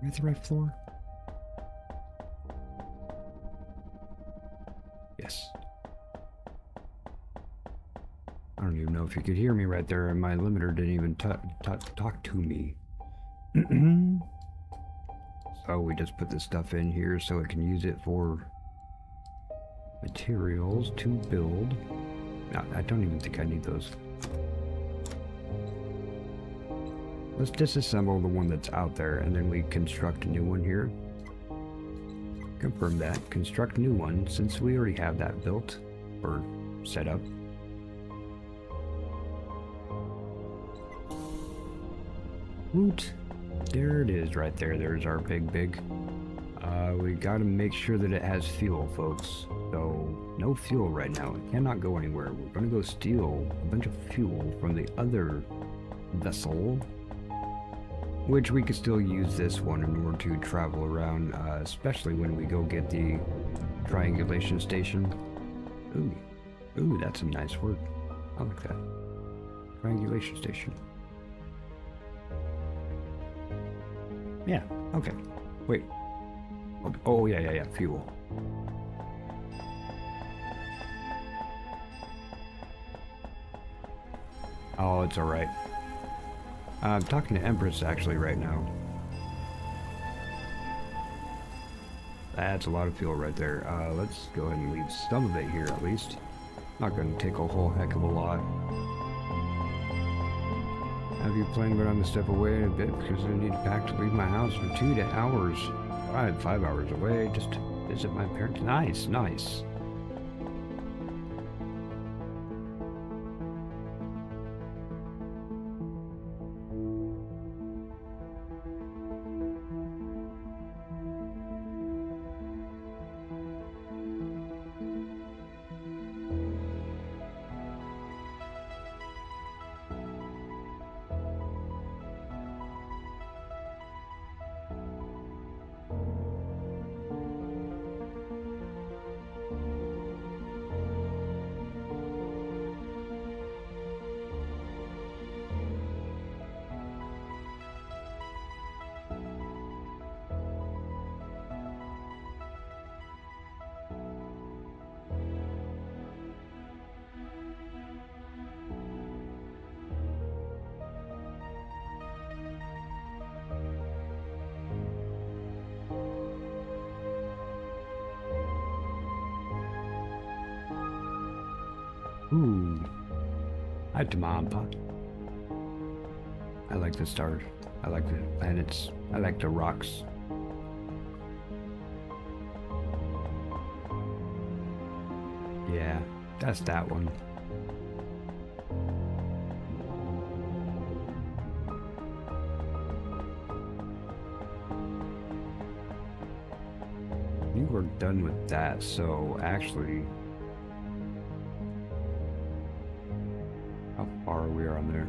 Am I at the right floor? Yes. I don't even know if you could hear me right there, and my limiter didn't even talk to me. So we just put this stuff in here so it can use it for materials to build. No, I don't even think I need those. Let's disassemble the one that's out there, and then we construct a new one here. Confirm that. Construct a new one, since we already have that built or set up. Woot! There it is right there. There's our big. We gotta make sure that it has fuel, folks. So, no fuel right now. It cannot go anywhere. We're gonna go steal a bunch of fuel from the other vessel, which we could still use this one in order to travel around, especially when we go get the triangulation station. Ooh, that's a nice word. I like that. Triangulation station. Yeah, okay. Wait. Oh, yeah, fuel. Oh, it's alright. I'm talking to Empress actually right now. That's a lot of fuel right there. Let's go ahead and leave some of it here at least. Not going to take a whole heck of a lot. Have you planned, but I'm going to step away a bit because I need to pack to leave my house for 2 hours. 5 hours away just to visit my parents. Nice. Ooh. Hi, Tamampa. I like the stars. I like the planets. I like the rocks. Yeah, that's that one. I think we're done with that, so actually... How far are we on there?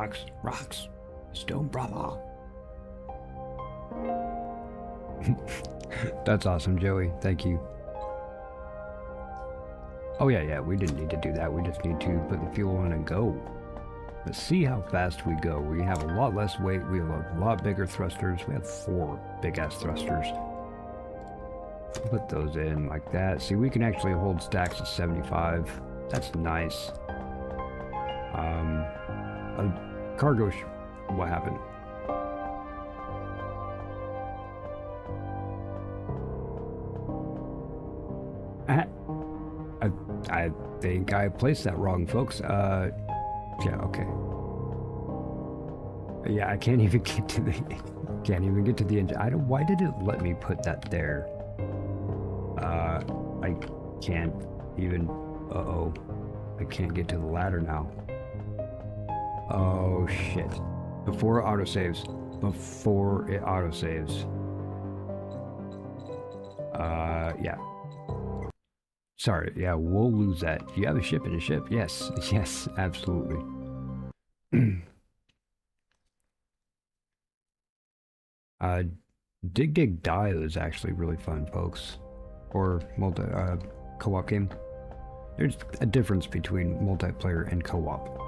Rocks, rocks, stone brother. That's awesome, Joey. Thank you. Oh yeah, we didn't need to do that. We just need to put the fuel in and go. Let's see how fast we go. We have a lot less weight. We have a lot bigger thrusters. We have 4 big-ass thrusters. Put those in like that. See, we can actually hold stacks of 75. That's nice. Cargo, what happened? I think I placed that wrong, folks. Yeah, okay. Yeah, I can't even get to the engine. Why did it let me put that there? I can't even, I can't get to the ladder now. Oh shit. Before it autosaves. Yeah. Sorry, yeah, we'll lose that. Do you have a ship in a ship? Yes, yes, absolutely. Dig Die is actually really fun, folks. Or co-op game. There's a difference between multiplayer and co-op.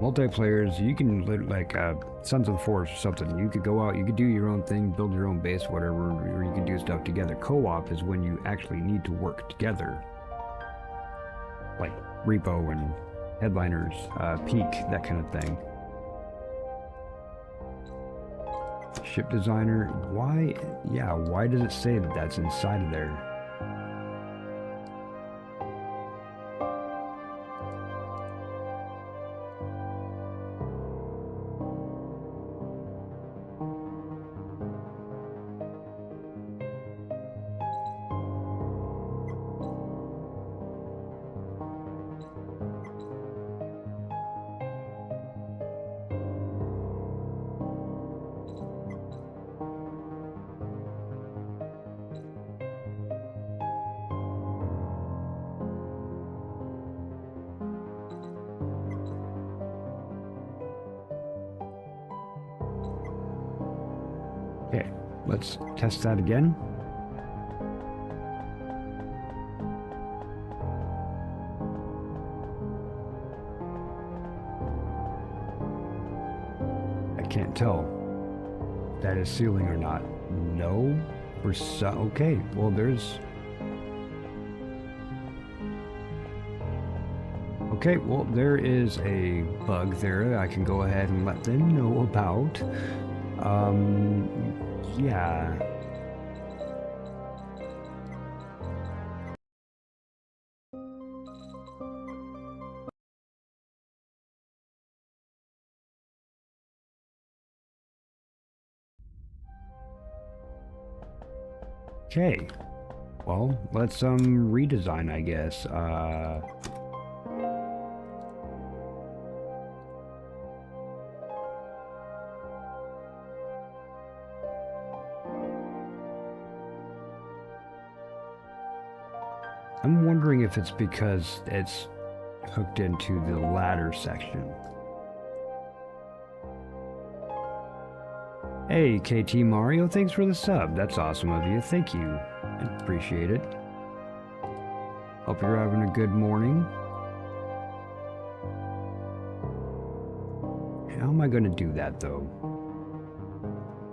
Multiplayers, you can like Sons of Force or something. You could go out, you could do your own thing, build your own base, whatever, or you can do stuff together. Co-op is when you actually need to work together, like Repo and Headliners, Peak, that kind of thing. Ship designer, why? Yeah, why does it say that that's inside of there? Okay, let's test that again. I can't tell if that is sealing or not. No, okay, well there's... Okay, well there is a bug there that I can go ahead and let them know about. Yeah. Okay. Well, let's redesign, I guess. I'm wondering if it's because it's hooked into the ladder section. Hey, KT Mario, thanks for the sub. That's awesome of you. Thank you. I appreciate it. Hope you're having a good morning. How am I going to do that, though?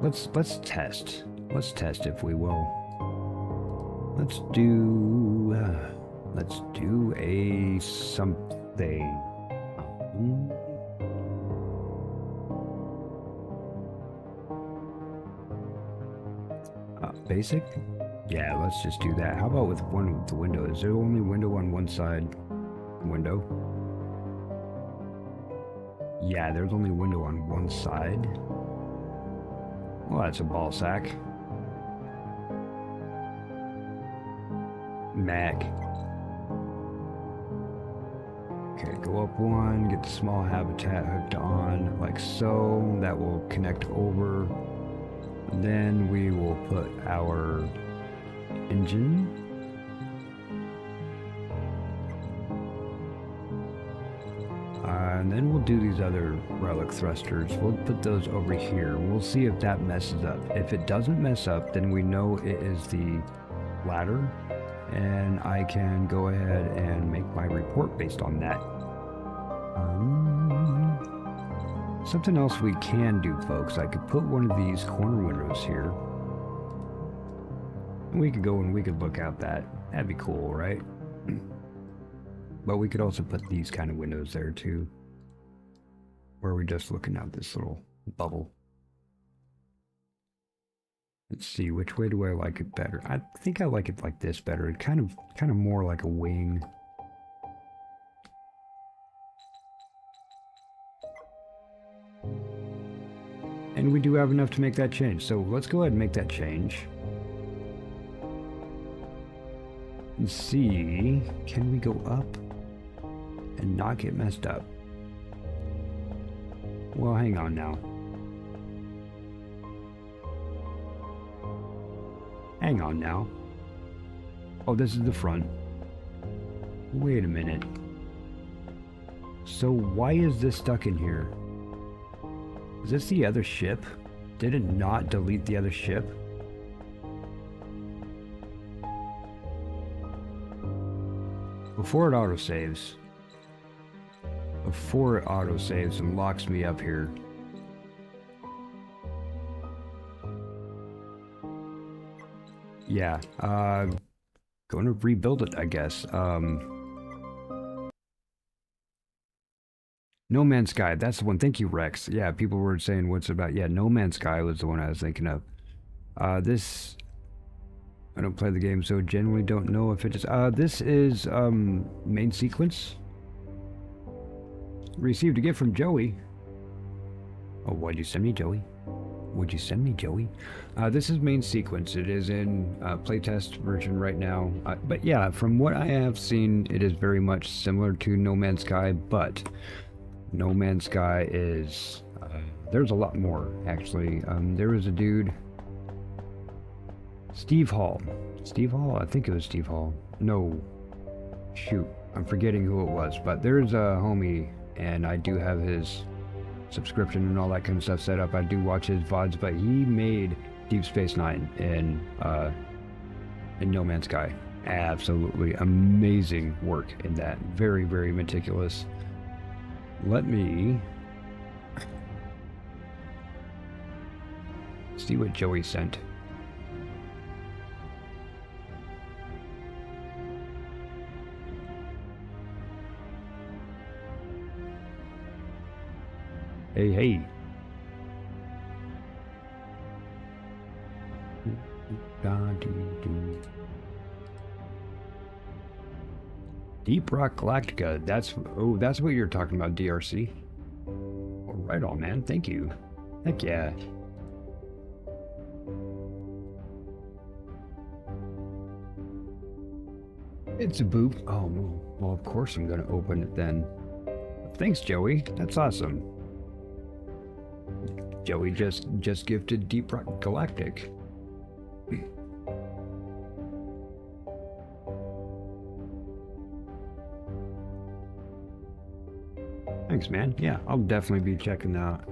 Let's test. Let's test, if we will. Let's do a something. Basic? Yeah, let's just do that. How about with one with the window? Is there only window on one side? Window? Yeah, there's only window on one side. Well, that's a ball sack. Mac. Okay, go up one, get the small habitat hooked on, like so. That will connect over. Then we will put our engine. And and then we'll do these other relic thrusters. We'll put those over here. We'll see if that messes up. If it doesn't mess up, then we know it is the ladder, and I can go ahead and make my report based on that. Something else we can do, folks, I could put one of these corner windows here. And we could go and we could look out that. That'd be cool, right? But we could also put these kind of windows there too, where we're just looking out this little bubble. Let's see, which way do I like it better? I think I like it like this better. It kind of more like a wing. And we do have enough to make that change. So let's go ahead and make that change. And see, can we go up and not get messed up? Well, hang on now. Hang on now. Oh, this is the front. Wait a minute. So why is this stuck in here? Is this the other ship? Did it not delete the other ship? Before it autosaves. Before it autosaves and locks me up here. Yeah, going to rebuild it, I guess. No Man's Sky, that's the one. Thank you, Rex. Yeah, people were saying what's about. Yeah, No Man's Sky was the one I was thinking of. This, I don't play the game, so generally don't know if it is. This is main sequence. Received a gift from Joey. Oh, why'd you send me, Joey? Would you send me, Joey? This is main sequence. It is in playtest version right now. But yeah, from what I have seen, it is very much similar to No Man's Sky, but No Man's Sky is... there's a lot more, actually. There was a dude... Steve Hall. Steve Hall? I think it was Steve Hall. No. Shoot. I'm forgetting who it was. But there's a homie, and I do have his subscription and all that kind of stuff set up. I do watch his VODs, but he made Deep Space Nine in No Man's Sky. Absolutely amazing work in that. Very, very meticulous. Let me see what Joey sent. Hey, hey. Deep Rock Galactica. That's what you're talking about, DRC. Oh, right on, man. Thank you. Heck yeah. It's a boop. Oh, well, of course I'm gonna open it then. Thanks, Joey. That's awesome. Joey just gifted Deep Rock Galactic. Thanks, man. Yeah, I'll definitely be checking that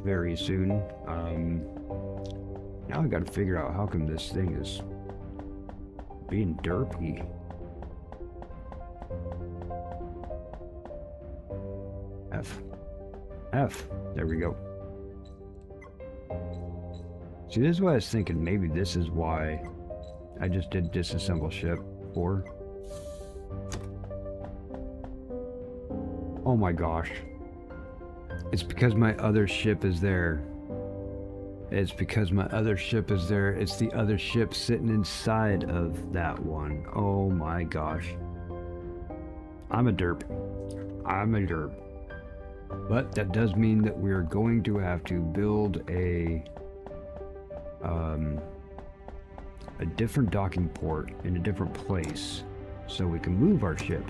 very soon. Now I gotta figure out how come this thing is being derpy. F. There we go. See, this is what I was thinking. Maybe this is why I just did disassemble ship 4. Oh my gosh. It's because my other ship is there. It's because my other ship is there. It's the other ship sitting inside of that one. Oh my gosh. I'm a derp. But that does mean that we're going to have to build a different docking port in a different place so we can move our ship.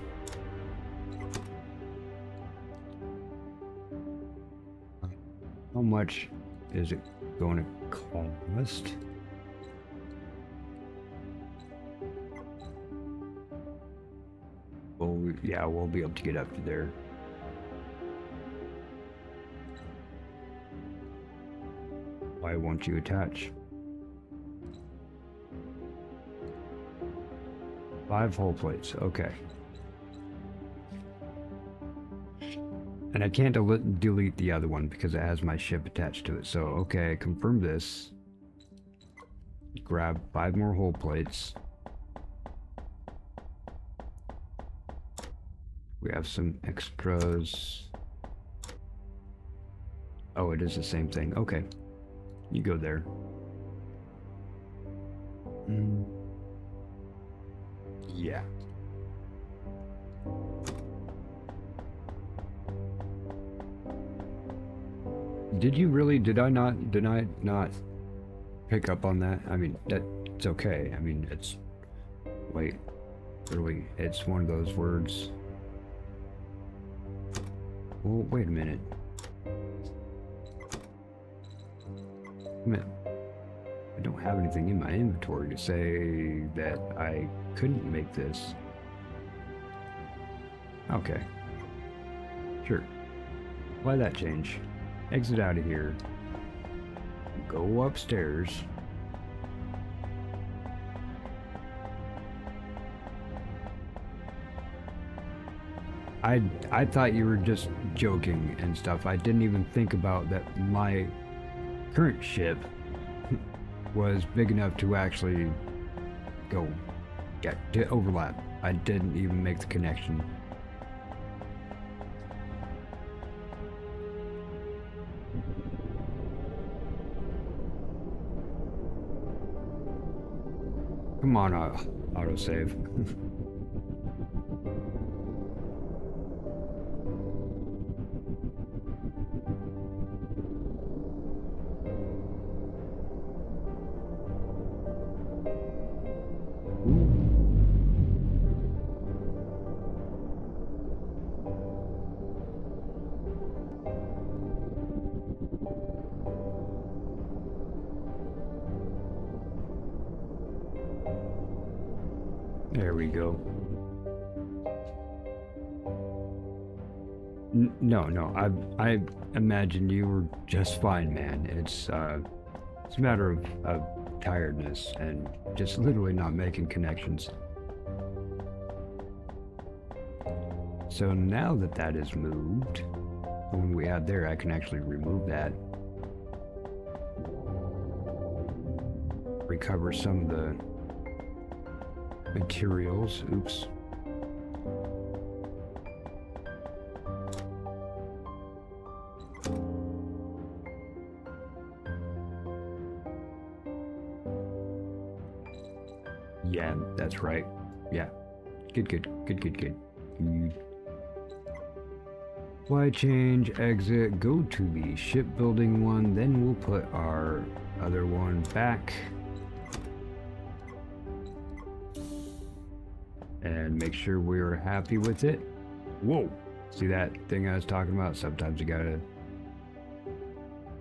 How much is it going to cost? Well, yeah, we'll be able to get up to there. Why won't you attach? 5 hull plates, okay. And I can't delete the other one because it has my ship attached to it. So, okay, confirm this. Grab 5 more hull plates. We have some extras. Oh, it is the same thing. Okay. You go there. Yeah. Did you really? Did I not pick up on that? I mean, it's okay. I mean, it's... Wait. Really, it's one of those words. Well, wait a minute. I don't have anything in my inventory to say that I couldn't make this. Okay. Sure. Why that change? Exit out of here. Go upstairs. I thought you were just joking and stuff. I didn't even think about that my current ship was big enough to actually go to overlap. I didn't even make the connection. Come on, autosave. There we go. No, I imagine you were just fine, man. It's a matter of tiredness and just literally not making connections. So now that that is moved, the one we had there, I can actually remove that. Recover some of the materials. Oops. Yeah, that's right. Yeah. Good. Why change, exit, go to the shipbuilding one, then we'll put our other one back. And make sure we're happy with it. Whoa! See that thing I was talking about? Sometimes you gotta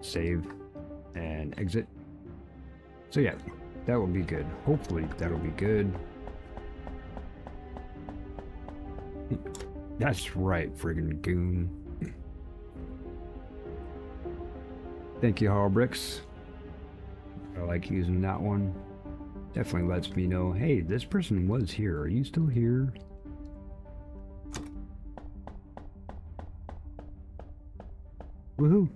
save and exit. So yeah, that will be good. Hopefully that'll be good. That's right, friggin' goon. Thank you, Horrorbricks. I like using that one. Definitely lets me know, hey, this person was here. Are you still here? Woohoo!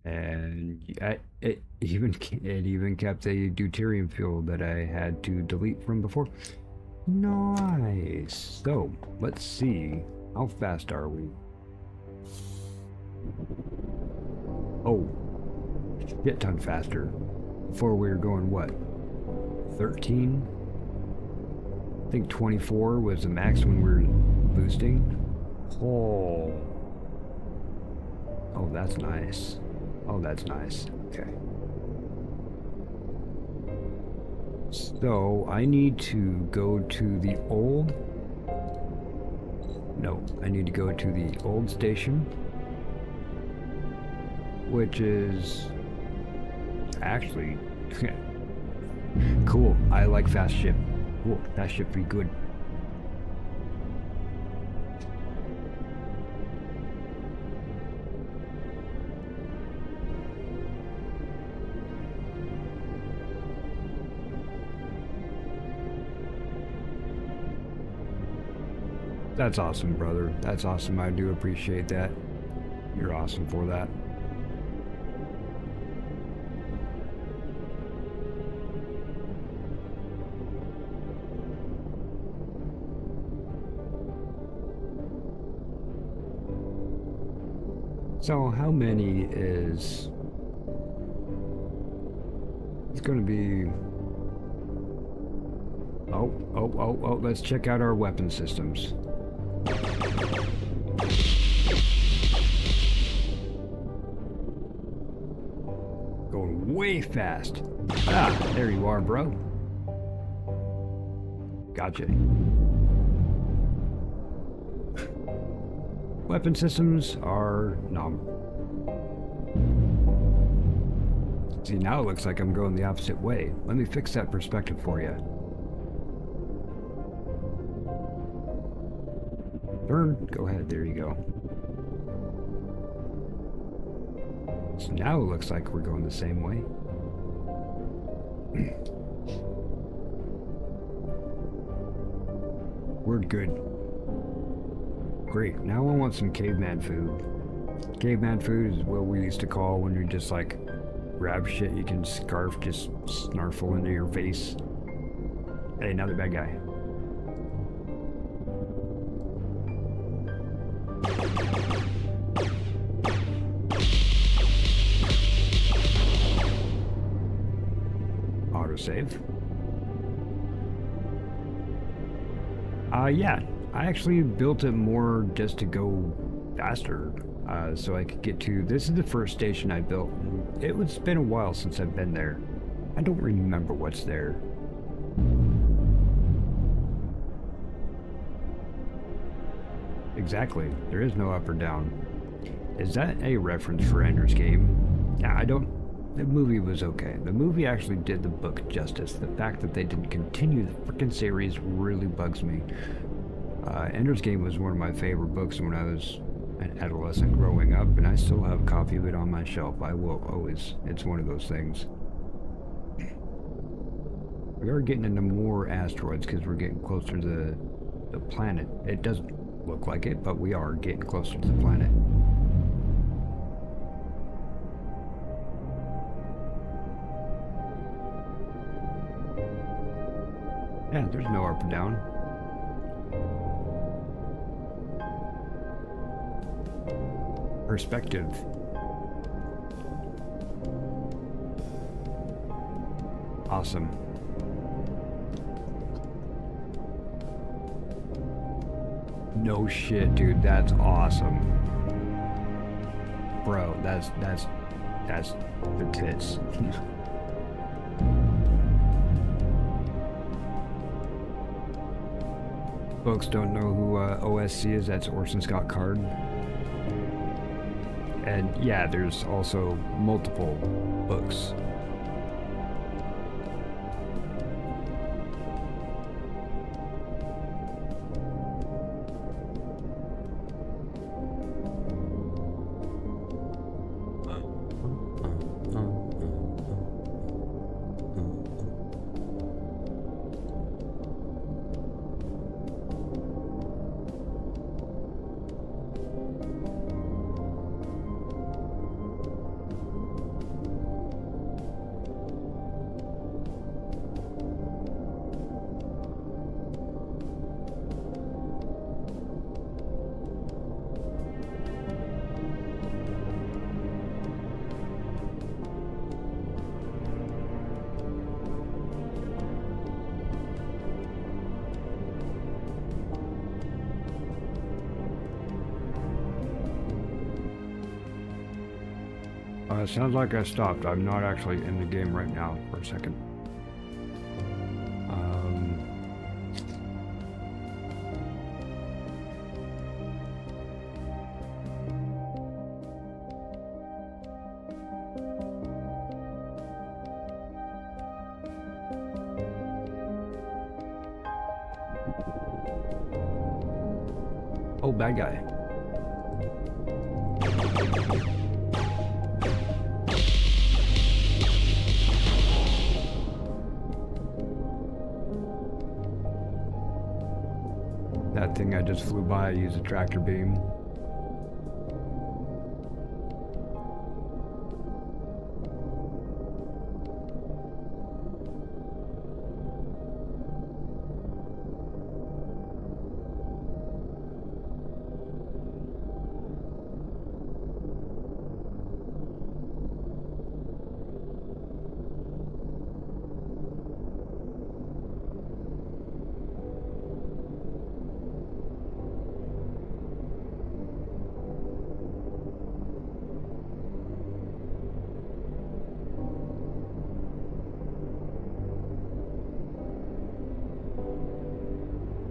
And it even kept a deuterium fuel that I had to delete from before. Nice. So let's see, how fast are we? Oh, shit ton faster. Before we were going what? 13? I think 24 was the max when we were boosting. Oh, that's nice. Oh, that's nice. Okay. So I need to go to the old... No, I need to go to the old station, which is actually cool. I like fast ship. Cool, that should be good. That's awesome, brother. That's awesome. I do appreciate that. You're awesome for that. So how many is... It's going to be... Oh, let's check out our weapon systems. Going way fast. Ah, there you are, bro. Gotcha. Weapon systems are See, now it looks like I'm going the opposite way. Let me fix that perspective for you. Turn. Go ahead. There you go. So now it looks like we're going the same way. We're good. Great. Now I want some caveman food. Caveman food is what we used to call when you just like grab shit you can scarf, just snarfle into your face. Hey, another bad guy. Autosave. Yeah, I actually built it more just to go faster, so I could get to... This is the first station I built. It's been a while since I've been there. I don't remember what's there. Exactly, there is no up or down. Is that a reference for Ender's Game? Yeah, I don't... The movie was okay. The movie actually did the book justice. The fact that they didn't continue the freaking series really bugs me. Ender's Game was one of my favorite books when I was an adolescent growing up, and I still have a copy of it on my shelf. I will always. It's one of those things. We are getting into more asteroids because we're getting closer to the planet. It doesn't look like it, but we are getting closer to the planet. Yeah, there's no up and down. Perspective. Awesome. No shit, dude. That's awesome. Bro, that's the tits. Folks don't know who OSC is. That's Orson Scott Card. And yeah, there's also multiple books. Sounds like I stopped. I'm not actually in the game right now for a second. Oh, bad guy. that thing I just flew by, I used a tractor beam.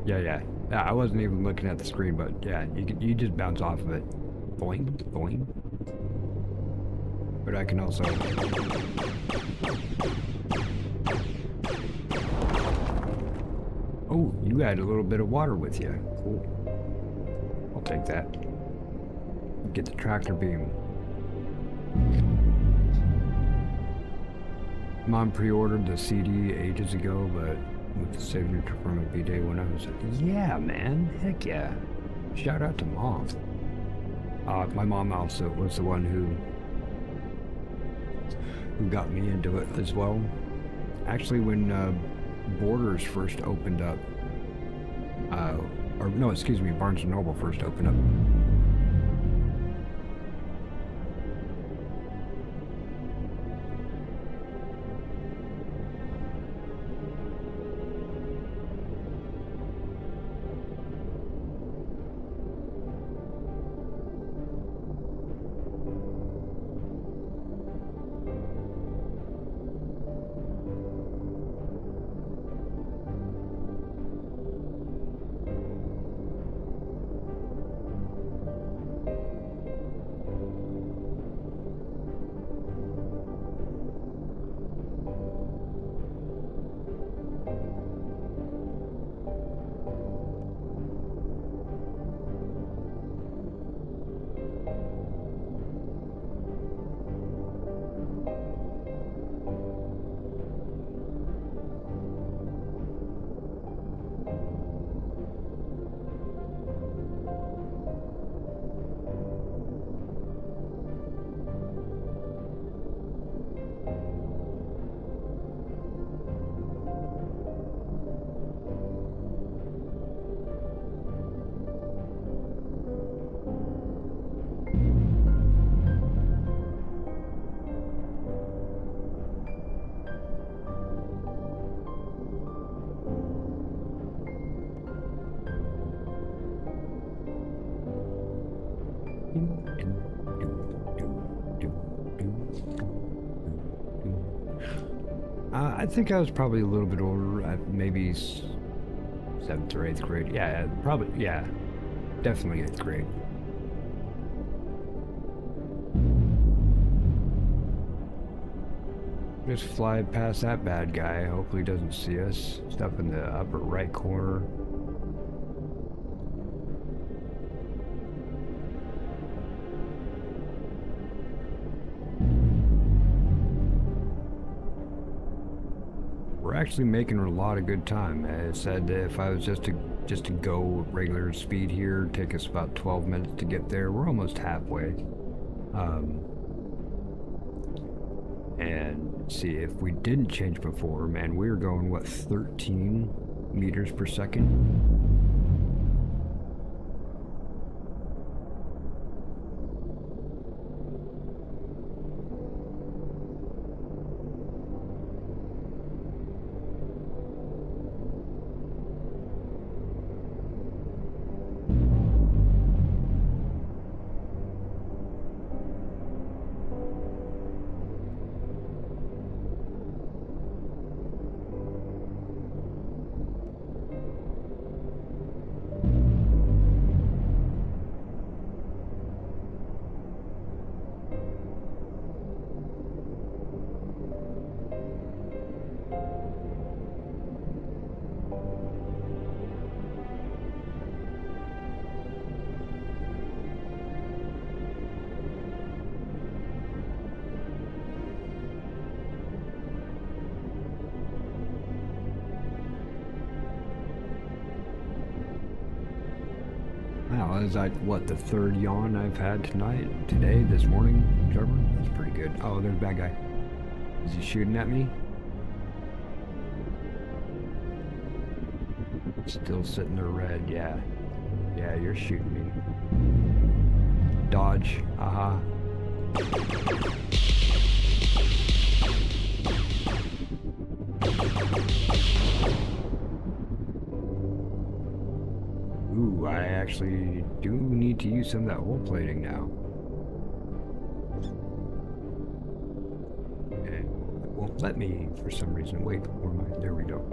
Yeah. I wasn't even looking at the screen, but yeah, you just bounce off of it. Boing, boing. But I can also... Oh, you had a little bit of water with you. Cool. I'll take that. Get the tractor beam. Mom pre-ordered the CD ages ago, but with the signature from a B-Day when I was like, yeah, man, heck yeah. Shout out to Mom. My mom also was the one who got me into it as well. Actually, when Borders first opened up, or no, excuse me, Barnes & Noble first opened up. I think I was probably a little bit older, maybe 7th or 8th grade. Yeah, probably, yeah, definitely 8th grade. Just fly past that bad guy. Hopefully he doesn't see us. Stuff in the upper right corner. We're actually making a lot of good time. I said that if I was just to go regular speed here, take us about 12 minutes to get there. We're almost halfway. And see, if we didn't change before, man, we were going, what, 13 meters per second? Wow, is that what, the third yawn I've had today, this morning, Trevor? That's pretty good. Oh, there's a bad guy. Is he shooting at me? Still sitting there red, yeah. Yeah, you're shooting me. Dodge, haha. Ooh, I actually do need to use some of that hole plating now. And it won't let me for some reason. Wait, where am I? There we go.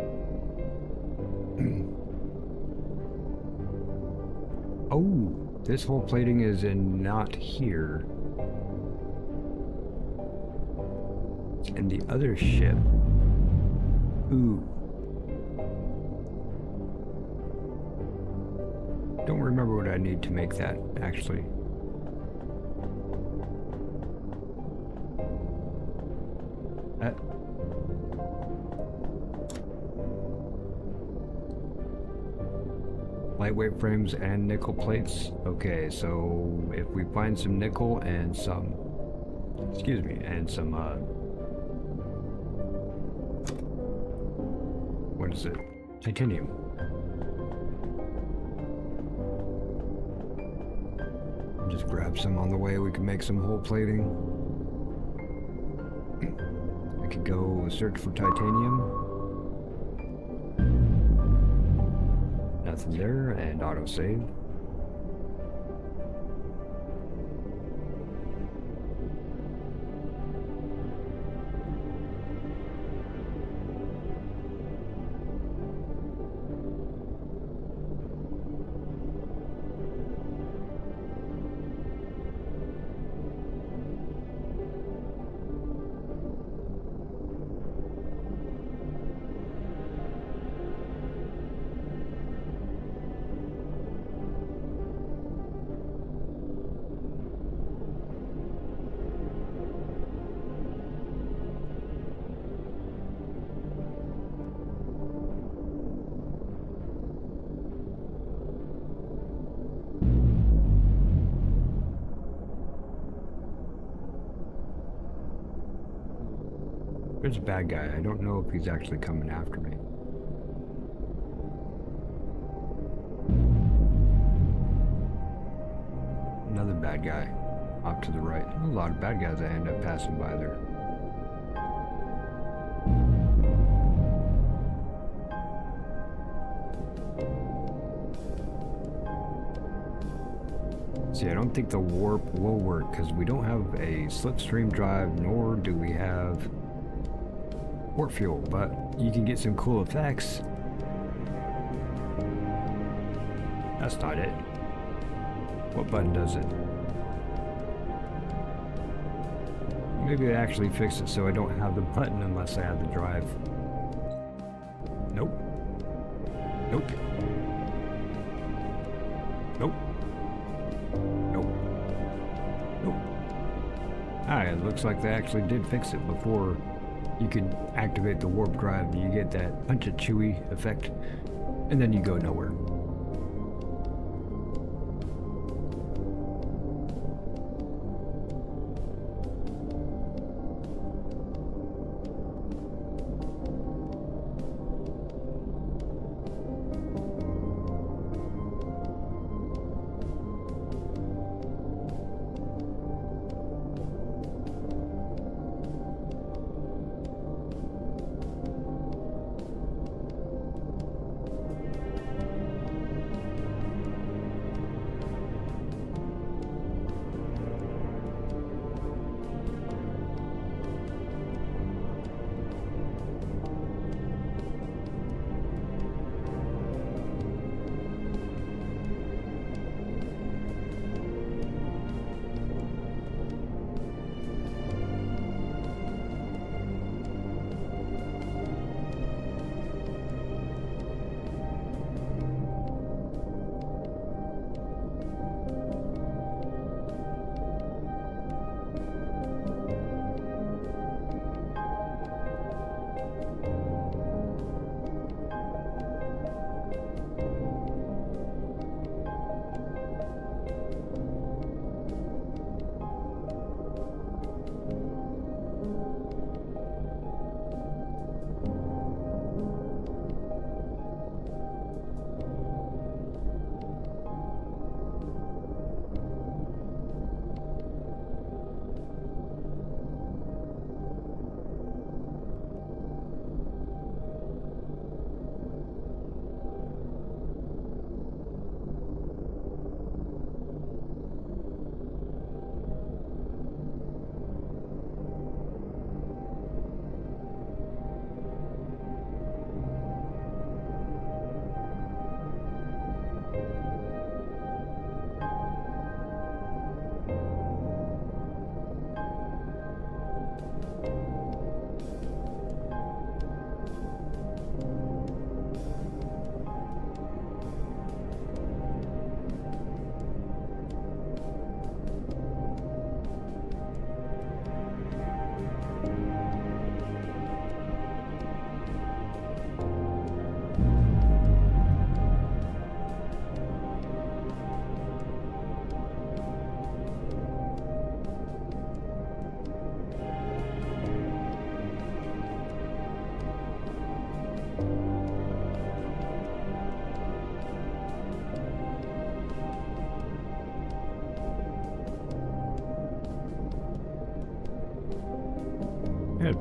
Oh, this hole plating is not here. It's in the other ship. Ooh. Don't remember what I need to make that, actually. Lightweight frames and nickel plates. Okay, so if we find some nickel and some, excuse me, and some, what is it? Titanium. Just grab some on the way. We can make some hole plating. I could go search for titanium. Nothing there, and autosave. There's a bad guy. I don't know if he's actually coming after me. Another bad guy off to the right. A lot of bad guys I end up passing by there. See, I don't think the warp will work because we don't have a slipstream drive, nor do we have warp fuel, but you can get some cool effects. That's not it. What button does it? Maybe they actually fix it so I don't have the button unless I have the drive. Nope. Nope. Nope. Nope. Nope. Ah, it looks like they actually did fix it before you can activate the warp drive. You get that punch it chewy effect, and then you go nowhere.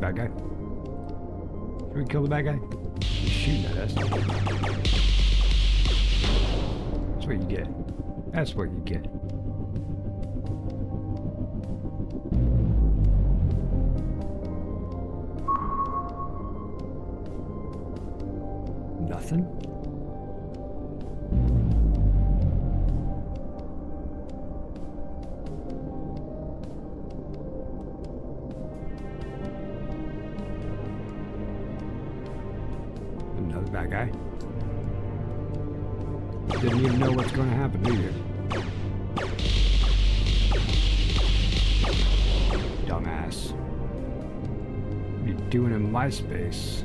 bad guy. Should we kill the bad guy? He's shooting at us. That's what you get. That's what you get. Nothing? Another bad guy. Didn't even know what's going to happen, do you? Dumbass. What are you doing in my space?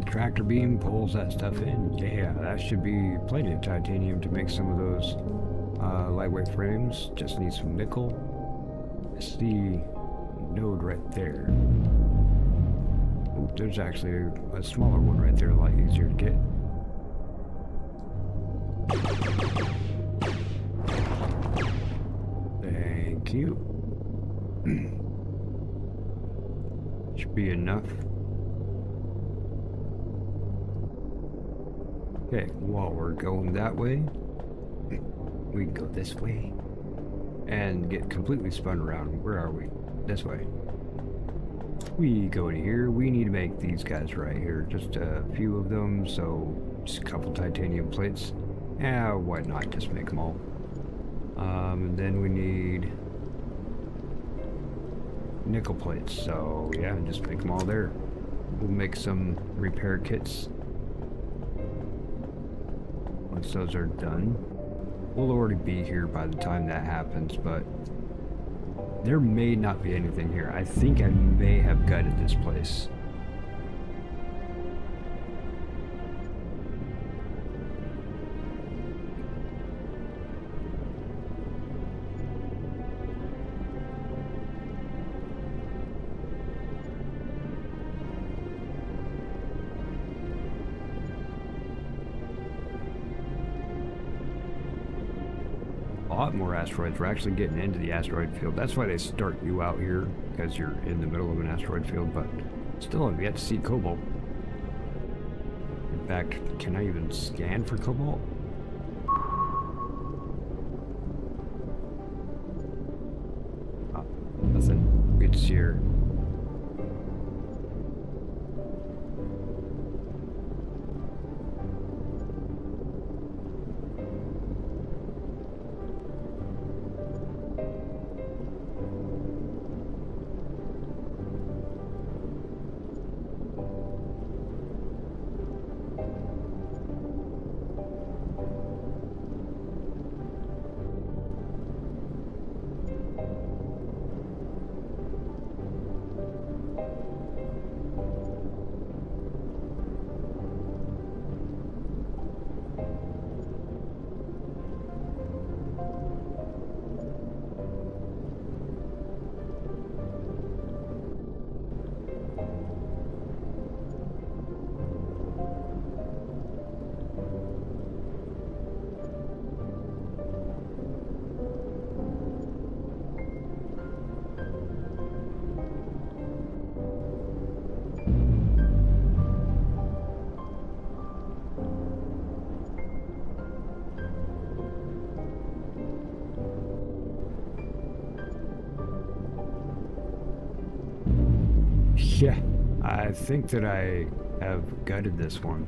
Tractor beam pulls that stuff in. Yeah, that should be plenty of titanium to make some of those lightweight frames. Just need some nickel. It's the node right there. Oop, there's actually a smaller one right there, a lot easier to get. Thank you. Should be enough. Okay, while we're going that way, we can go this way and get completely spun around. Where are we? This way. We go to here. We need to make these guys right here. Just a few of them, so just a couple titanium plates. Yeah, why not just make them all? And then we need nickel plates, so yeah, just make them all there. We'll make some repair kits. Once those are done, we'll already be here by the time that happens, but there may not be anything here. I think I may have gutted this place. A lot more asteroids. We're actually getting into the asteroid field. That's why they start you out here, because you're in the middle of an asteroid field, but still have yet to see cobalt. In fact, can I even scan for cobalt? Oh, nothing. It's here. Yeah, I think that I have gutted this one.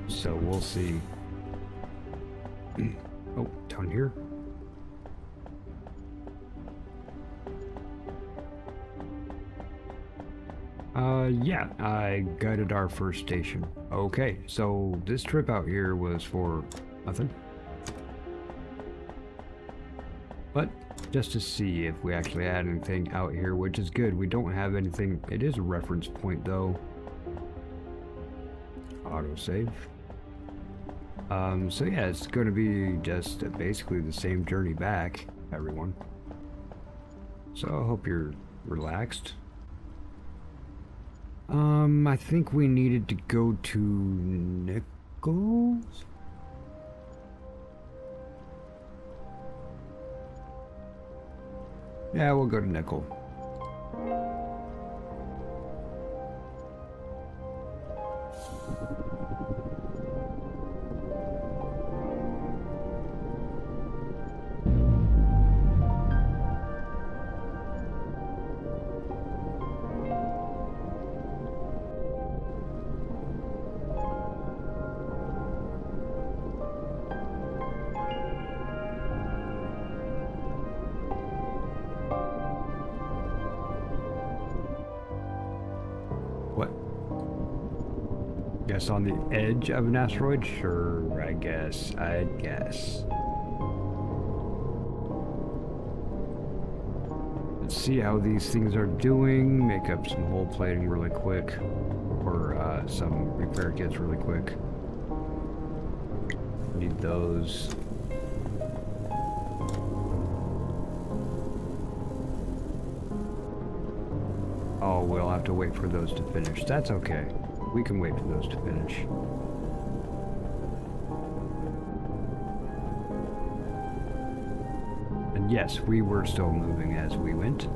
So we'll see. Oh, down here. Yeah, I gutted our first station. Okay, so this trip out here was for nothing. But just to see if we actually had anything out here, which is good. We don't have anything. It is a reference point though. Autosave. So yeah, it's going to be just basically the same journey back, everyone. So I hope you're relaxed. I think we needed to go to Nichols. Yeah, we'll go to Nickel. Guess on the edge of an asteroid? Sure, I guess. Let's see how these things are doing. Make up some hull plating really quick. Or some repair kits really quick. Need those. Oh, we'll have to wait for those to finish. That's okay. We can wait for those to finish. And yes, we were still moving as we went.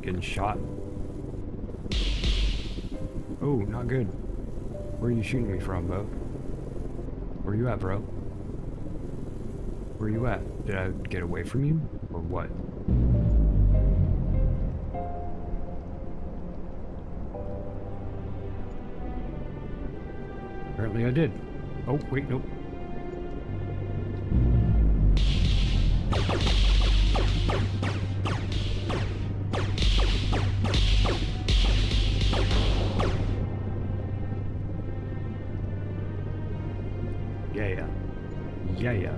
Getting shot. Oh, not good. Where are you shooting me from, Bo? Where you at, bro? Where you at? Did I get away from you? Or what? Apparently I did. Oh, wait, nope. Yeah.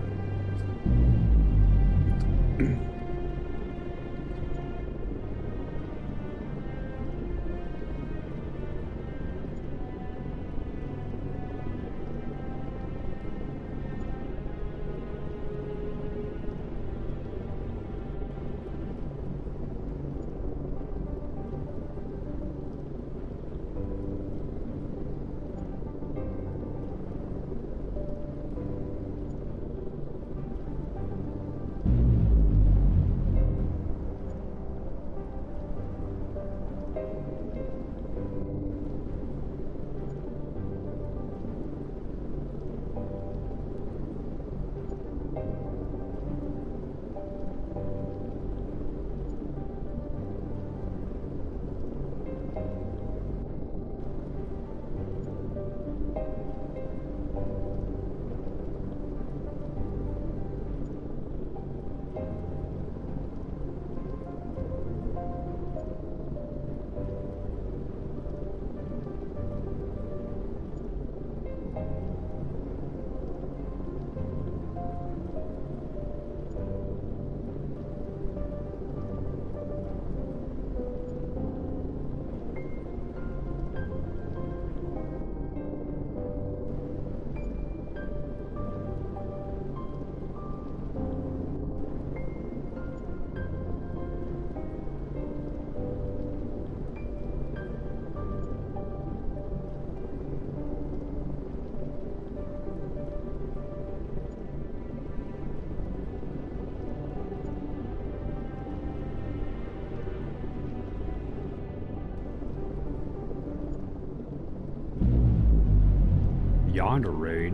Yonder raid.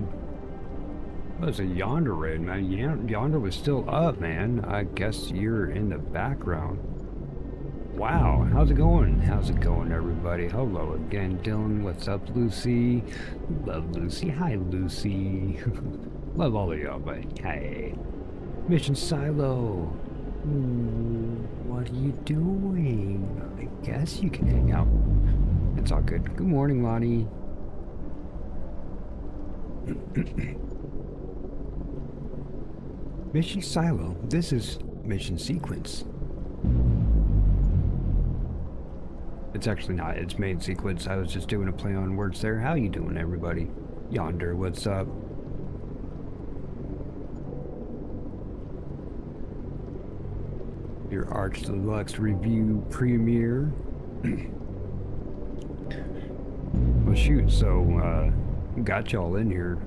Well, it's a Yonder raid, man. Yonder was still up, man. I guess you're in the background. Wow, how's it going? How's it going, everybody? Hello again, Dylan. What's up, Lucy? Love Lucy. Hi, Lucy. Love all of y'all, but hey. Mission Silo. What are you doing? I guess you can hang out. It's all good. Good morning, Lonnie. Mission Silo. This is Mission Sequence. It's actually not. It's main sequence. I was just doing a play on words there. How you doing, everybody? Yonder, what's up? Your Arch Deluxe review premiere. Well, shoot. So, got y'all in here.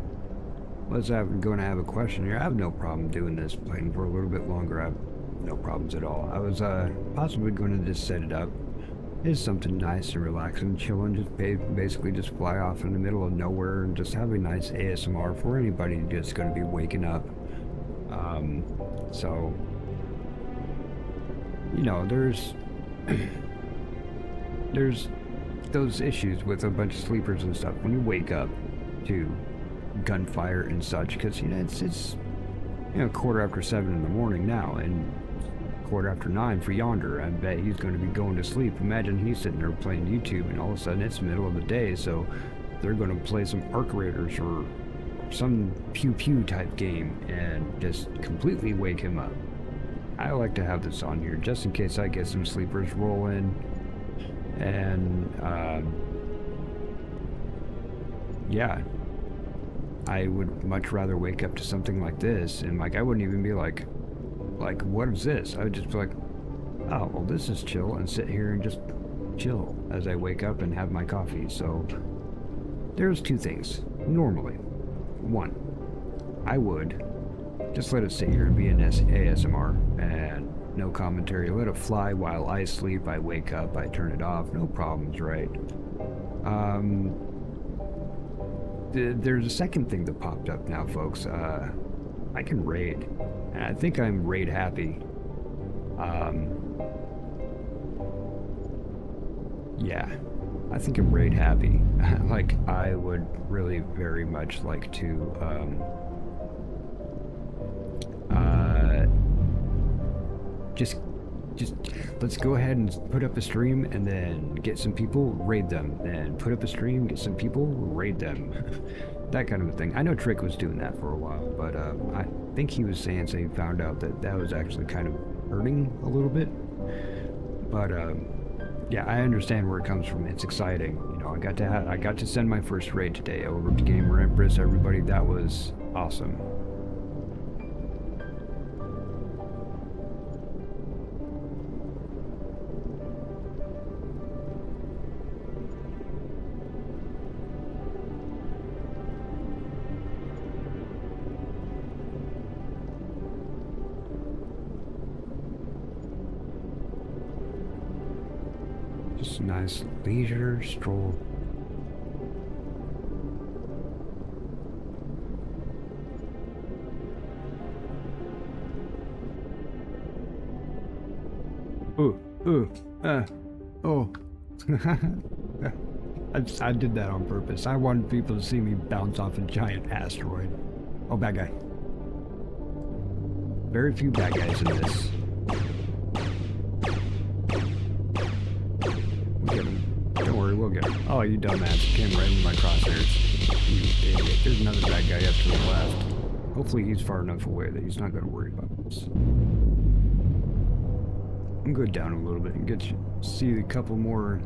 Going to have a question here. I have no problem doing this, playing for a little bit longer. I have no problems at all. I was possibly going to just set it up. It's something nice and relaxing, chilling, just basically just fly off in the middle of nowhere and just have a nice ASMR for anybody just going to be waking up. So, you know, there's those issues with a bunch of sleepers and stuff when you wake up to gunfire and such, because, you know, it's 7:15 in the morning now, and 9:15 for Yonder. I bet he's going to be going to sleep. Imagine he's sitting there playing YouTube and all of a sudden it's the middle of the day, so they're going to play some Arc Raiders or some pew pew type game and just completely wake him up. I like to have this on here just in case I get some sleepers rolling, and yeah, I would much rather wake up to something like this, and like I wouldn't even be like, what is this? I would just be like, oh, well, this is chill, and sit here and just chill as I wake up and have my coffee. So there's two things normally. One, I would just let it sit here and be an ASMR and no commentary. Let it fly while I sleep. I wake up, I turn it off, no problems, right? There's a second thing that popped up now, folks. I can raid, and I think I'm raid happy. Yeah, I think I'm raid happy. Like, I would really very much like to, just let's go ahead and put up a stream and then get some people, raid them, then put up a stream, get some people, raid them. That kind of a thing. I know Trick was doing that for a while, but I think he was saying he found out that was actually kind of hurting a little bit. But yeah, I understand where it comes from. It's exciting. You know, I got to send my first raid today over to Gamer Empress. Everybody, that was awesome. Just a nice leisure stroll. Oh. I did that on purpose. I wanted people to see me bounce off a giant asteroid. Oh, bad guy. Very few bad guys in this. We'll get him. Don't worry, we'll get him. Oh, you dumbass. You came right in my crosshairs. You idiot. There's another bad guy up to the left. Hopefully he's far enough away that he's not going to worry about this. I'm going down a little bit and get you see a couple more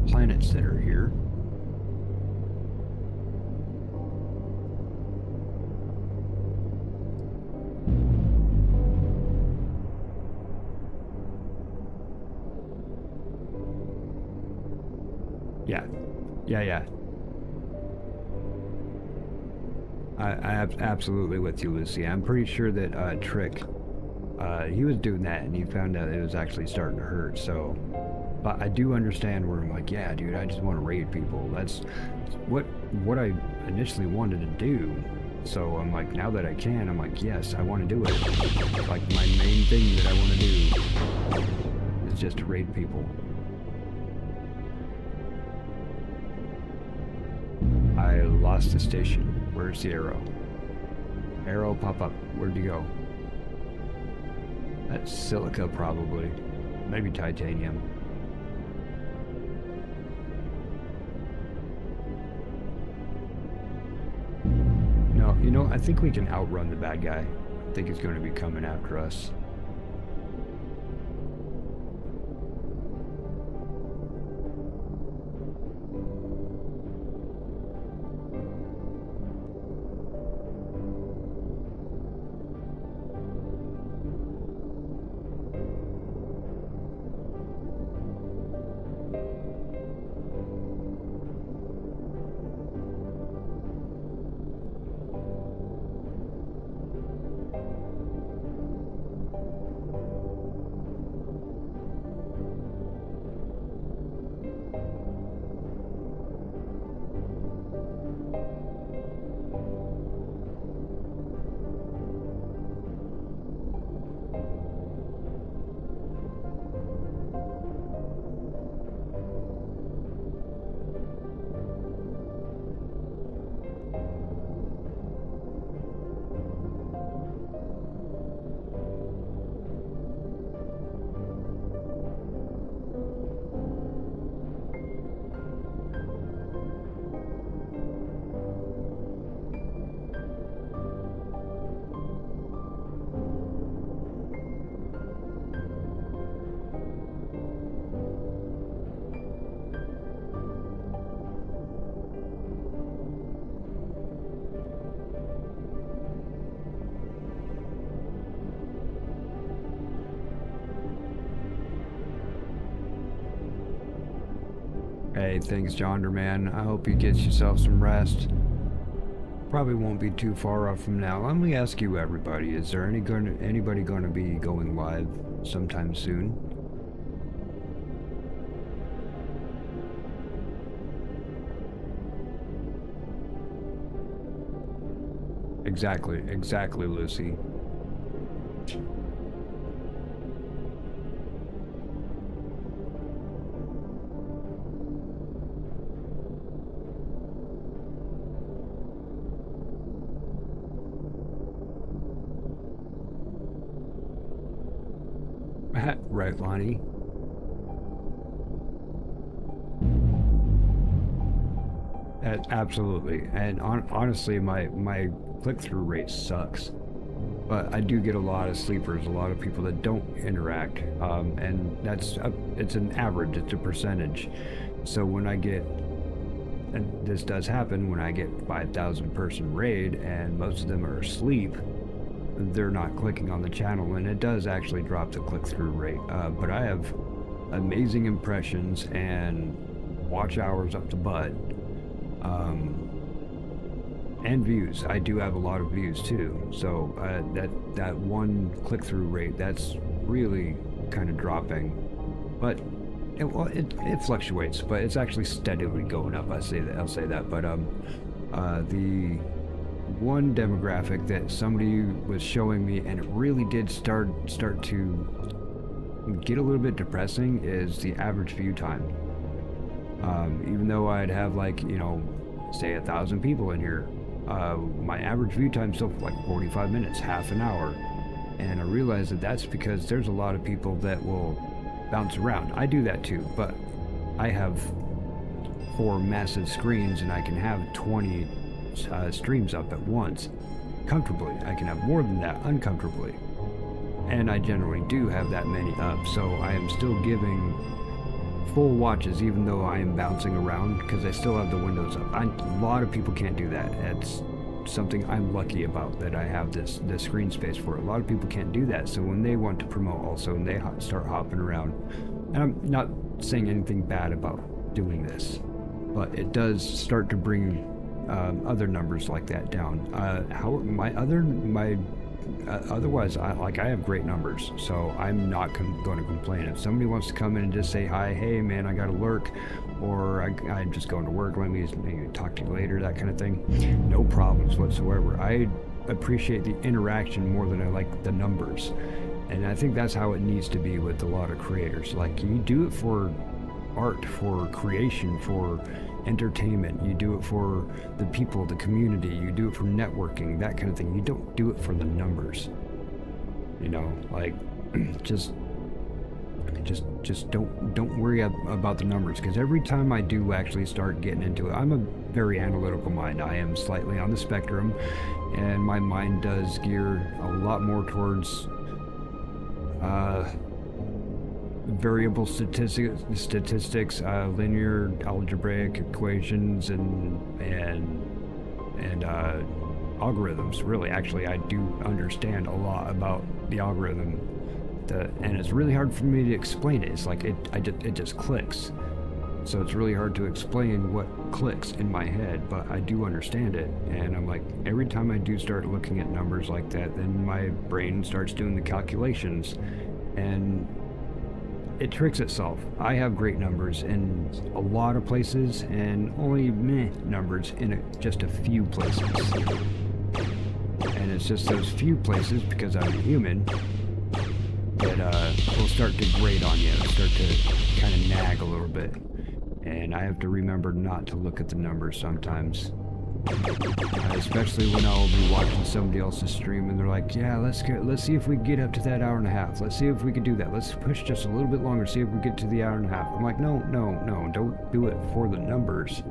planets that are here. Yeah. I'm absolutely with you, Lucy. I'm pretty sure that Trick, he was doing that and he found out it was actually starting to hurt, so But I do understand where I'm like, yeah, dude, I just want to raid people. That's what I initially wanted to do. So I'm like, now that I can, I'm like, yes, I want to do it. Like, my main thing that I want to do is just to raid people. I lost the station. Where's the arrow? Arrow, pop up. Where'd you go? That's silica, probably. Maybe titanium. No, you know, I think we can outrun the bad guy. I think he's going to be coming after us. Hey, thanks, Jonder, man. I hope you get yourself some rest. Probably won't be too far off from now. Let me ask you, everybody, is there anybody going to be going live sometime soon? Exactly, Lucy. Right, Lonnie? Absolutely. And honestly, my click-through rate sucks. But I do get a lot of sleepers, a lot of people that don't interact. And it's an average, it's a percentage. So when I get, and this does happen, when I get 5,000 person raid and most of them are asleep, they're not clicking on the channel, and it does actually drop the click-through rate. But I have amazing impressions and watch hours up the butt, and views. I do have a lot of views too. So that one click-through rate, that's really kind of dropping. But it fluctuates, but it's actually steadily going up. I'll say that. But the one demographic that somebody was showing me, and it really did start to get a little bit depressing, is the average view time. Even though I'd have, like, you know, say 1,000 people in here, my average view time is still like 45 minutes, half an hour. And I realized that that's because there's a lot of people that will bounce around. I do that too, but I have 4 massive screens and I can have 20 streams up at once comfortably. I can have more than that uncomfortably, and I generally do have that many up, so I am still giving full watches even though I am bouncing around, because I still have the windows up. A lot of people can't do that. It's something I'm lucky about, that I have this screen space for. A lot of people can't do that, so when they want to promote also, and they start hopping around, and I'm not saying anything bad about doing this, but it does start to bring other numbers like that down. My otherwise, I have great numbers, so I'm not going to complain. If somebody wants to come in and just say hi, hey man, I got to lurk, or I'm just going to work, let me talk to you later, that kind of thing, no problems whatsoever. I appreciate the interaction more than I like the numbers, and I think that's how it needs to be with a lot of creators. Like, you do it for art, for creation, for entertainment, you do it for the people, the community, you do it for networking, that kind of thing. You don't do it for the numbers, you know, like just don't worry about the numbers, because every time I do actually start getting into it, I'm a very analytical mind. I am slightly on the spectrum, and my mind does gear a lot more towards variable statistics, linear algebraic equations, and algorithms. Really, actually, I do understand a lot about the algorithm, and it's really hard for me to explain it. It's like it just clicks. So it's really hard to explain what clicks in my head, but I do understand it. And I'm like, every time I do start looking at numbers like that, then my brain starts doing the calculations, and it tricks itself. I have great numbers in a lot of places, and only meh numbers in just a few places. And it's just those few places, because I'm a human, that will start to grate on you, start to kind of nag a little bit. And I have to remember not to look at the numbers sometimes. Especially when I'll be watching somebody else's stream and they're like, yeah, let's see if we can get up to that hour and a half. Let's see if we can do that. Let's push just a little bit longer, see if we get to the hour and a half. I'm like, no, don't do it for the numbers.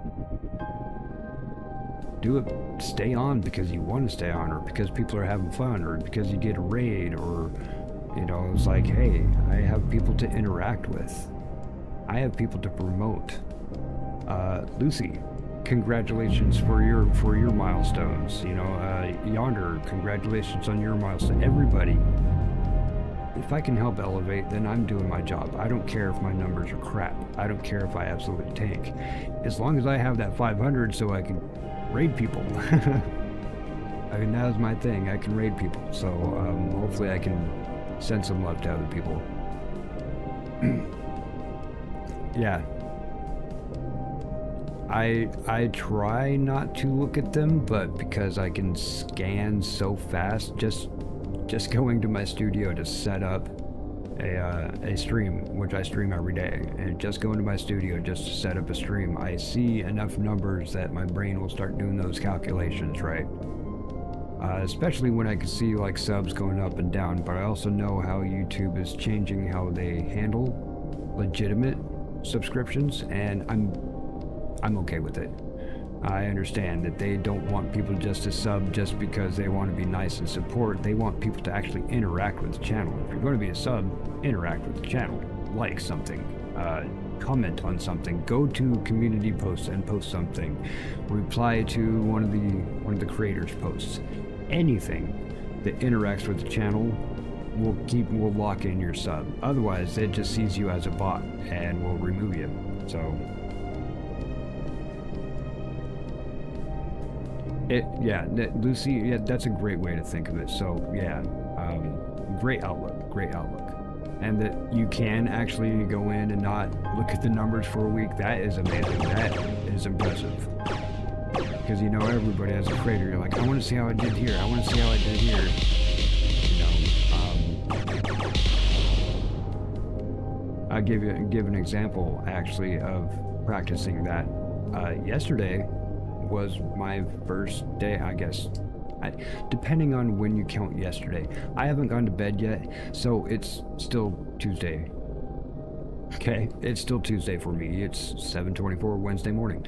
Do it, stay on because you want to stay on, or because people are having fun, or because you get a raid, or, you know, it's like, hey, I have people to interact with. I have people to promote. Lucy, congratulations for your milestones. You know, Yonder, congratulations on your milestone. Everybody, if I can help elevate, then I'm doing my job. I don't care if my numbers are crap. I don't care if I absolutely tank. As long as I have that 500 so I can raid people. I mean, that was my thing. I can raid people. So hopefully I can send some love to other people. Yeah. I try not to look at them, but because I can scan so fast, just going to my studio to set up a stream, which I stream every day, and just going to my studio just to set up a stream, I see enough numbers that my brain will start doing those calculations, right? Especially when I can see like subs going up and down, but I also know how YouTube is changing how they handle legitimate subscriptions, and I'm okay with it. I understand that they don't want people just to sub just because they want to be nice and support. They want people to actually interact with the channel. If you're going to be a sub, interact with the channel. Like something, comment on something, go to community posts and post something, reply to one of the creators' posts. Anything that interacts with the channel will lock in your sub. Otherwise, it just sees you as a bot and will remove you. So Lucy, yeah, that's a great way to think of it. So yeah, great outlook. And that you can actually go in and not look at the numbers for a week, that is amazing. That is impressive. Because, you know, everybody as a creator, you're like, I want to see how I did here, I want to see how I did here. You know, I'll give an example, actually, of practicing that. Yesterday was my first day, I guess. Depending on when you count yesterday. I haven't gone to bed yet, so it's still Tuesday. Okay, it's still Tuesday for me. It's 7:24 Wednesday morning.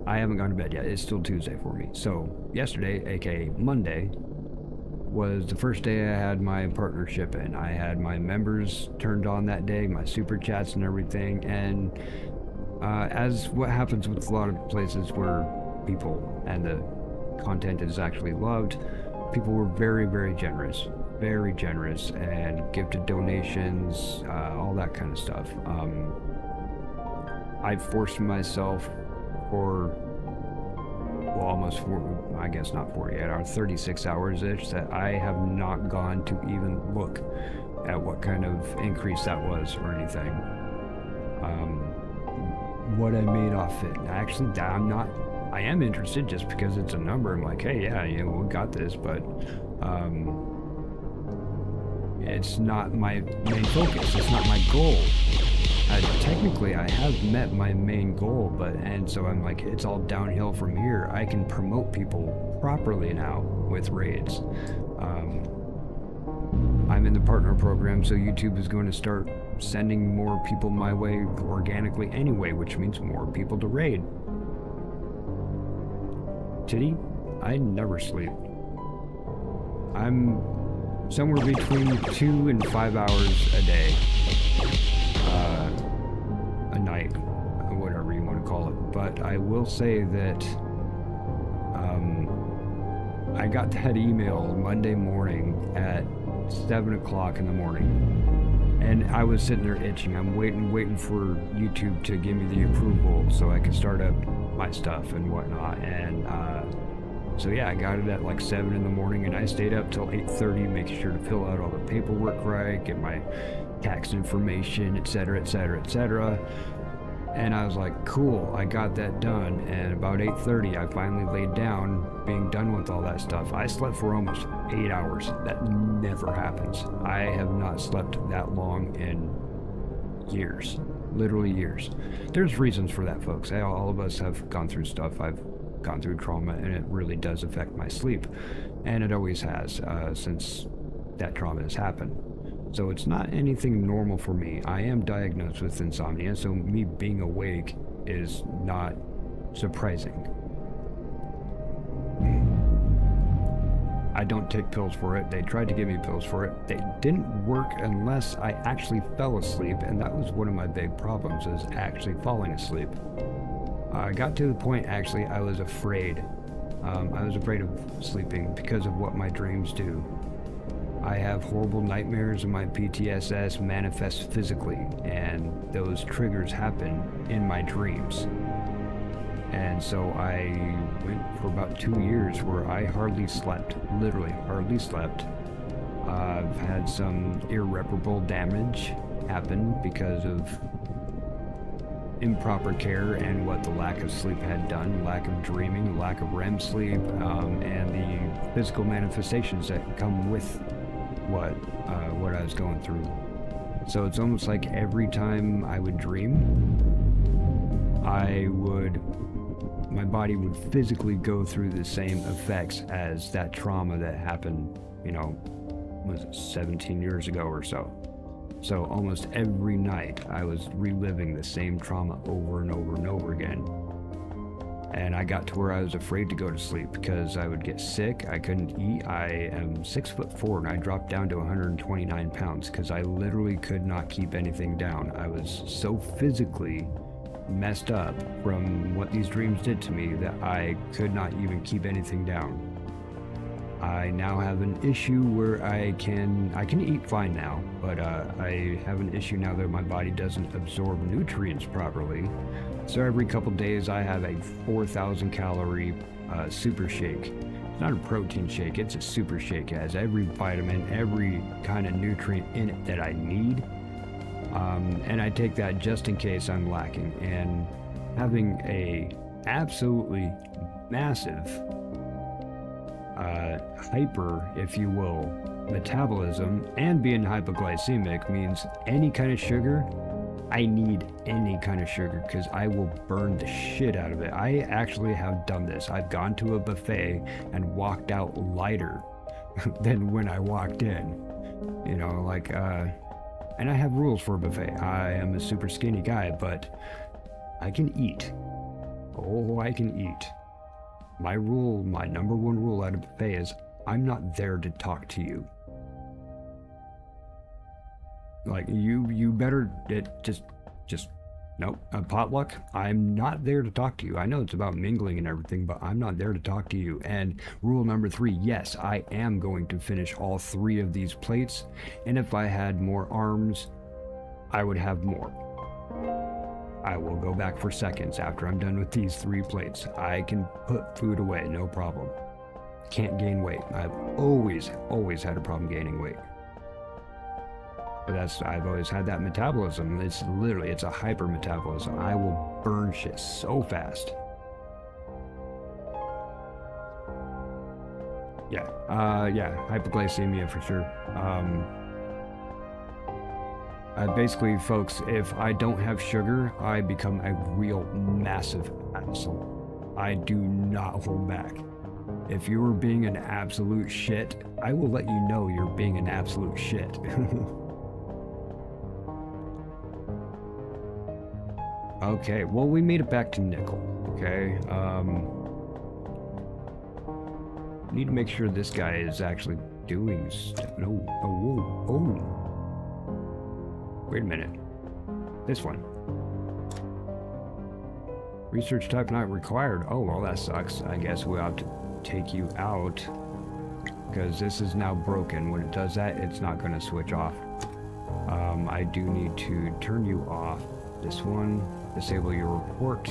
I haven't gone to bed yet. It's still Tuesday for me. So yesterday, aka Monday, was the first day I had my partnership in. I had my members turned on that day, my super chats and everything, and as what happens with a lot of places where people and the content is actually loved, people were very, very generous, and gifted donations, all that kind of stuff. I forced myself for well, almost 4, I guess not 48 hours, 36 hours-ish, that I have not gone to even look at what kind of increase that was or anything. What I made off it. Actually, I am interested just because it's a number. I'm like, hey, yeah, you know, we got this, but it's not my main focus. It's not my goal. Technically, I have met my main goal, and so I'm like, it's all downhill from here. I can promote people properly now with raids. I'm in the partner program, so YouTube is going to start sending more people my way organically anyway, which means more people to raid. Titty, I never sleep. I'm somewhere between 2 and 5 hours a day. A night, whatever you want to call it. But I will say that I got that email Monday morning at 7 o'clock in the morning, and I was sitting there itching. I'm waiting for YouTube to give me the approval so I can start up my stuff and whatnot. And so yeah, I got it at like 7 in the morning, and I stayed up till 8:30, making sure to fill out all the paperwork right, get my tax information, etc., etc., etc. And I was like, cool, I got that done. And about 8:30, I finally laid down, being done with all that stuff. I slept for almost 8 hours. That never happens. I have not slept that long in years, literally years. There's reasons for that, folks. All of us have gone through stuff. I've gone through trauma, and it really does affect my sleep. And it always has since that trauma has happened. So it's not anything normal for me. I am diagnosed with insomnia, so me being awake is not surprising. I don't take pills for it. They tried to give me pills for it. They didn't work unless I actually fell asleep, and that was one of my big problems, is actually falling asleep. I got to the point, actually, I was afraid. I was afraid of sleeping because of what my dreams do. I have horrible nightmares, and my PTSS manifests physically, and those triggers happen in my dreams. And so I went for about 2 years where I hardly slept, literally hardly slept. I've had some irreparable damage happen because of improper care and what the lack of sleep had done, lack of dreaming, lack of REM sleep, and the physical manifestations that come with what I was going through. So it's almost like every time I would dream, my body would physically go through the same effects as that trauma that happened, you know, was it 17 years ago or so. So almost every night I was reliving the same trauma over and over and over again. And I got to where I was afraid to go to sleep because I would get sick, I couldn't eat. I am 6'4", and I dropped down to 129 pounds because I literally could not keep anything down. I was so physically messed up from what these dreams did to me that I could not even keep anything down. I now have an issue where I can eat fine now, but I have an issue now that my body doesn't absorb nutrients properly. So every couple days I have a 4,000 calorie super shake. It's not a protein shake, it's a super shake. It has every vitamin, every kind of nutrient in it that I need. And I take that just in case I'm lacking. And having a absolutely massive hyper, if you will, metabolism and being hypoglycemic means any kind of sugar, I need any kind of sugar because I will burn the shit out of it. I actually have done this. I've gone to a buffet and walked out lighter than when I walked in. You know, like, and I have rules for a buffet. I am a super skinny guy, but I can eat. Oh, I can eat. My rule, my number one rule at a buffet is I'm not there to talk to you. Like, you better, nope, a potluck, I'm not there to talk to you. I know it's about mingling and everything, but I'm not there to talk to you. And rule number 3, yes, I am going to finish all 3 of these plates. And if I had more arms, I would have more. I will go back for seconds after I'm done with these 3 plates. I can put food away, no problem. Can't gain weight. I've always had a problem gaining weight. But I've always had that metabolism. It's a hyper metabolism. I will burn shit so fast. Yeah, hypoglycemia for sure. Basically, folks, if I don't have sugar, I become a real massive asshole. I do not hold back. If you are being an absolute shit, I will let you know you're being an absolute shit. Okay, well, we made it back to nickel, okay? Need to make sure this guy is actually doing stuff. No, oh. Wait a minute. This one. Research type not required. Oh, well, that sucks. I guess we'll have to take you out because this is now broken. When it does that, it's not going to switch off. I do need to turn you off. This one, disable your report.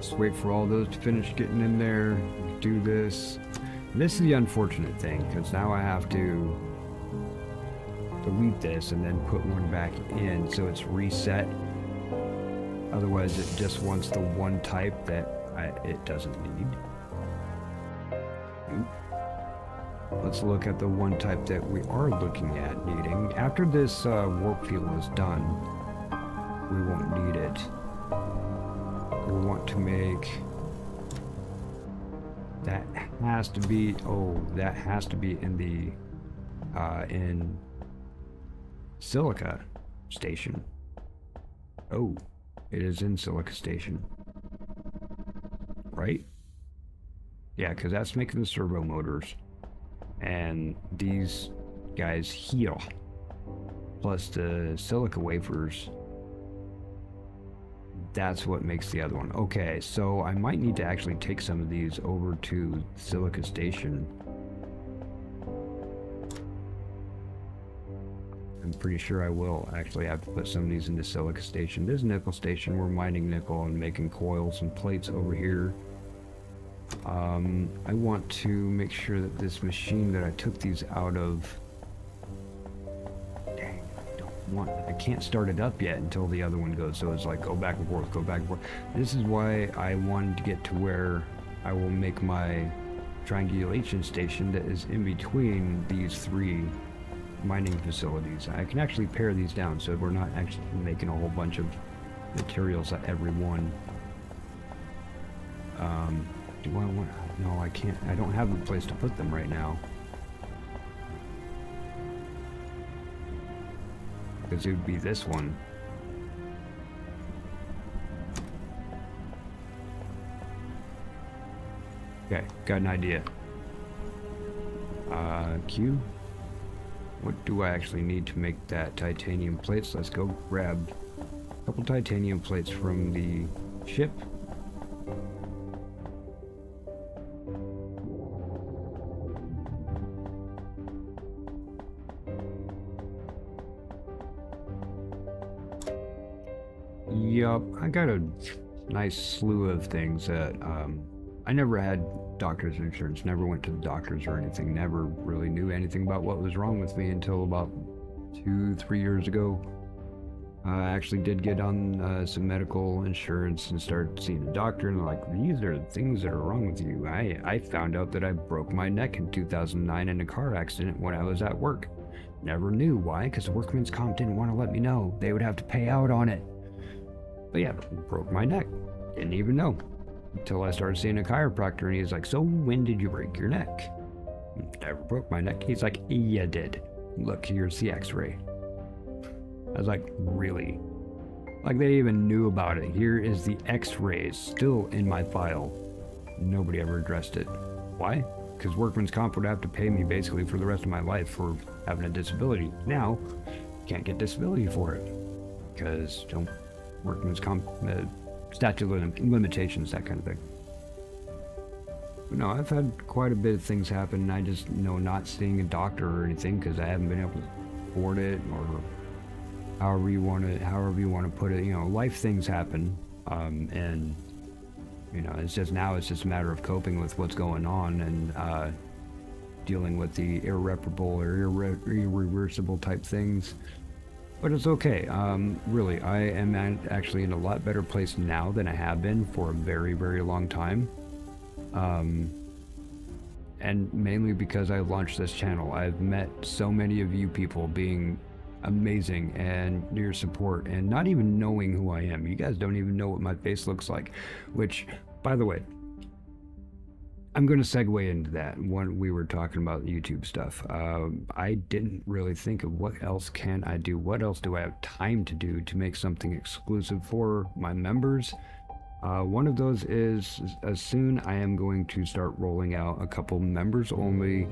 Just wait for all those to finish getting in there. Do this. This is the unfortunate thing, because now I have to delete this and then put one back in so it's reset. Otherwise, it just wants the one type that it doesn't need. Let's look at the one type that we are looking at needing. After this warp field is done, we won't need it. We want to make... That has to be... Oh, that has to be in the... in... Silica Station. Oh, it is in Silica Station. Right? Yeah, because that's making the servo motors. And these guys here, plus the silica wafers, that's what makes the other one. Okay, so I might need to actually take some of these over to Silica Station. I'm pretty sure I will actually have to put some of these into Silica Station. This is Nickel Station. We're mining nickel and making coils and plates over here. I want to make sure that this machine that I took these out of... Dang, I can't start it up yet until the other one goes, so it's like go back and forth, go back and forth. This is why I wanted to get to where I will make my triangulation station that is in between these 3 mining facilities. I can actually pare these down so we're not actually making a whole bunch of materials at every one. Do I want... No, I can't. I don't have a place to put them right now. Because it would be this one. Okay, got an idea. Q. What do I actually need to make that titanium plates? Let's go grab a couple titanium plates from the ship. Yup, I got a nice slew of things that, I never had doctor's insurance, never went to the doctors or anything, never really knew anything about what was wrong with me until about 2-3 years ago. I actually did get on some medical insurance and started seeing a doctor, and like, these are things that are wrong with you. I found out that I broke my neck in 2009 in a car accident when I was at work. Never knew why, because the workman's comp didn't want to let me know. They would have to pay out on it. But yeah, broke my neck. Didn't even know. Until I started seeing a chiropractor, and he's like, so when did you break your neck? Never broke my neck. He's like, yeah, did. Look, here's the x-ray. I was like, really? Like they even knew about it. Here is the x-rays still in my file. Nobody ever addressed it. Why? Because workman's comp would have to pay me basically for the rest of my life for having a disability. Now, can't get disability for it. Because don't workman's comp, statute of limitations, that kind of thing. But no, I've had quite a bit of things happen, and I just know not seeing a doctor or anything because I haven't been able to afford it, or however you want to put it. You know, life things happen, and you know, it's just a matter of coping with what's going on and dealing with the irreparable or irreversible type things. But it's okay. Really, I am actually in a lot better place now than I have been for a very, very long time. And mainly because I launched this channel. I've met so many of you people being amazing, and your support, and not even knowing who I am. You guys don't even know what my face looks like, which, by the way, I'm going to segue into that when we were talking about YouTube stuff. I didn't really think of what else can I do, what else do I have time to do to make something exclusive for my members. One of those is, soon I am going to start rolling out a couple members only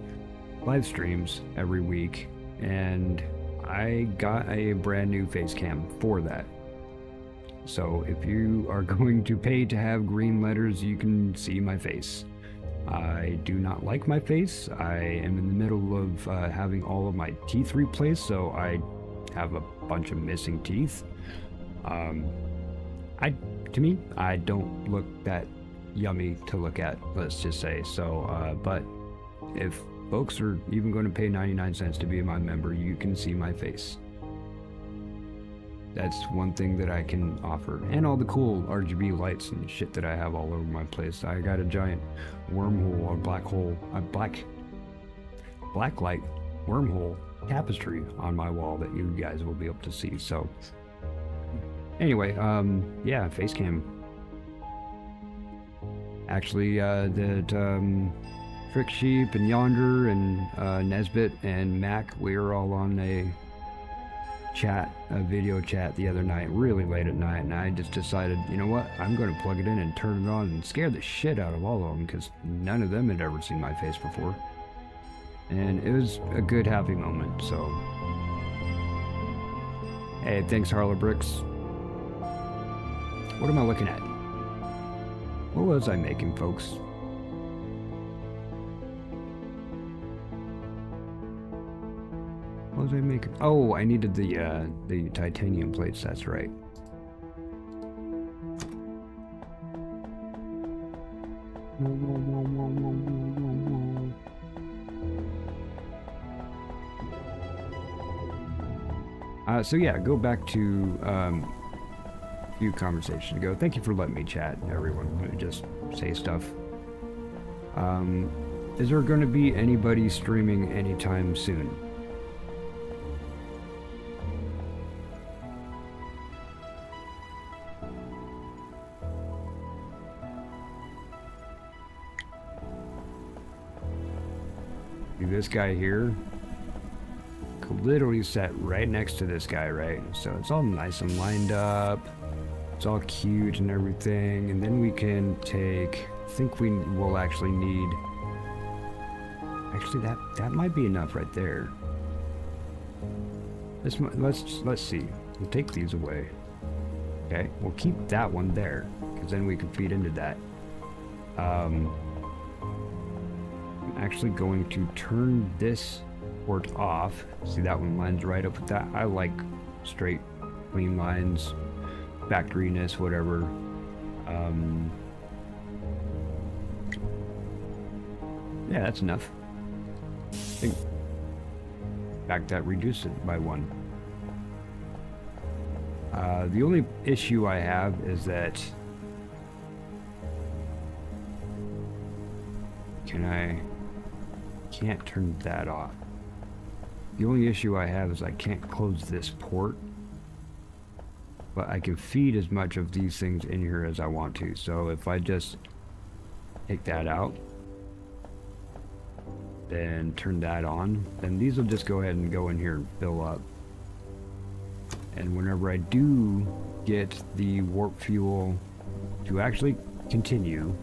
live streams every week, and I got a brand new face cam for that. So if you are going to pay to have green letters, you can see my face. I do not like my face. I am in the middle of having all of my teeth replaced, so I have a bunch of missing teeth. To me, I don't look that yummy to look at, let's just say. So, but if folks are even going to pay 99 cents to be my member, you can see my face. That's one thing that I can offer. And all the cool RGB lights and shit that I have all over my place. I got a giant wormhole or black hole, a black light wormhole tapestry on my wall that you guys will be able to see. So anyway, yeah, face cam. Actually, that Frick Sheep and Yonder and Nesbit and Mac, we were all on a video chat the other night, really late at night, and I just decided, you know what, I'm going to plug it in and turn it on and scare the shit out of all of them, because none of them had ever seen my face before. And it was a good, happy moment, so. Hey, thanks, Harla Bricks. What am I looking at? What was I making, folks? What was I making? Oh, I needed the titanium plates, that's right. So yeah, go back to a few conversations ago. Thank you for letting me chat, everyone. Just say stuff. Is there going to be anybody streaming anytime soon? This guy here could literally set right next to this guy, right? So it's all nice and lined up. It's all cute and everything. And then we can take, I think we will actually need, actually that might be enough right there. Let's see. We'll take these away. Okay, we'll keep that one there, because then we can feed into that. I'm actually going to turn this port off. See, that one lines right up with that. I like straight, clean lines, factoriness, whatever. Yeah, that's enough. I think, in fact, that reduced it by one. The only issue I have is that can't turn that off. The only issue I have is I can't close this port, but I can feed as much of these things in here as I want to. So if I just take that out, then turn that on, then these will just go ahead and go in here and fill up. And whenever I do get the warp fuel to actually continue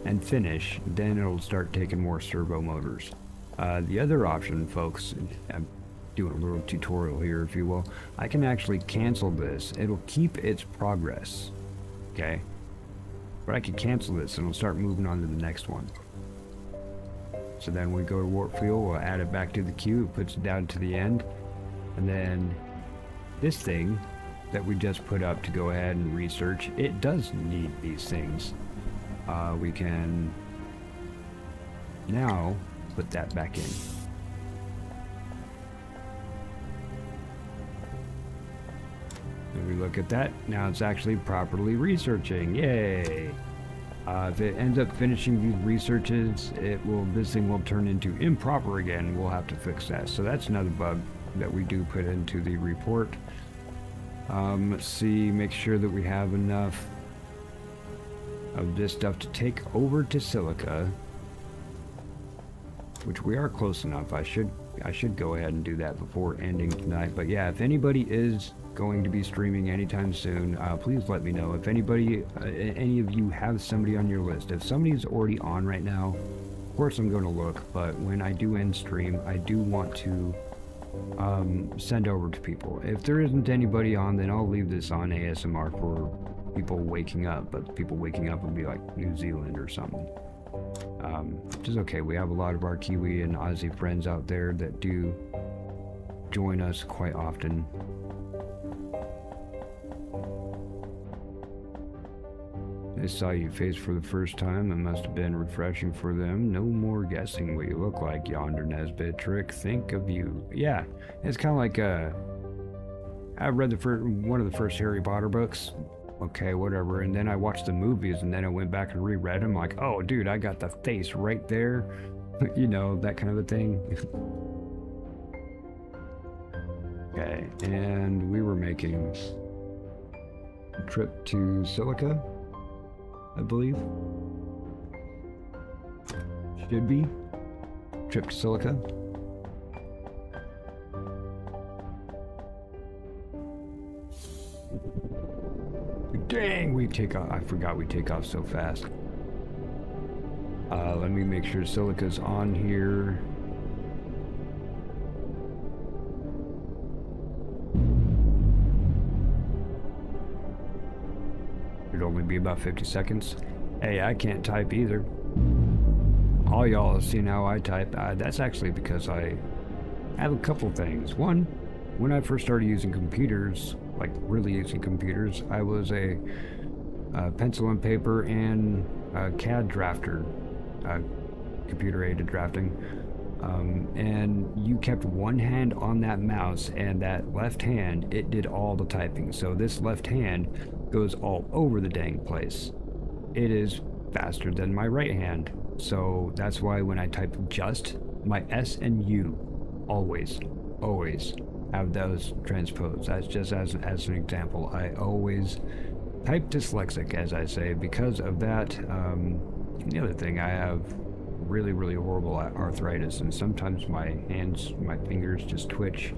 and finish, then it'll start taking more servo motors. The other option, folks, I'm doing a little tutorial here, if you will, I can actually cancel this. It'll keep its progress, okay? But I can cancel this and it'll start moving on to the next one. So then we go to warp fuel, we'll add it back to the queue, it puts it down to the end. And then this thing that we just put up to go ahead and research, it does need these things. We can now put that back in. And we look at that, now it's actually properly researching, yay! If it ends up finishing these researches, this thing will turn into improper again. We'll have to fix that. So that's another bug that we do put into the report. Let's see, make sure that we have enough of this stuff to take over to Silica, which we are close enough. I should go ahead and do that before ending tonight. But yeah, if anybody is going to be streaming anytime soon, please let me know. If anybody, any of you have somebody on your list, if somebody's already on right now, of course I'm going to look, but when I do end stream, I do want to send over to people. If there isn't anybody on, then I'll leave this on ASMR for people waking up, but people waking up would be like New Zealand or something. Which is okay. We have a lot of our Kiwi and Aussie friends out there that do join us quite often. They saw you face for the first time. It must have been refreshing for them. No more guessing what you look like, yonder Nesbit trick. Think of you. Yeah, it's kind of like I read one of the first Harry Potter books. Okay, whatever. And then I watched the movies, and then I went back and reread them. Like, oh, dude, I got the face right there. You know, that kind of a thing. Okay, and we were making a trip to Silica, I believe. Should be. Trip to Silica. Dang, we take off. I forgot we take off so fast. Let me make sure Silica's on here. It'd only be about 50 seconds. Hey, I can't type either. All y'all have seen how I type. That's actually because I have a couple things. One, when I first started using computers, like really using computers, I was a pencil and paper and CAD drafter, computer-aided drafting, and you kept one hand on that mouse, and that left hand, it did all the typing. So this left hand goes all over the dang place. It is faster than my right hand. So that's why when I type just, my S and U always have those transposed. That's just as an example. I always type dyslexic, as I say, because of that. The other thing, I have really horrible arthritis, and sometimes my fingers just twitch.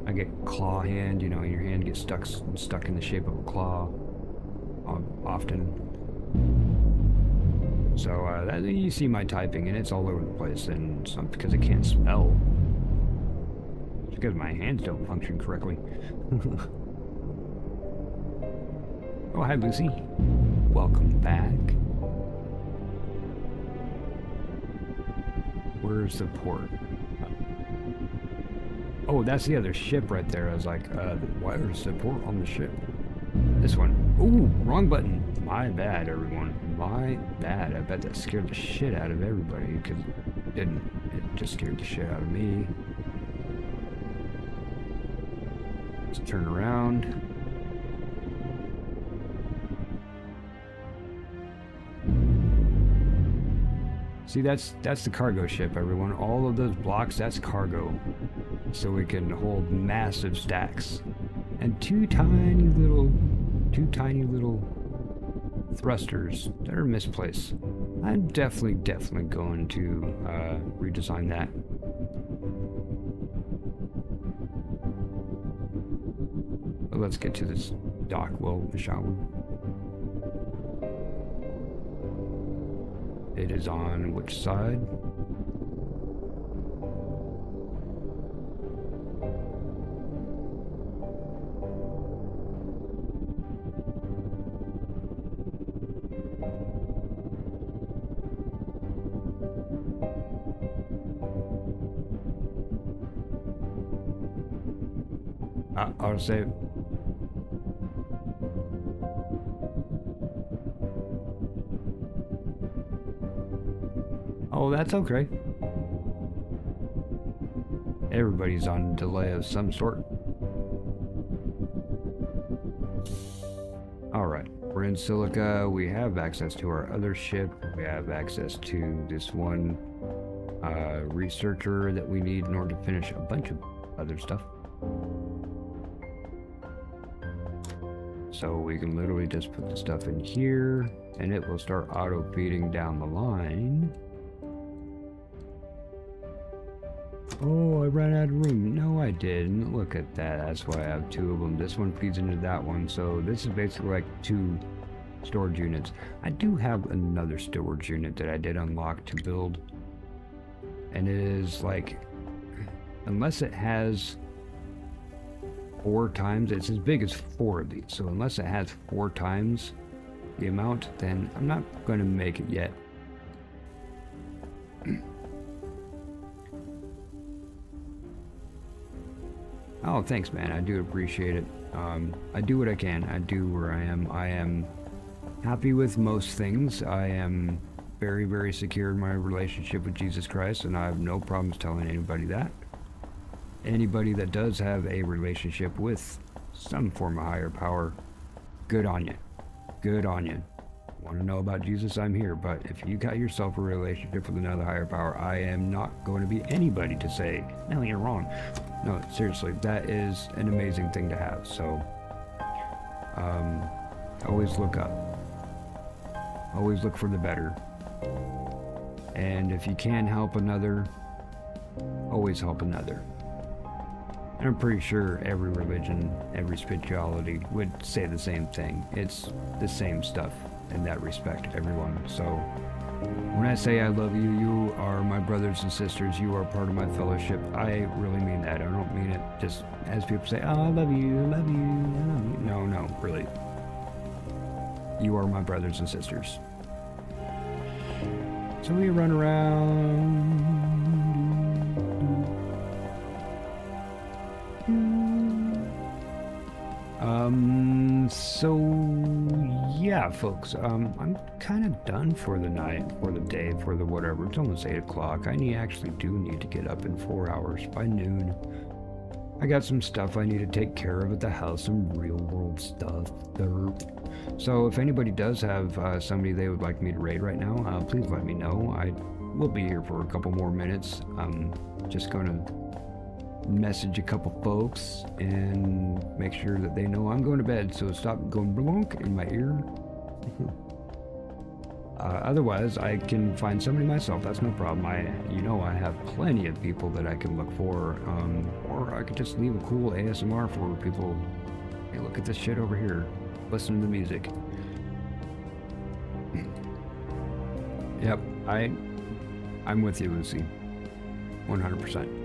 I get claw hand, you know, your hand gets stuck in the shape of a claw often. So you see my typing, and it's all over the place, and it's not because I can't spell. It's because my hands don't function correctly. Oh, hi, Lucy. Welcome back. Where's the port? Oh, that's the other ship right there. I was like, why is the port on the ship? This one. Ooh, wrong button. My bad, everyone. My bad. I bet that scared the shit out of everybody, because it didn't. It just scared the shit out of me. Let's turn around. See, that's the cargo ship, everyone. All of those blocks, that's cargo. So we can hold massive stacks. And two tiny little thrusters that are misplaced. I'm definitely going to redesign that. But let's get to this dock, well, shall we? It is on which side? Autosave. Oh, that's okay. Everybody's on delay of some sort. Alright, we're in Silica. We have access to our other ship. We have access to this one researcher that we need in order to finish a bunch of other stuff. So we can literally just put the stuff in here and it will start auto feeding down the line. Oh, I ran out of room. No, I didn't. Look at that. That's why I have two of them. This one feeds into that one. So this is basically like two storage units. I do have another storage unit that I did unlock to build. And it is like, unless it has 4 times, it's as big as 4 of these. So unless it has 4 times the amount, then I'm not going to make it yet. Oh, thanks, man. I do appreciate it. I do what I can. I do where I am. I am happy with most things. I am very, very secure in my relationship with Jesus Christ, and I have no problems telling anybody that. Anybody that does have a relationship with some form of higher power, good on you. Good on you. Want to know about Jesus? I'm here. But if you got yourself a relationship with another higher power, I am not going to be anybody to say, no, you're wrong. No, seriously, that is an amazing thing to have. So, always look up. Always look for the better. And if you can help another, always help another. And I'm pretty sure every religion, every spirituality would say the same thing. It's the same stuff in that respect, everyone. So when I say I love you, you are my brothers and sisters, you are part of my fellowship, I really mean that. I don't mean it just as people say, oh, I love you, I love you, I love you. No, no, really. You are my brothers and sisters. So we run around. So yeah, folks, I'm kind of done for the night, for the day, for the whatever. It's almost 8 o'clock. I actually do need to get up in 4 hours by noon. I got some stuff I need to take care of at the house, some real world stuff. So if anybody does have somebody they would like me to raid right now, please let me know. I will be here for a couple more minutes. I'm just gonna message a couple folks and make sure that they know I'm going to bed, so stop going blonk in my ear. Otherwise I can find somebody myself, that's no problem. I have plenty of people that I can look for, or I could just leave a cool ASMR for people. Hey, look at this shit over here, listen to the music. Yep, I'm with you, Lucy, 100%.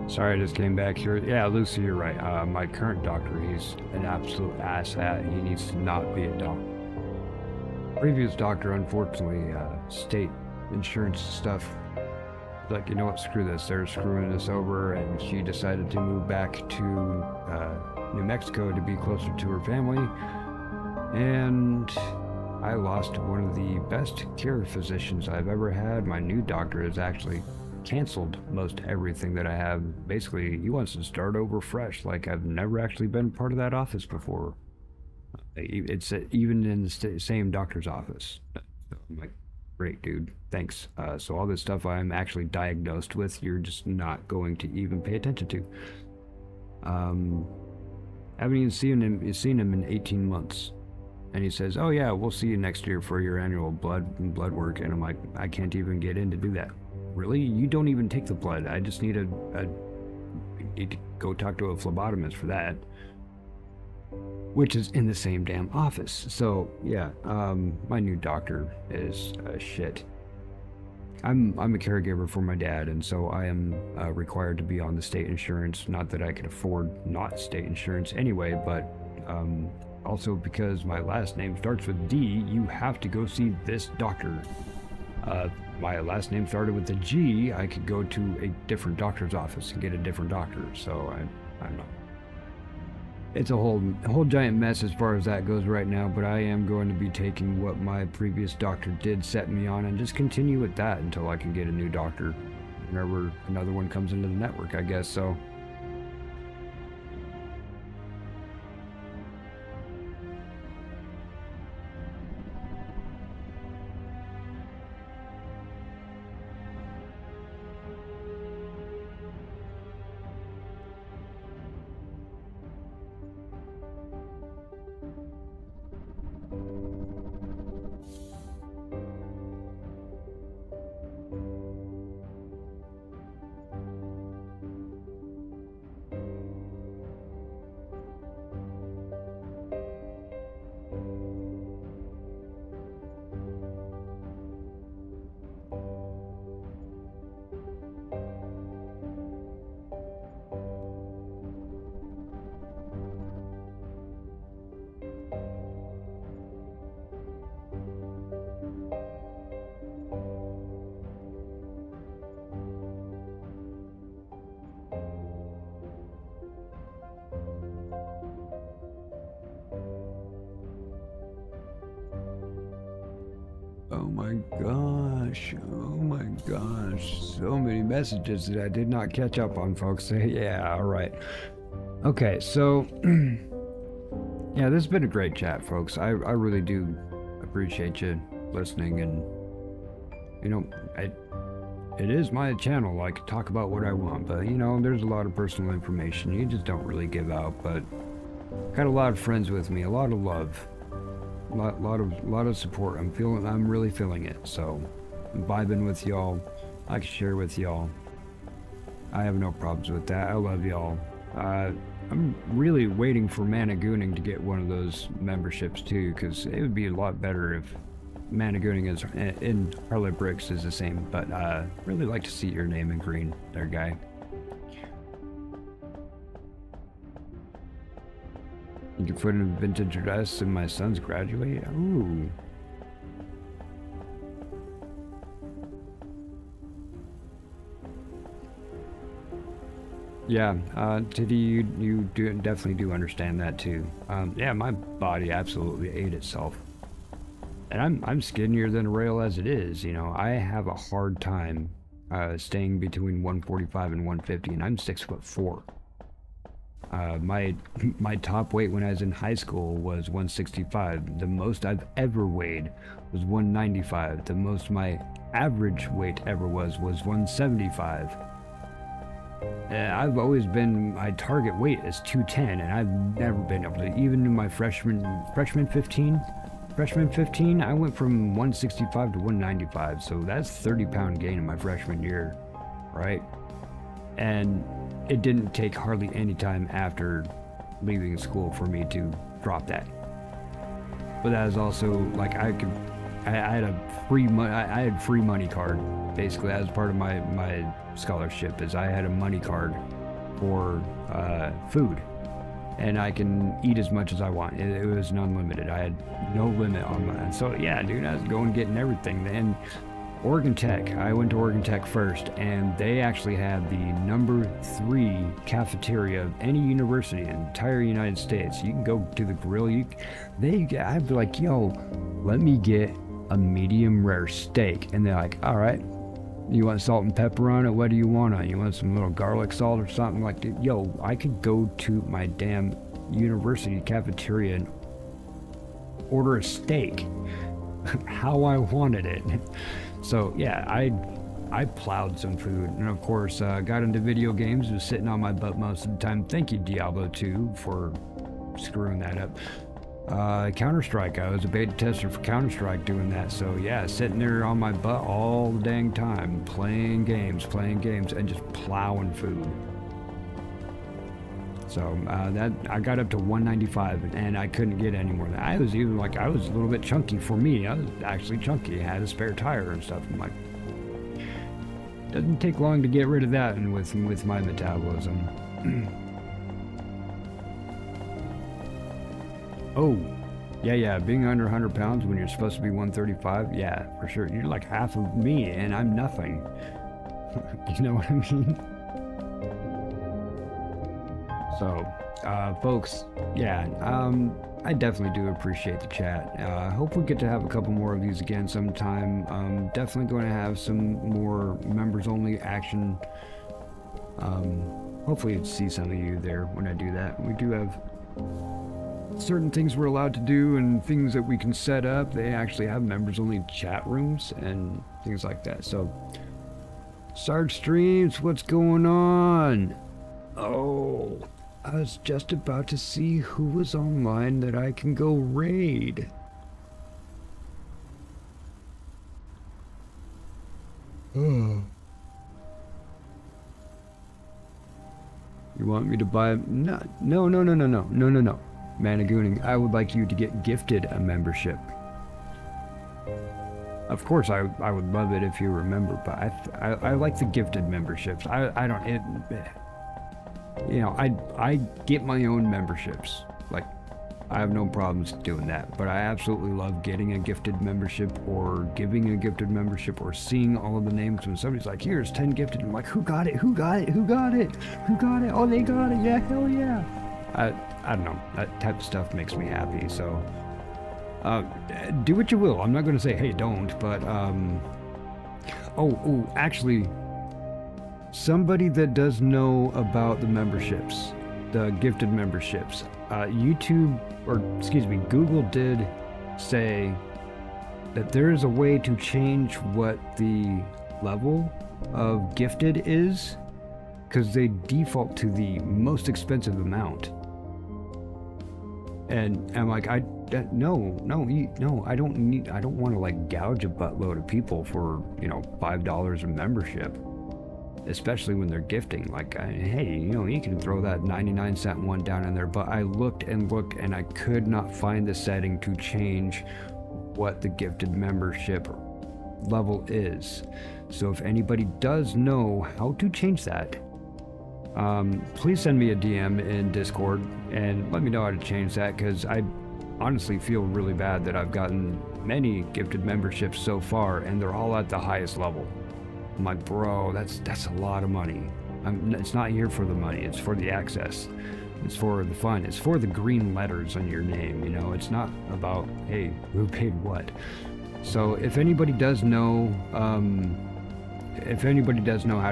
Sorry, I just came back here. Yeah, Lucy, you're right. My current doctor, he's an absolute asshat. He needs to not be a doctor. Previous doctor, unfortunately, state insurance stuff. Like, you know what, screw this. They're screwing us over, and she decided to move back to New Mexico to be closer to her family. And I lost one of the best care physicians I've ever had. My new doctor has actually canceled most everything that I have. Basically, he wants to start over fresh, like I've never actually been part of that office before. It's even in the same doctor's office. So I'm like, great, dude, thanks. So all this stuff I'm actually diagnosed with, you're just not going to even pay attention to. Haven't even seen him in 18 months. And he says, oh yeah, we'll see you next year for your annual blood work. And I'm like, I can't even get in to do that. Really? You don't even take the blood. I just need need to go talk to a phlebotomist for that. Which is in the same damn office. So yeah, my new doctor is shit. I'm a caregiver for my dad, and so I am required to be on the state insurance. Not that I could afford not state insurance anyway, but also because my last name starts with D, you have to go see this doctor. My last name started with a G, I could go to a different doctor's office and get a different doctor. So I don't know. It's a whole giant mess as far as that goes right now, but I am going to be taking what my previous doctor did set me on and just continue with that until I can get a new doctor. Whenever another one comes into the network, I guess, so. Oh my gosh, so many messages that I did not catch up on, folks. Yeah, all right. Okay, so yeah, this has been a great chat, folks. I really do appreciate you listening, and you know, it is my channel. I can talk about what I want, but you know, there's a lot of personal information you just don't really give out. But got a lot of friends with me, a lot of love. A lot of support. I'm really feeling it. So I'm vibing with y'all. I can share with y'all. I have no problems with that. I love y'all. I'm really waiting for Managooning to get one of those memberships too, because it would be a lot better if Managooning is in Harley Bricks is the same. But really like to see your name in green there, guy. You can put in a vintage dress and my son's graduate. Ooh. Yeah, Diti, you definitely do understand that too. Yeah, my body absolutely ate itself. And I'm skinnier than a rail as it is, you know. I have a hard time staying between 145 and 150, and I'm 6'4". My top weight when I was in high school was 165. The most I've ever weighed was 195. The most my average weight ever was 175. I've always been, my target weight is 210, and I've never been able to, even in my freshman 15, I went from 165 to 195, so that's 30-pound gain in my freshman year, right? And it didn't take hardly any time after leaving school for me to drop that. But that is also, like, I had a free money. I had free money card basically as part of my scholarship. Is I had a money card for food, and I can eat as much as I want. It was unlimited. I had no limit on mine. So yeah, dude, I was going getting everything. And Oregon Tech, I went to Oregon Tech first, and they actually had the #3 cafeteria of any university in the entire United States. You can go to the grill. I'd be like, yo, let me get a medium rare steak, and they're like, all right, you want salt and pepper on it? What do you want on it? You want some little garlic salt or something? Like, yo, I could go to my damn university cafeteria and order a steak how I wanted it. So yeah, I plowed some food, and of course got into video games. Was sitting on my butt most of the time. Thank you, Diablo 2, for screwing that up. Counter-Strike, I was a beta tester for Counter-Strike doing that. So yeah, sitting there on my butt all the dang time, playing games, and just plowing food. So that I got up to 195, and I couldn't get any more than that. I was even like, I was a little bit chunky for me. I was actually chunky. I had a spare tire and stuff. I'm like, doesn't take long to get rid of that, and with my metabolism. Oh, yeah, being under 100 pounds when you're supposed to be 135, yeah, for sure. You're like half of me, and I'm nothing. You know what I mean? So, folks, yeah, I definitely do appreciate the chat. I hope we get to have a couple more of these again sometime. Definitely going to have some more members-only action. Hopefully you'd see some of you there when I do that. We do have certain things we're allowed to do and things that we can set up. They actually have members-only chat rooms and things like that. So, Sarge Streams, what's going on? Oh, I was just about to see who was online that I can go raid. Oh. You want me to buy? No. Managooning, I would like you to get gifted a membership. Of course, I would love it if you remember, but I like the gifted memberships. You know, I get my own memberships. Like, I have no problems doing that, but I absolutely love getting a gifted membership or giving a gifted membership or seeing all of the names when somebody's like, here's 10 gifted. I'm like, who got it? Oh, they got it. Yeah, hell yeah. I don't know. That type of stuff makes me happy. So, do what you will. I'm not going to say, hey, don't, but, actually, somebody that does know about the memberships, the gifted memberships, Google did say that there is a way to change what the level of gifted is, because they default to the most expensive amount. And I'm like, I don't want to like gouge a buttload of people for, $5 a membership. Especially when they're gifting, like, hey, you can throw that 99-cent one down in there. But I looked and I could not find the setting to change what the gifted membership level is. So if anybody does know how to change that, please send me a DM in Discord and let me know how to change that, because I honestly feel really bad that I've gotten many gifted memberships so far and they're all at the highest level. I'm like, bro, that's a lot of money. It's not here for the money. It's for the access. It's for the fun. It's for the green letters on your name. It's not about, hey, who paid what. So if anybody does know, how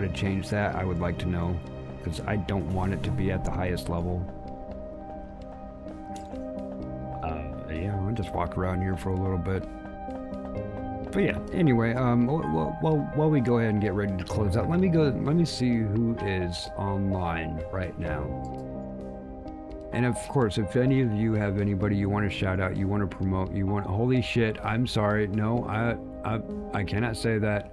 to change that, I would like to know, because I don't want it to be at the highest level. I'll just walk around here for a little bit. But yeah, anyway, while we go ahead and get ready to close out, let me see who is online right now. And of course, if any of you have anybody you want to shout out, you want to promote, holy shit, I'm sorry, no, I cannot say that.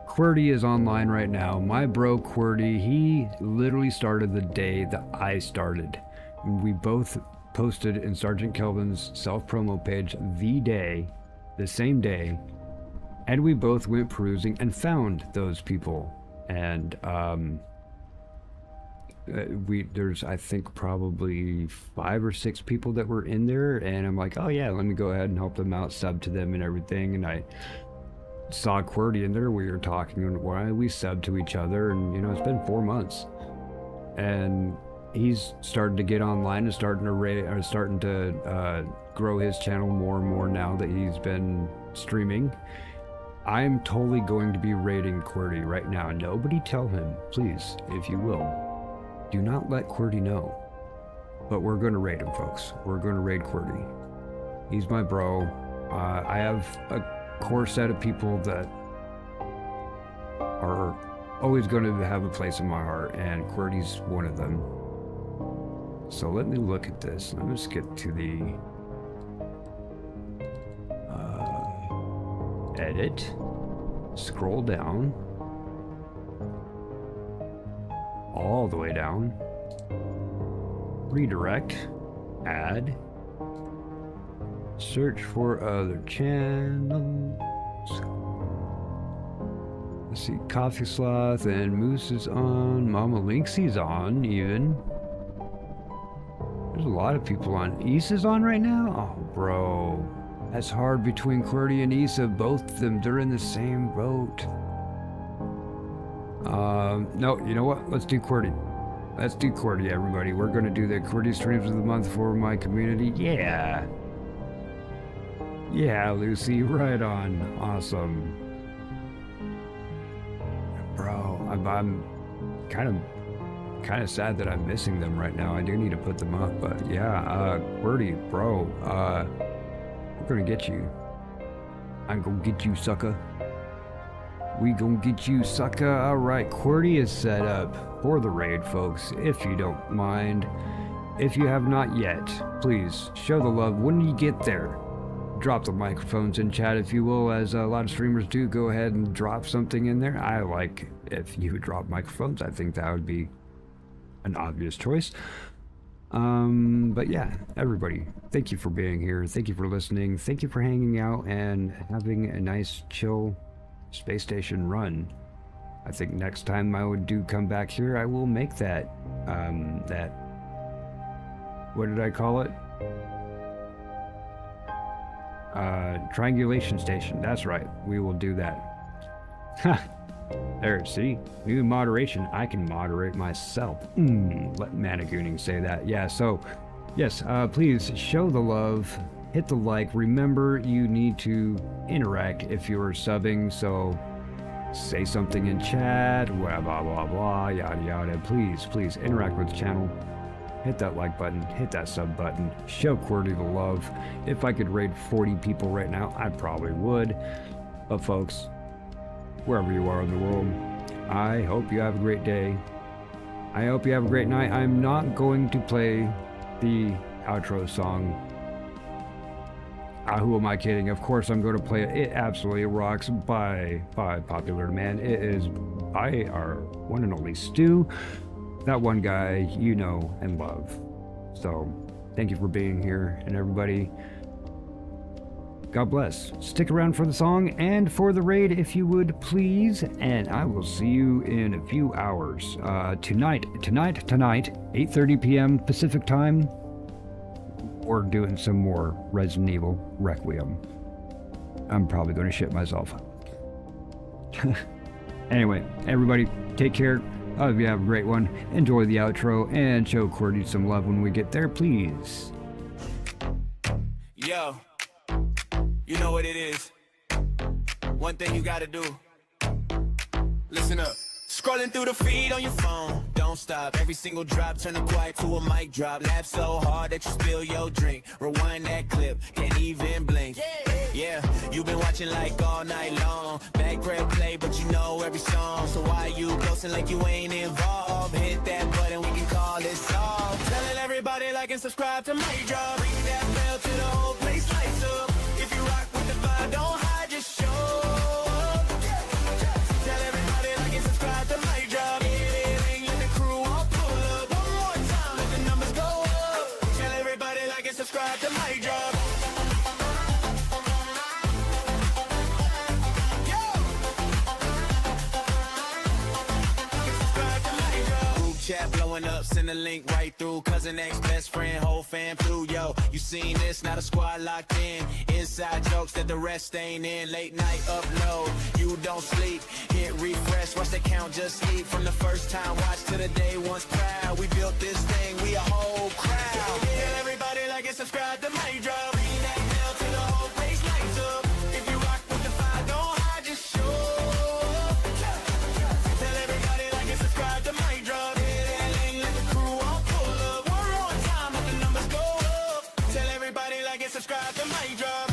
QWERTY is online right now. My bro QWERTY, he literally started the day that I started. We both posted in Sergeant Kelvin's self-promo page the day the same day, and we both went perusing and found those people. And there's I think probably 5 or 6 people that were in there, and I'm like, oh yeah, let me go ahead and help them out, sub to them and everything. And I saw QWERTY in there. We were talking, and why we subbed to each other, and you know, it's been 4 months, and he's starting to get online and starting to grow his channel more and more now that he's been streaming. I'm totally going to be raiding QWERTY right now. Nobody tell him, please, if you will. Do not let QWERTY know. But we're going to raid him, folks. We're going to raid QWERTY. He's my bro. I have a core set of people that are always going to have a place in my heart, and QWERTY's one of them. So let me look at this. Let me just get to the edit, scroll down, all the way down, redirect, add, search for other channels. Let's see, Coffee Sloth and Moose is on, Mama Linksy's on even. There's a lot of people on. Issa's on right now? Oh, bro. That's hard between QWERTY and Issa. Both of them, they're in the same boat. No, you know what? Let's do QWERTY. Let's do QWERTY, everybody. We're going to do the QWERTY streams of the month for my community. Yeah. Yeah, Lucy, right on. Awesome. Bro, I'm kind of sad that I'm missing them right now. I do need to put them up, but yeah, QWERTY, bro, we're gonna get you. I'm gonna get you, sucker. We gonna get you, sucker. All right, QWERTY is set up for the raid, folks, if you don't mind. If you have not yet, please show the love when you get there. Drop the microphones in chat, if you will, as a lot of streamers do. Go ahead and drop something in there. I like if you would drop microphones. I think that would be an obvious choice. But yeah, everybody, thank you for being here. Thank you for listening. Thank you for hanging out and having a nice, chill space station run. I think next time I would come back here, I will make that, what did I call it? Triangulation station. That's right. We will do that. There, see? New moderation. I can moderate myself. Let Managooning say that. Yeah, so, yes, please show the love. Hit the like. Remember, you need to interact if you're subbing, so say something in chat, blah, blah, blah, blah, yada, yada. Please, please interact with the channel. Hit that like button, hit that sub button, show QWERTY the love. If I could raid 40 people right now, I probably would. But folks, wherever you are in the world, I hope you have a great day. I hope you have a great night. I'm not going to play the outro song. Who am I kidding? Of course I'm going to play it. It absolutely rocks by popular demand. It is by our one and only Stu. That one guy you know and love. So, thank you for being here, and everybody, God bless. Stick around for the song and for the raid if you would, please, and I will see you in a few hours. Tonight, 8:30 p.m. Pacific time, we're doing some more Resident Evil Requiem. I'm probably going to shit myself. Anyway, everybody, take care. I hope you have a great one. Enjoy the outro and show QWERTY some love when we get there, please. Yo, you know what it is. One thing you gotta do. Listen up. Scrolling through the feed on your phone. Don't stop. Every single drop, turn the quiet to a mic drop. Laugh so hard that you spill your drink. Rewind that clip, can't even blink. Yeah, you've been watching like all night long. Background play, but you know every song. So why you ghosting like you ain't involved? Hit that button, we can call it solved. Telling everybody like and subscribe to MikeDropped. Ring that bell to the whole place lights up. If you rock with the vibe, don't hide, just show up. Tell everybody like and subscribe to MikeDropped. Ring, let the crew all pull up. One more time, let the numbers go up. Tell everybody like and subscribe to MikeDropped. chat blowing up, send a link right through. Cousin, ex, best friend, whole fam through. Yo, you seen this, not a squad locked in. Inside jokes that the rest ain't in. Late night upload, you don't sleep. Hit refresh, watch the count just sleep. From the first time watch to the day once proud. We built this thing, we a whole crowd. Tell everybody like and subscribe to MikeDropped. Ring that bell till the whole place lights up. If you rock with the fire, don't hide, just show up. Tell everybody like and subscribe to MikeDropped. Hit that link, let the crew all pull up. We're on time, let the numbers go up. Tell everybody like and subscribe to MikeDropped.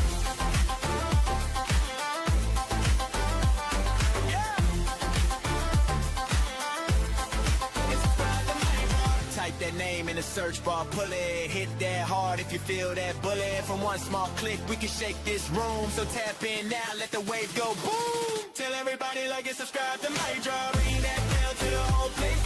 Type that name in the search bar, pull it, hit that hard if you feel that bullet. From one small click, we can shake this room. So tap in now, let the wave go boom. Tell everybody like and subscribe to MikeDropped. Ring that bell till the whole place